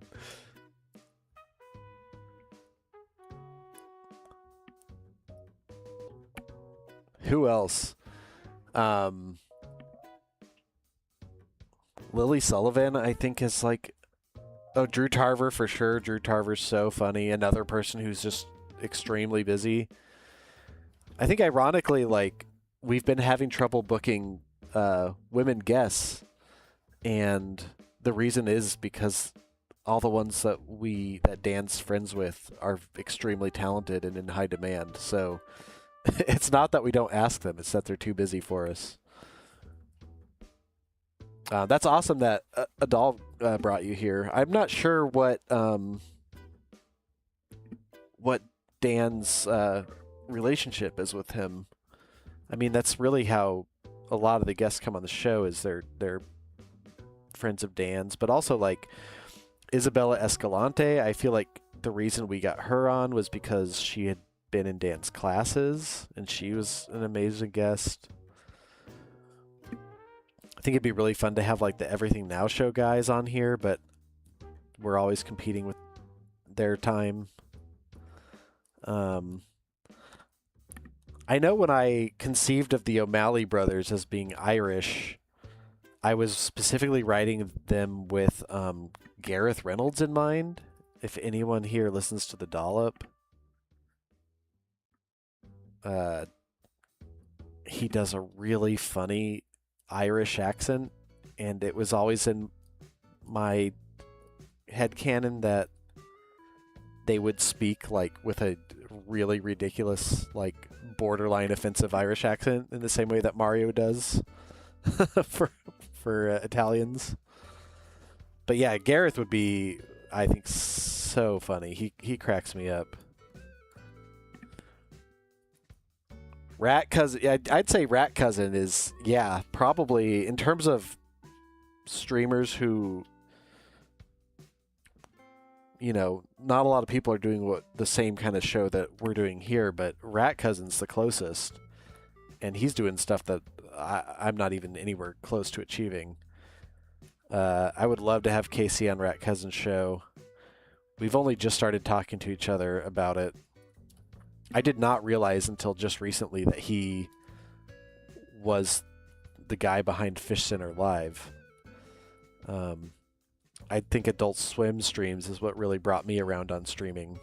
Who else? Lily Sullivan, I think, is like... Oh, Drew Tarver for sure. Drew Tarver's so funny. Another person who's just extremely busy. I think ironically, like, we've been having trouble booking women guests, and the reason is because all the ones that Dan's friends with are extremely talented and in high demand. So it's not that we don't ask them; it's that they're too busy for us. That's awesome that Adal brought you here. I'm not sure what Dan's relationship is with him. I mean, that's really how a lot of the guests come on the show, is they're friends of Dan's, but also like Isabella Escalante. I feel like the reason we got her on was because she had been in Dan's classes and she was an amazing guest. I think it'd be really fun to have like the Everything Now show guys on here, but we're always competing with their time. I know when I conceived of the O'Malley brothers as being Irish, I was specifically writing them with Gareth Reynolds in mind. If anyone here listens to The Dollop, he does a really funny Irish accent, and it was always in my headcanon that they would speak like with a really ridiculous, like borderline offensive Irish accent in the same way that Mario does for Italians. But yeah, Gareth would be, I think, so funny. He cracks me up. Rat Cousin, I'd say Rat Cousin is, yeah, probably, in terms of streamers who, you know, not a lot of people are doing the same kind of show that we're doing here, but Rat Cousin's the closest. And he's doing stuff that I'm not even anywhere close to achieving. I would love to have Casey on Rat Cousin's show. We've only just started talking to each other about it. I did not realize until just recently that he was the guy behind Fish Center Live. I think Adult Swim streams is what really brought me around on streaming.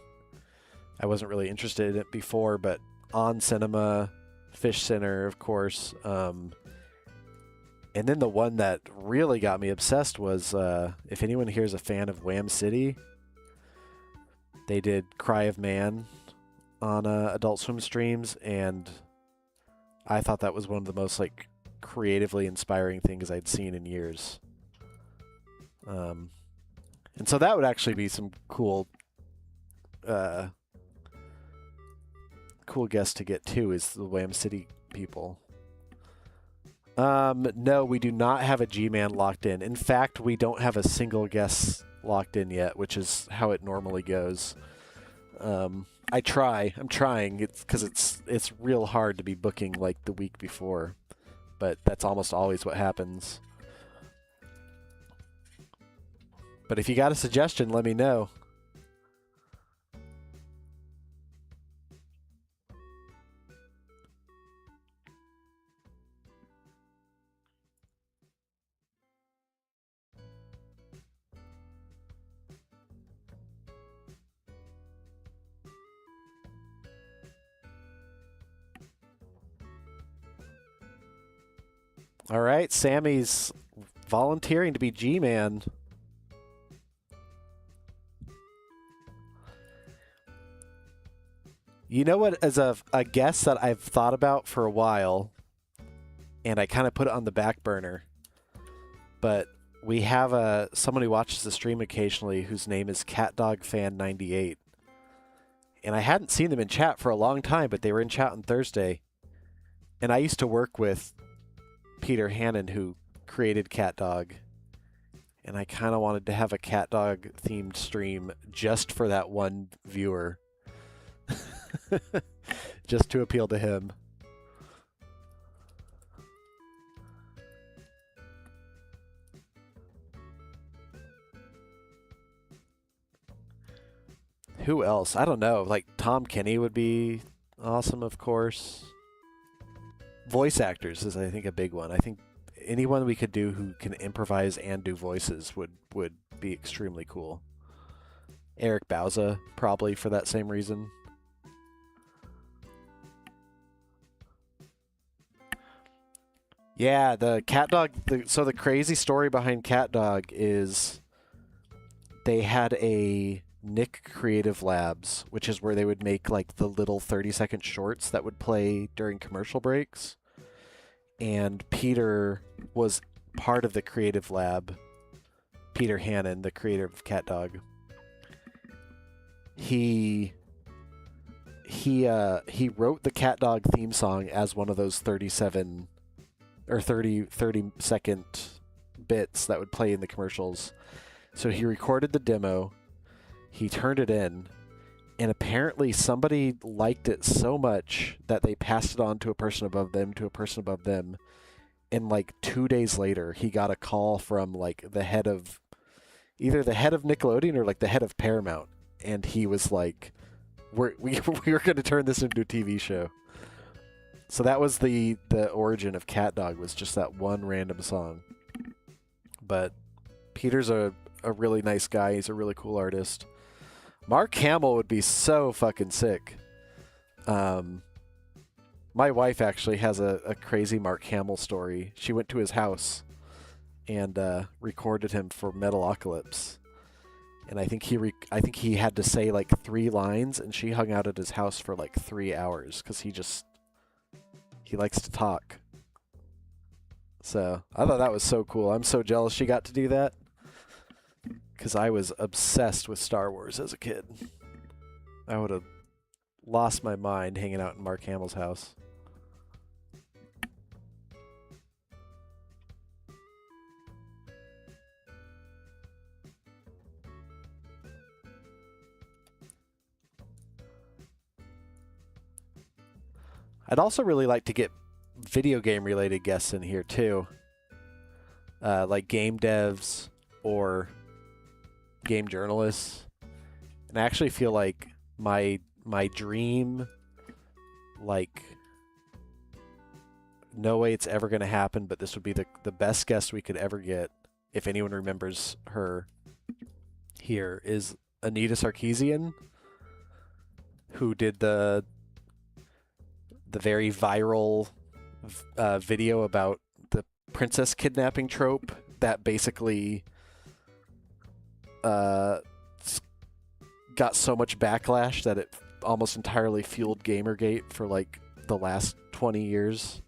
I wasn't really interested in it before, but On Cinema, Fish Center, of course. And then the one that really got me obsessed was if anyone here is a fan of Wham City, they did Cry of Man on Adult Swim streams, and I thought that was one of the most like creatively inspiring things I'd seen in years. And so that would actually be some cool guest to get too, is the Wham City people. No, we do not have a G-Man locked in. In fact, we don't have a single guest locked in yet, which is how it normally goes. I'm trying. It's because it's real hard to be booking like the week before, but that's almost always what happens. But if you got a suggestion, let me know. All right, Sammy's volunteering to be G-Man. You know what, as a guest that I've thought about for a while, and I kind of put it on the back burner, but we have someone who watches the stream occasionally whose name is CatDogFan98. And I hadn't seen them in chat for a long time, but they were in chat on Thursday. And I used to work with Peter Hannon, who created CatDog. And I kind of wanted to have a CatDog themed stream just for that one viewer. Just to appeal to him. Who else? I don't know. Like Tom Kenny would be awesome, of course. Voice actors is, I think, a big one. I think anyone we could do who can improvise and do voices would be extremely cool. Eric Bauza, probably for that same reason. Yeah, the CatDog. So the crazy story behind CatDog is they had a Nick Creative Labs, which is where they would make like the little 30-second shorts that would play during commercial breaks. And Peter was part of the creative lab. Peter Hannon, the creator of CatDog. He wrote the CatDog theme song as one of those 37 or 30-second bits that would play in the commercials. So he recorded the demo, he turned it in, and apparently somebody liked it so much that they passed it on to a person above them, to a person above them, and like 2 days later he got a call from like the head of either the head of Nickelodeon or like the head of Paramount, and he was like, we were going to turn this into a TV show. So that was the origin of CatDog, was just that one random song. But Peter's a really nice guy. He's a really cool artist. Mark Hamill would be so fucking sick. My wife actually has a crazy Mark Hamill story. She went to his house and recorded him for Metalocalypse. And I think he had to say like 3 lines, and she hung out at his house for like 3 hours because he likes to talk. So I thought that was so cool. I'm so jealous she got to do that, because I was obsessed with Star Wars as a kid. I would have lost my mind hanging out in Mark Hamill's house. I'd also really like to get video game related guests in here too. Like game devs or game journalists. And I actually feel like my dream, like, no way it's ever going to happen, but this would be the best guest we could ever get, if anyone remembers her, here is Anita Sarkeesian, who did the very viral video about the princess kidnapping trope that basically got so much backlash that it almost entirely fueled Gamergate for like the last 20 years,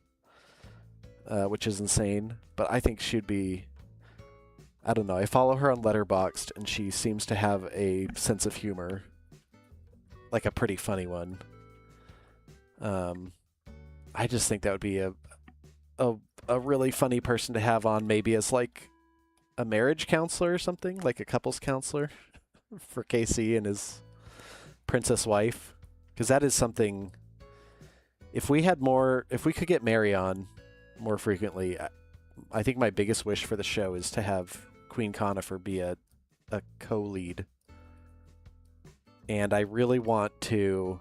which is insane. But I think she'd be, I don't know, I follow her on Letterboxd and she seems to have a sense of humor, like a pretty funny one. I just think that would be a really funny person to have on, maybe as like a marriage counselor or something, like a couples counselor for KC and his princess wife, because that is something. If we could get Mary on more frequently, I think my biggest wish for the show is to have Queen Conifer be a co-lead, and I really want to.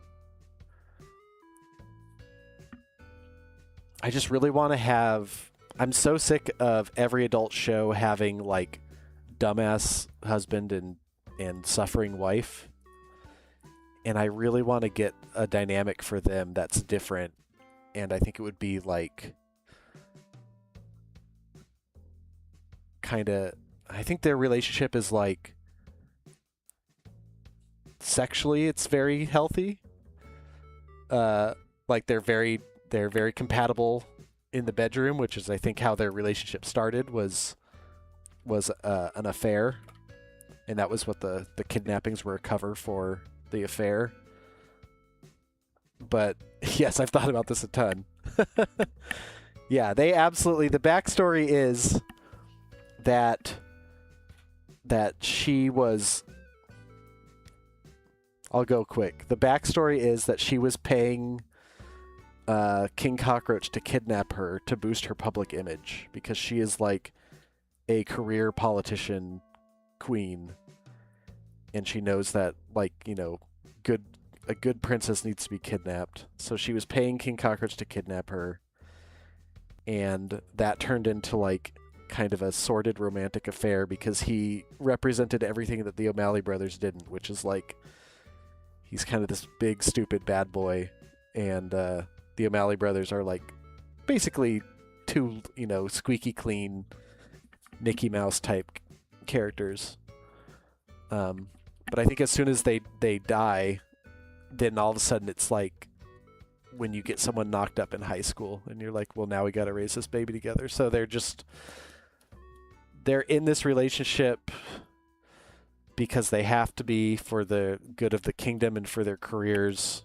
I just really want to have. I'm so sick of every adult show having like dumbass husband and suffering wife, and I really want to get a dynamic for them that's different. And I think it would be like kind of. I think their relationship is like sexually, it's very healthy. Like they're very compatible in the bedroom, which is I think how their relationship started was an affair, and that was what the kidnappings were a cover for the affair. But yes, I've thought about this a ton. Yeah, they absolutely. The backstory is that she was. I'll go quick. The backstory is that she was paying King Cockroach to kidnap her to boost her public image because she is like a career politician queen, and she knows that, like, you know, a good princess needs to be kidnapped. So she was paying King Cockroach to kidnap her, and that turned into like kind of a sordid romantic affair because he represented everything that the O'Malley brothers didn't, which is like he's kind of this big stupid bad boy, and the O'Malley brothers are like basically two, you know, squeaky clean Mickey Mouse type characters. But I think as soon as they die, then all of a sudden it's like when you get someone knocked up in high school and you're like, well, now we got to raise this baby together. So they're in this relationship because they have to be for the good of the kingdom and for their careers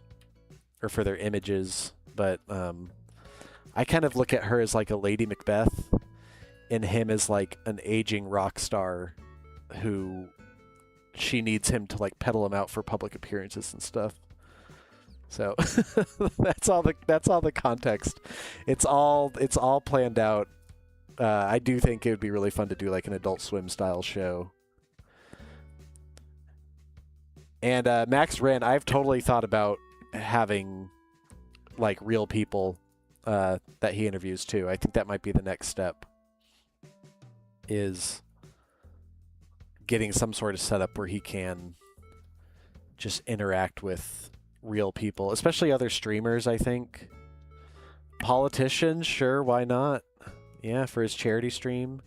or for their images. But I kind of look at her as like a Lady Macbeth and him as like an aging rock star who she needs him to like pedal him out for public appearances and stuff. So that's all the context. It's all planned out. I do think it would be really fun to do like an Adult Swim style show. And Max Wren, I've totally thought about having like real people that he interviews too. I think that might be the next step, is getting some sort of setup where he can just interact with real people, especially other streamers, I think. Politicians, sure, why not? Yeah, for his charity stream.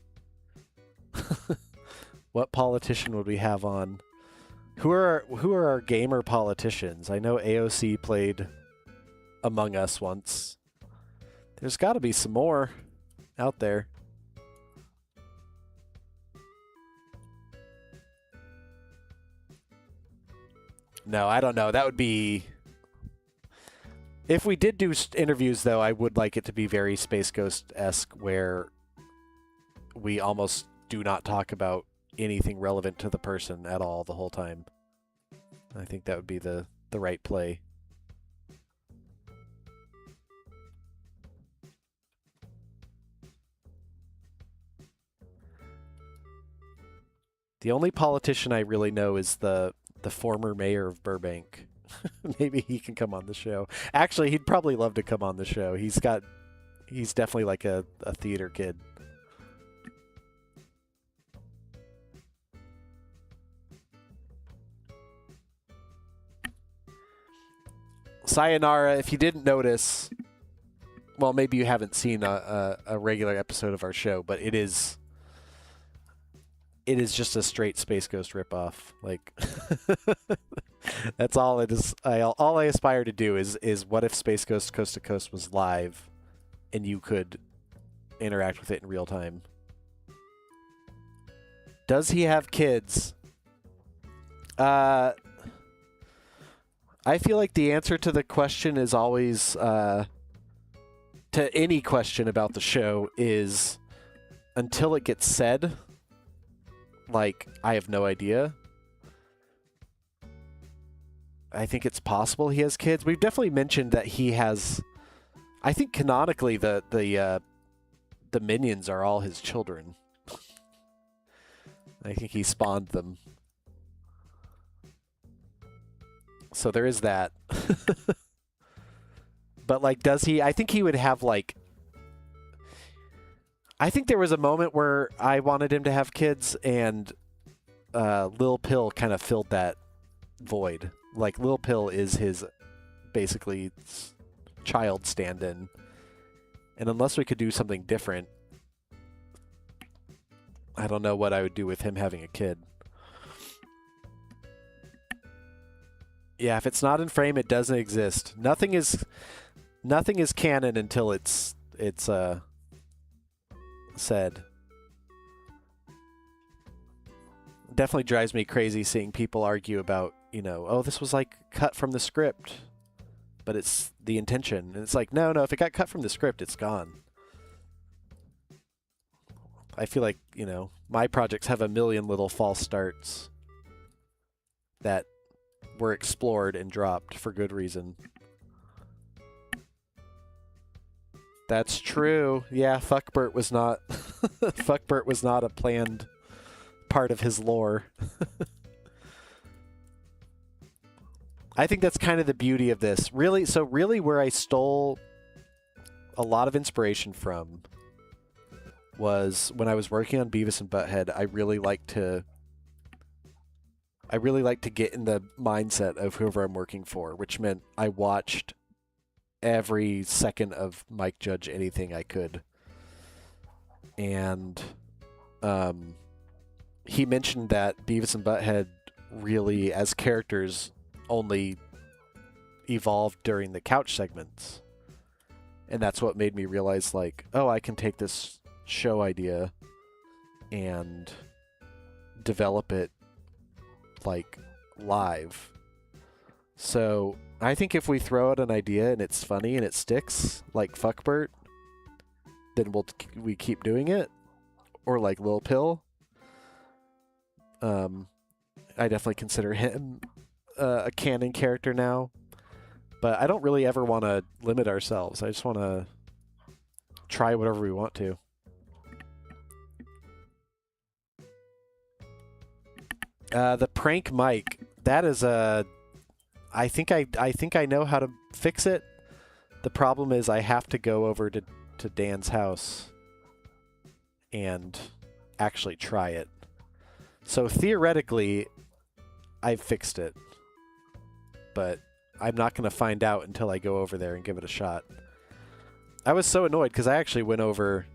What politician would we have on? Who are our gamer politicians? I know AOC played Among Us once. There's got to be some more out there. No, I don't know. That would be... If we did do interviews, though, I would like it to be very Space Ghost-esque, where we almost do not talk about anything relevant to the person at all the whole time. I think that would be the right play. The only politician I really know is the former mayor of Burbank. Maybe he can come on the show. Actually, he'd probably love to come on the show. He's definitely like a theater kid. Sayonara, if you didn't notice, well, maybe you haven't seen a regular episode of our show, but it is just a straight Space Ghost ripoff. Like, that's all it is. All I aspire to do is what if Space Ghost Coast to Coast was live, and you could interact with it in real time. Does he have kids? I feel like the answer to the question is always, to any question about the show is, until it gets said, like, I have no idea. I think it's possible he has kids. We've definitely mentioned that he has, I think canonically the minions are all his children. I think he spawned them. So there is that. But, like, does he... I think he would have, like... I think there was a moment where I wanted him to have kids, and Lil Pill kind of filled that void. Like, Lil Pill is his, basically, child stand-in. And unless we could do something different, I don't know what I would do with him having a kid. Yeah, if it's not in frame, it doesn't exist. Nothing is canon until it's said. Definitely drives me crazy seeing people argue about, oh, this was like cut from the script, but it's the intention. And it's like, no, if it got cut from the script, it's gone. I feel like, my projects have a million little false starts that were explored and dropped for good reason. That's true. Yeah, Fuckbert was not Fuckbert was not a planned part of his lore. I think that's kind of the beauty of this. Really where I stole a lot of inspiration from was when I was working on Beavis and Butthead. I really like to get in the mindset of whoever I'm working for, which meant I watched every second of Mike Judge anything I could. And he mentioned that Beavis and Butthead really, as characters, only evolved during the couch segments. And that's what made me realize, like, oh, I can take this show idea and develop it like live. So I think if we throw out an idea and it's funny and it sticks, like Fuckbert, then we keep doing it. Or like Lil Pill. I definitely consider him a canon character now, but I don't really ever want to limit ourselves. I just want to try whatever we want to. The prank mic, that is I think I know how to fix it. The problem is I have to go over to Dan's house and actually try it. So theoretically, I've fixed it, but I'm not going to find out until I go over there and give it a shot. I was so annoyed because I actually went over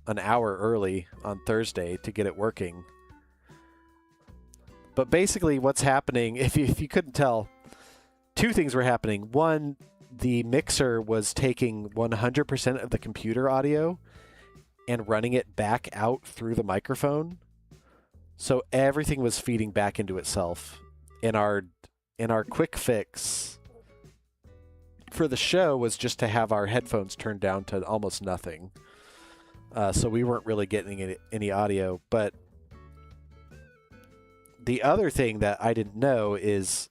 an hour early on Thursday to get it working. But basically what's happening, if you couldn't tell, two things were happening. One, the mixer was taking 100% of the computer audio and running it back out through the microphone. So everything was feeding back into itself. In our quick fix for the show was just to have our headphones turned down to almost nothing. So we weren't really getting any audio. But the other thing that I didn't know is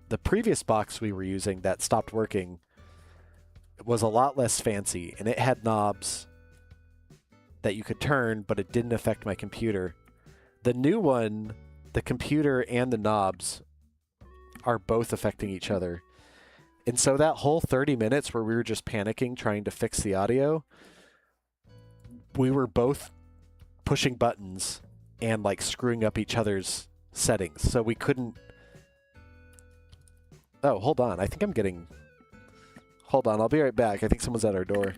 the previous box we were using that stopped working was a lot less fancy, and it had knobs that you could turn, but it didn't affect my computer. The new one, the computer and the knobs are both affecting each other. And so that whole 30 minutes where we were just panicking trying to fix the audio, we were both pushing buttons and like screwing up each other's settings. So we couldn't Oh, hold on. I think I'm getting... Hold on, I'll be right back. I think someone's at our door.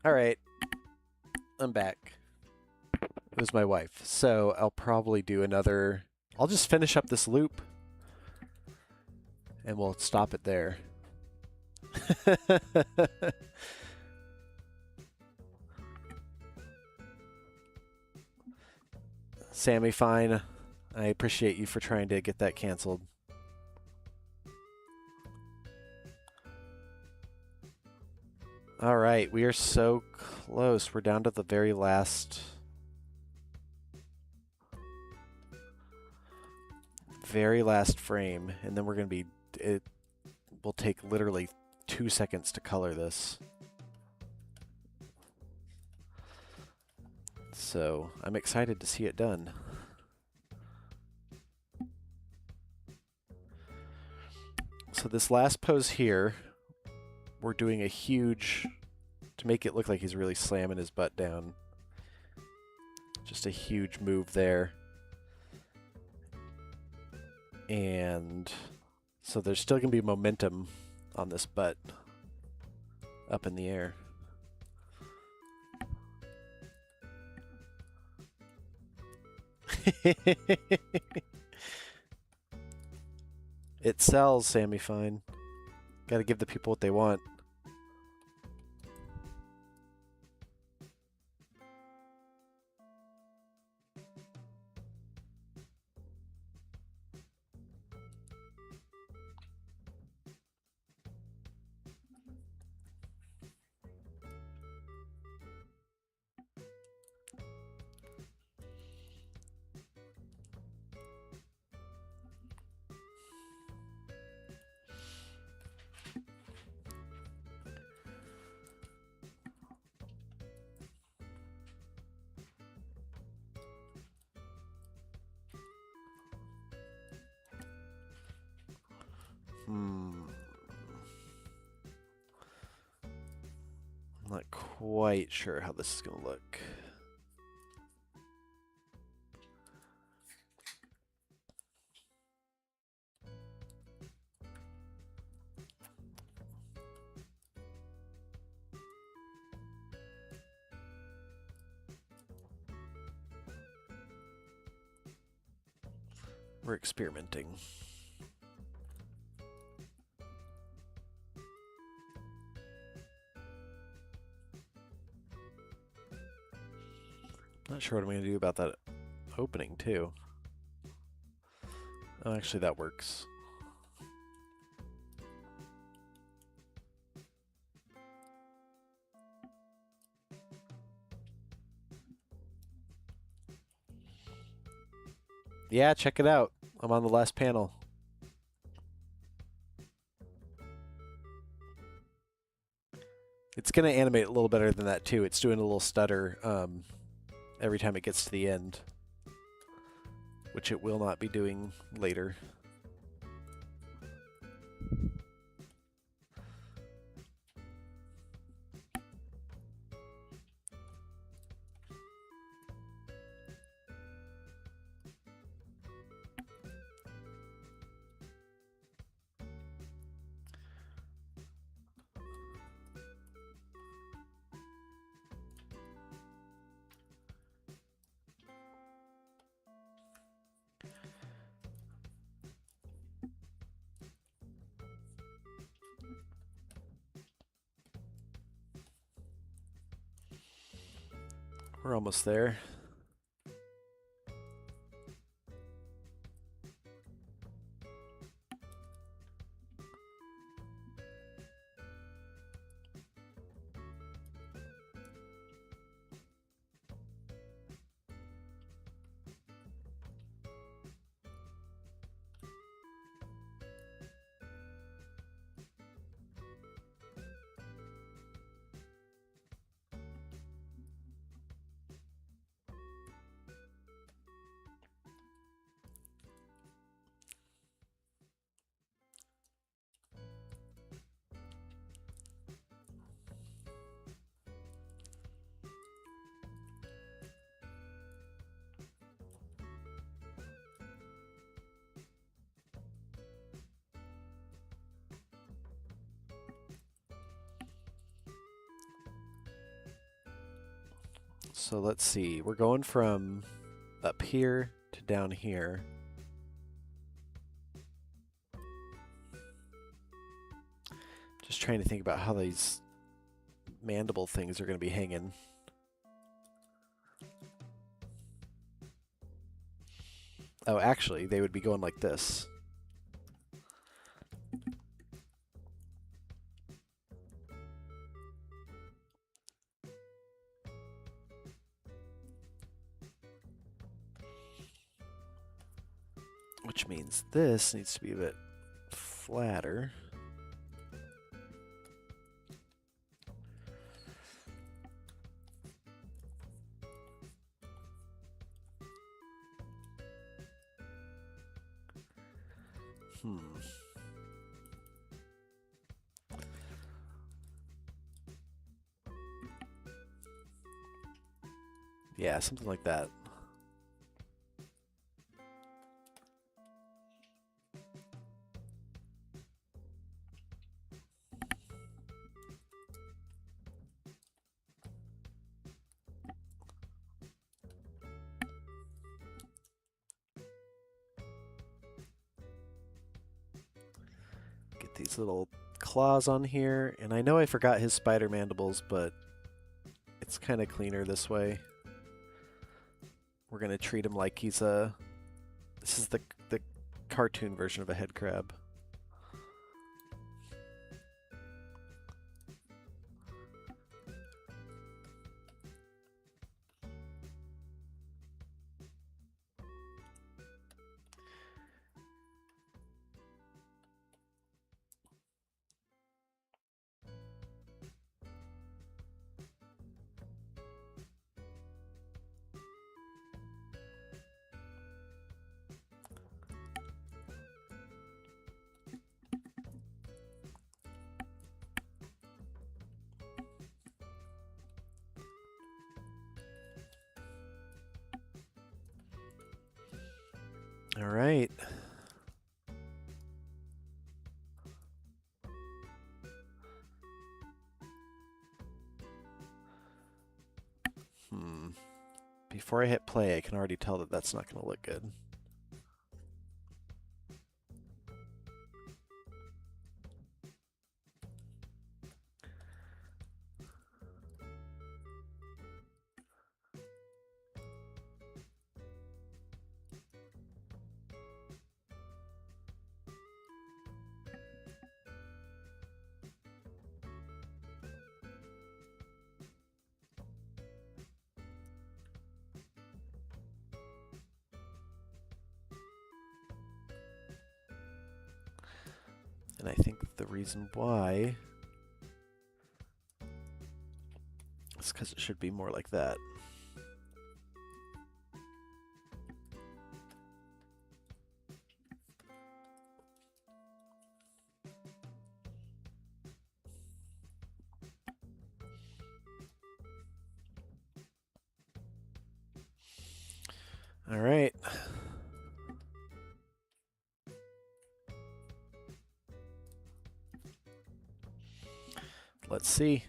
All right, I'm back. It was my wife. So I'll probably do another... I'll just finish up this loop and we'll stop it there. Sammy, fine. I appreciate you for trying to get that canceled. All right, we are so close. We're down to the very last frame, and then we're going to be... It will take literally 2 seconds to color this. So I'm excited to see it done. So this last pose here, we're doing a huge, to make it look like he's really slamming his butt down. Just a huge move there. And so there's still going to be momentum on this butt up in the air. It sells, Sammy Fine. Gotta give the people what they want. I'm not quite sure how this is going to look. We're experimenting. Not sure what I'm going to do about that opening, too. Oh, actually, that works. Yeah, check it out. I'm on the last panel. It's going to animate a little better than that too. It's doing a little stutter every time it gets to the end, which it will not be doing later. We're almost there. So let's see. We're going from up here to down here. Just trying to think about how these mandible things are going to be hanging. Oh, actually, they would be going like this. Which means this needs to be a bit flatter. Yeah, something like that. Get these little claws on here, and I know I forgot his spider mandibles, but it's kind of cleaner this way. We're gonna treat him like he's a... This is the cartoon version of a head crab. All right. Before I hit play, I can already tell that that's not going to look good. And I think the reason why is because it should be more like that. All right. Let's see.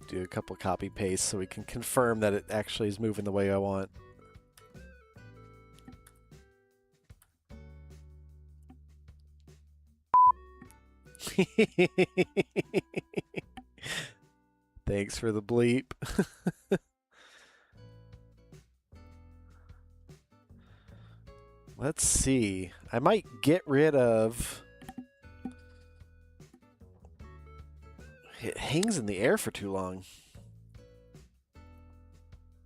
Do a couple copy paste so we can confirm that it actually is moving the way I want. Thanks for the bleep. Let's see. I might get rid of... It hangs in the air for too long.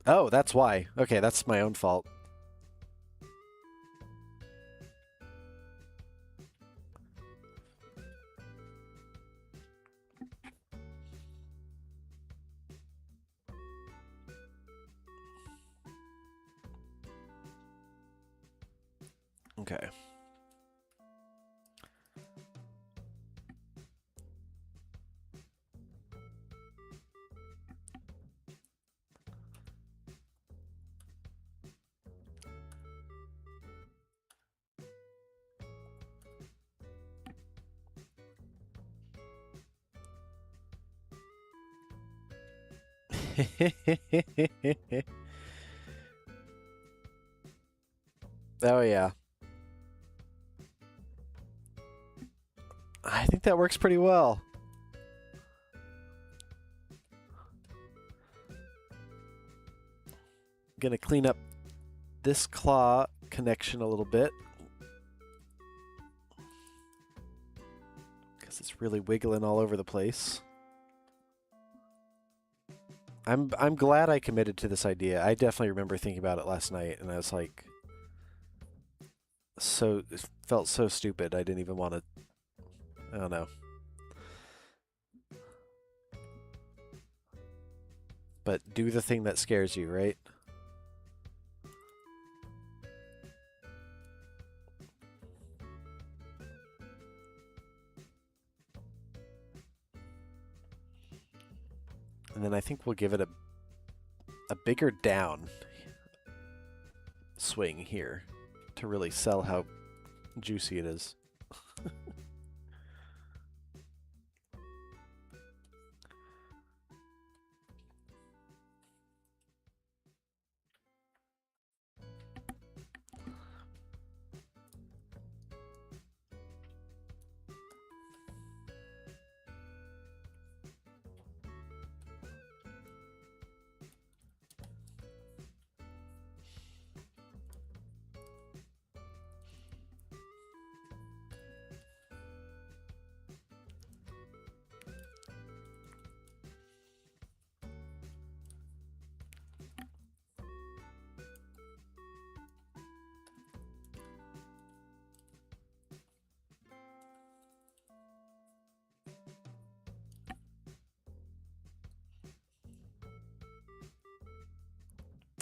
Oh, that's why. Okay, that's my own fault. Okay. Oh, yeah. I think that works pretty well. I'm going to clean up this claw connection a little bit, because it's really wiggling all over the place. I'm glad I committed to this idea. I definitely remember thinking about it last night, and I was like, it felt so stupid. I didn't even want to. I don't know. But do the thing that scares you, right? And then I think we'll give it a bigger down swing here to really sell how juicy it is.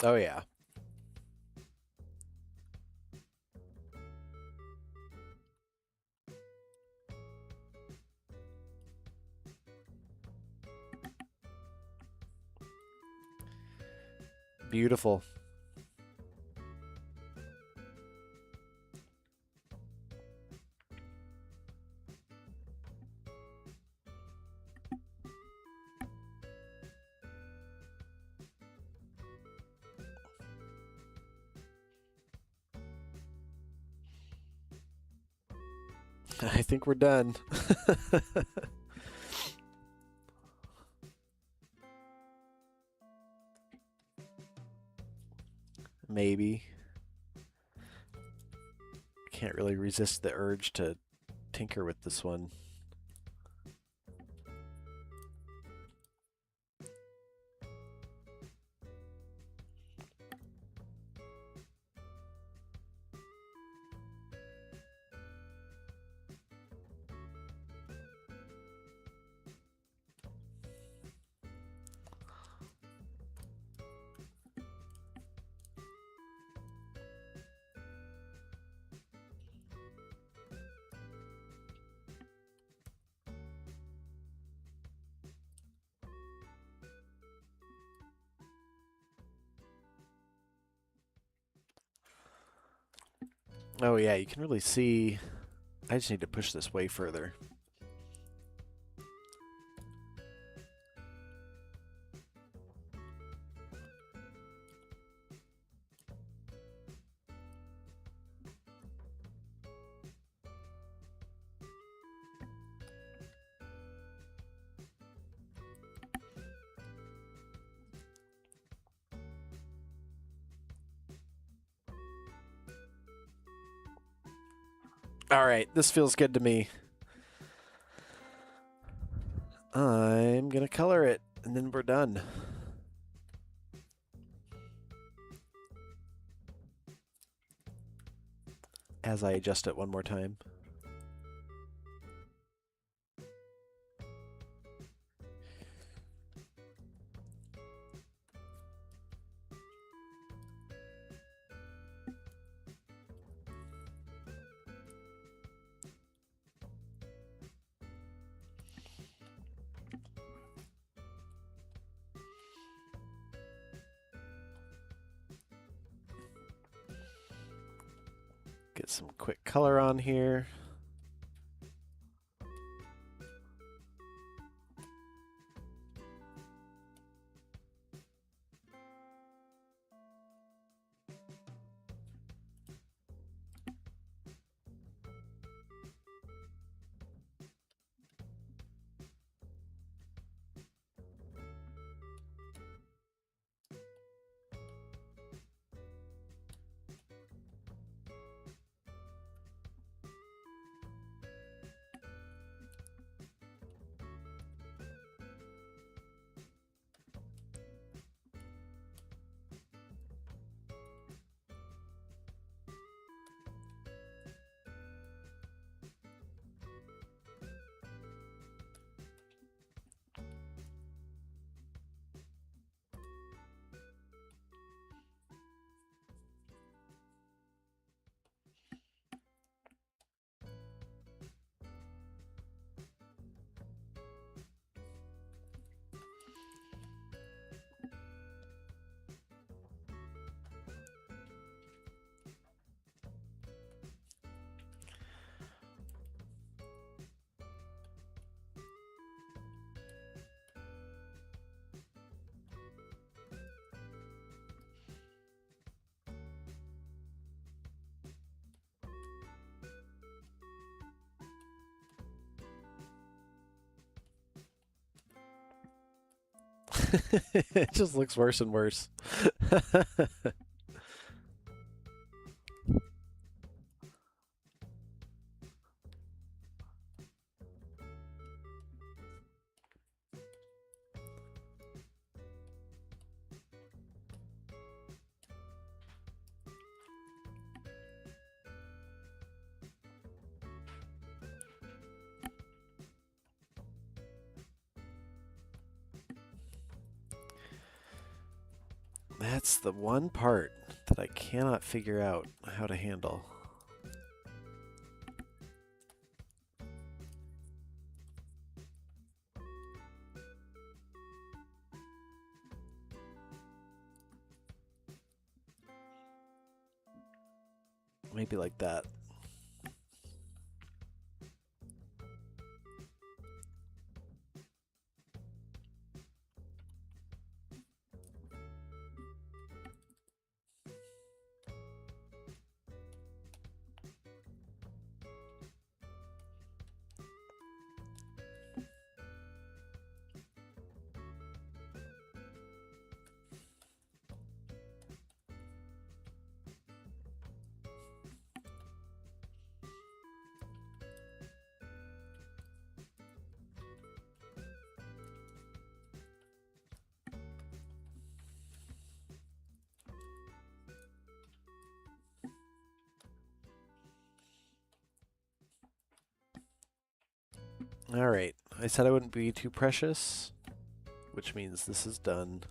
Oh, yeah. Beautiful. I think we're done. Maybe. Can't really resist the urge to tinker with this one. Oh yeah, you can really see. I just need to push this way further. All right, this feels good to me. I'm gonna color it, and then we're done. As I adjust it one more time. Get some quick color on here. It just looks worse and worse. That's the one part that I cannot figure out how to handle. Maybe like that. All right, I said I wouldn't be too precious, which means this is done.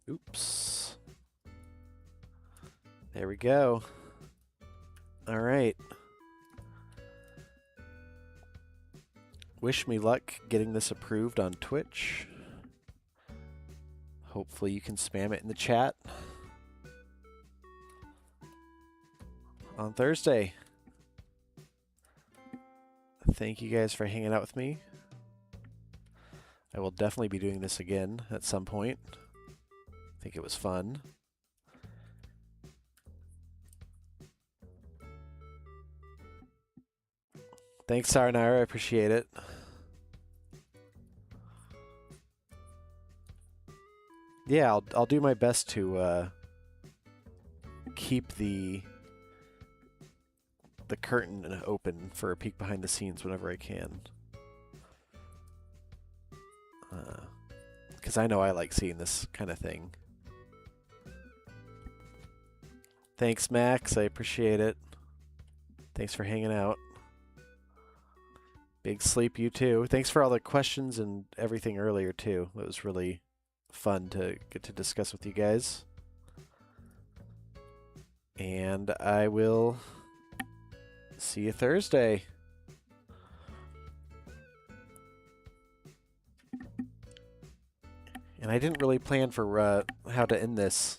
Oops. There we go. All right. Wish me luck getting this approved on Twitch. Hopefully you can spam it in the chat on Thursday. Thank you guys for hanging out with me. I will definitely be doing this again at some point. I think it was fun. Thanks, Sarnara. I appreciate it. Yeah, I'll do my best to keep the curtain open for a peek behind the scenes whenever I can. Because I know I like seeing this kind of thing. Thanks, Max. I appreciate it. Thanks for hanging out. Big sleep, you too. Thanks for all the questions and everything earlier, too. It was really fun to get to discuss with you guys. And I will see you Thursday. And I didn't really plan for how to end this.